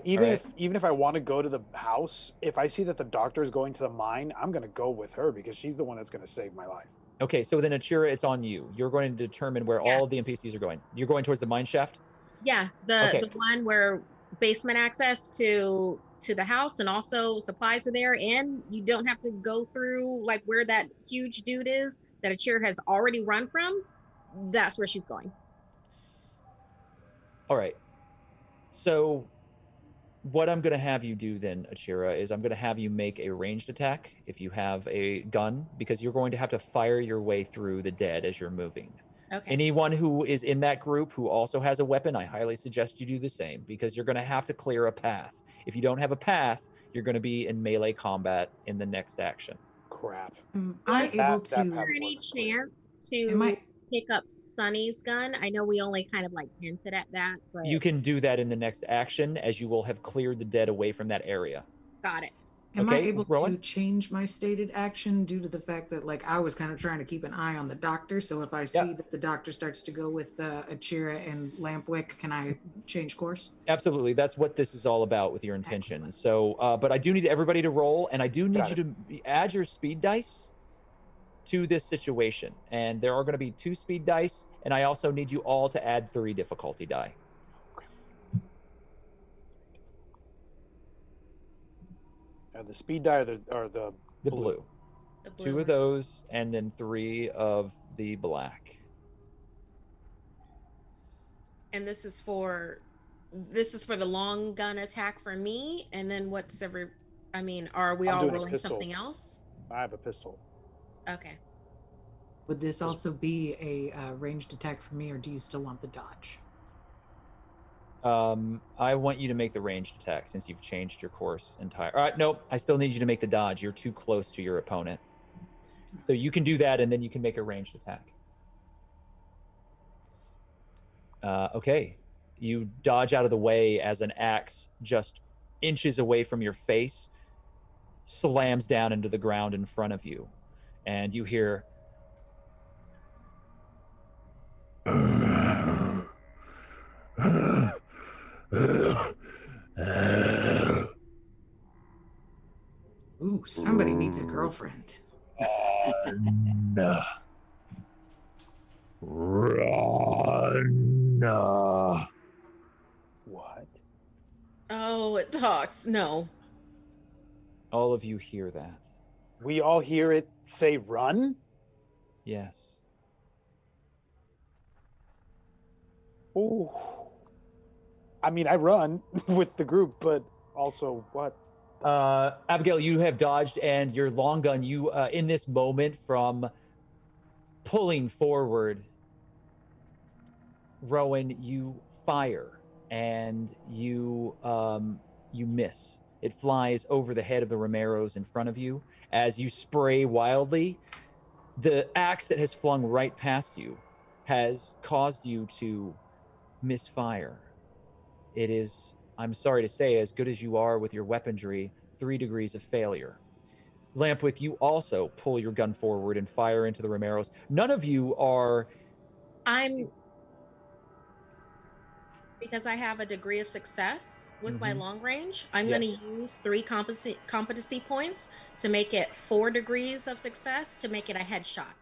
even if I want to go to the house, if I see that the doctor is going to the mine, I'm going to go with her because she's the one that's going to save my life. Okay, so then Achira, it's on you. You're going to determine where all of the NPCs are going. You're going towards the mine shaft? Yeah, the one where basement access to the house and also supplies are there, and you don't have to go through like where that huge dude is that Achira has already run from. That's where she's going. All right. So what I'm going to have you do then, Achira, is I'm going to have you make a ranged attack if you have a gun, because you're going to have to fire your way through the dead as you're moving. Okay. Anyone who is in that group who also has a weapon, I highly suggest you do the same, because you're going to have to clear a path. If you don't have a path, you're going to be in melee combat in the next action. Crap. Am I able to... Is there any chance to pick up Sunny's gun? I know we only kind of like hinted at that, but... You can do that in the next action, as you will have cleared the dead away from that area. Got it. Am I able to change my stated action due to the fact that, like, I was kind of trying to keep an eye on the doctor? So if I see that the doctor starts to go with Achira and Lampwick, can I change course? Absolutely. That's what this is all about with your intention. Excellent. So, but I do need everybody to roll, and I do need you to add your speed dice to this situation. And there are going to be 2 speed dice, and I also need you all to add 3 difficulty die. The speed die or the blue. The blue. 2 of those, and then 3 of the black. And this is for the long gun attack for me. And then are we all rolling something else? I have a pistol. Okay. Would this also be a ranged attack for me, or do you still want the dodge? I want you to make the ranged attack since you've changed your course entirely. All right, nope. I still need you to make the dodge. You're too close to your opponent. So you can do that, and then you can make a ranged attack. Okay. You dodge out of the way as an axe just inches away from your face, slams down into the ground in front of you. And you hear... Ooh, somebody needs a girlfriend. Run. What? Oh, it talks. No. All of you hear that. We all hear it say run? Yes. Oh. I mean, I run with the group, but also what? Abigail, you have dodged, and your long gun, you, in this moment from pulling forward, Rowan, you fire, and you miss. It flies over the head of the Romeros in front of you. As you spray wildly, the axe that has flung right past you has caused you to misfire. It is, I'm sorry to say, as good as you are with your weaponry, 3 degrees of failure. Lampwick, you also pull your gun forward and fire into the Romeros. None of you are. Because I have a degree of success with my Mhm. long range, I'm Yes. going to use 3 competency points to make it 4 degrees of success to make it a headshot.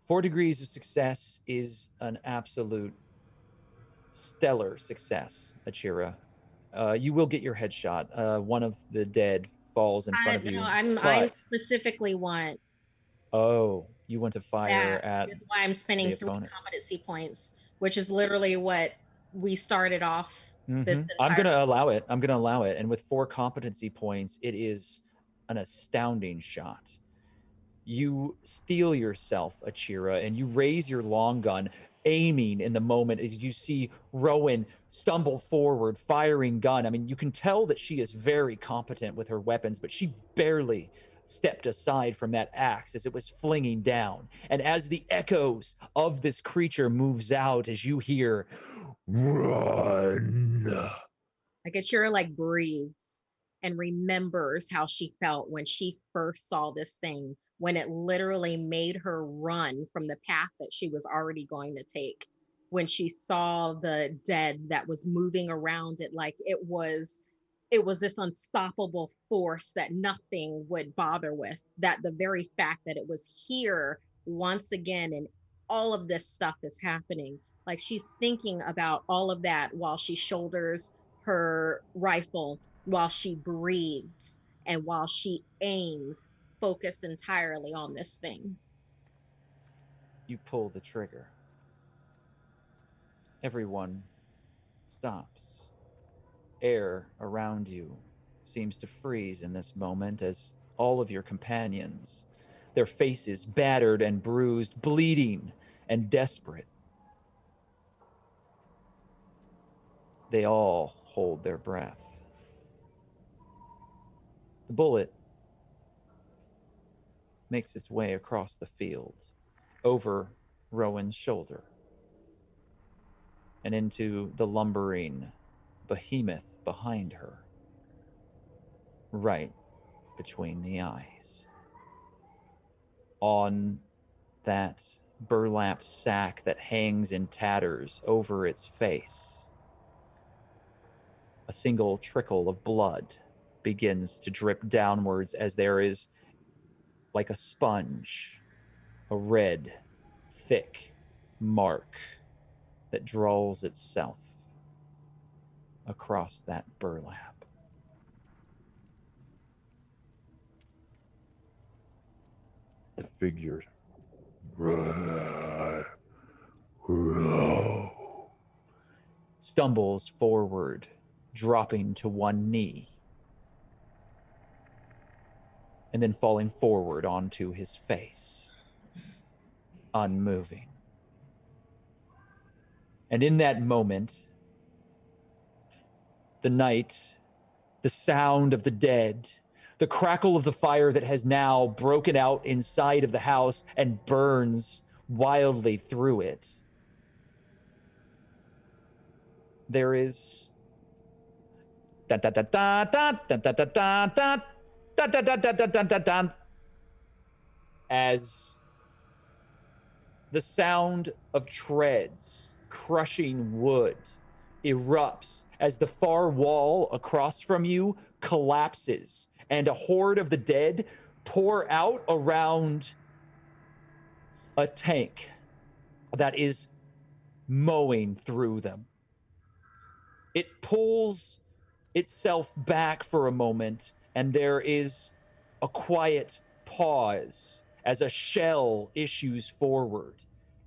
4 degrees of success is an absolute stellar success, Achira. You will get your headshot. One of the dead falls in front of you. I specifically want. Oh, you want to fire That at is why I'm spending 3 opponent. competency points, which is literally what we started off this entire. I'm gonna allow it. And with 4 competency points, it is an astounding shot. You steel yourself, Achira, and you raise your long gun, aiming in the moment as you see Rowan stumble forward, firing gun. I mean, you can tell that she is very competent with her weapons, but she barely stepped aside from that axe as it was flinging down. And as the echoes of this creature moves out, as you hear, "Run!" Like Achira like breathes and remembers how she felt when she first saw this thing, when it literally made her run from the path that she was already going to take. When she saw the dead that was moving around it, like it was this unstoppable force that nothing would bother with. That the very fact that it was here once again and all of this stuff is happening. Like she's thinking about all of that while she shoulders her rifle, while she breathes, and while she aims, focused entirely on this thing. You pull the trigger. Everyone stops. Air around you seems to freeze in this moment as all of your companions, their faces battered and bruised, bleeding and desperate, they all hold their breath. The bullet makes its way across the field, over Rowan's shoulder, and into the lumbering behemoth behind her, right between the eyes. On that burlap sack that hangs in tatters over its face, a single trickle of blood begins to drip downwards as there is, like a sponge, a red, thick mark that draws itself across that burlap. The figures stumbles forward, dropping to one knee, and then falling forward onto his face, unmoving. And in that moment, the night, the sound of the dead, the crackle of the fire that has now broken out inside of the house and burns wildly through it. There is as the sound of treads crushing wood erupts as the far wall across from you collapses and a horde of the dead pour out around a tank that is mowing through them. It pulls itself back for a moment, and there is a quiet pause as a shell issues forward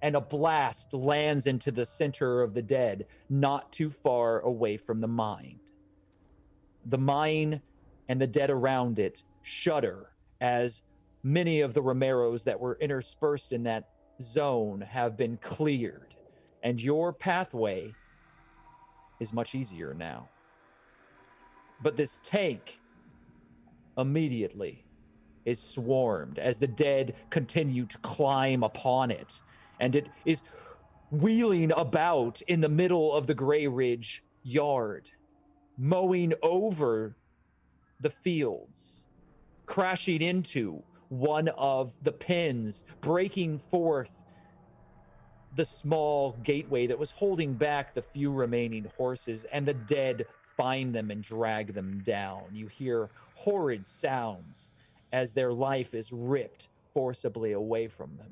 and a blast lands into the center of the dead, not too far away from the mine. The mine and the dead around it shudder as many of the Romeros that were interspersed in that zone have been cleared, and your pathway is much easier now. But this tank immediately is swarmed as the dead continue to climb upon it, and it is wheeling about in the middle of the Grey Ridge yard, mowing over the fields, crashing into one of the pins, breaking forth the small gateway that was holding back the few remaining horses, and the dead find them and drag them down. You hear horrid sounds as their life is ripped forcibly away from them.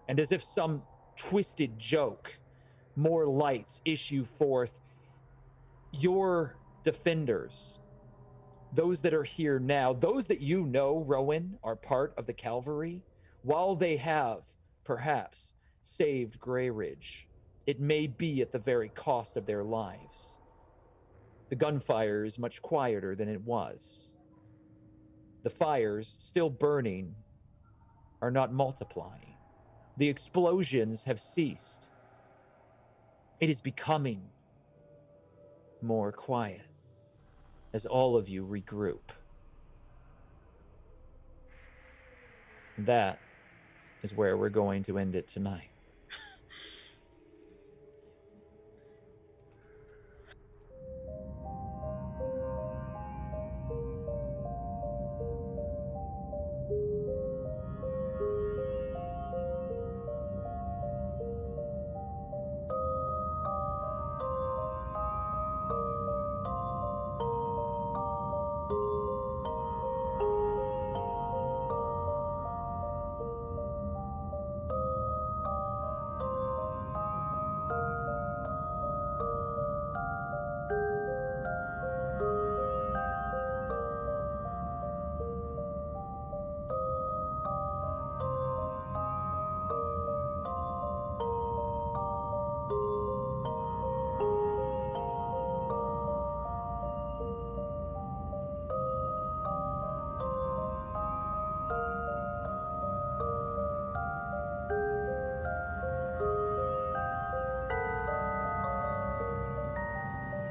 And as if some twisted joke, more lights issue forth. Your defenders, those that are here now, those that you know, Rowan, are part of the cavalry, while they have perhaps saved Grey Ridge, it may be at the very cost of their lives. The gunfire is much quieter than it was. The fires, still burning, are not multiplying. The explosions have ceased. It is becoming more quiet as all of you regroup. That is where we're going to end it tonight.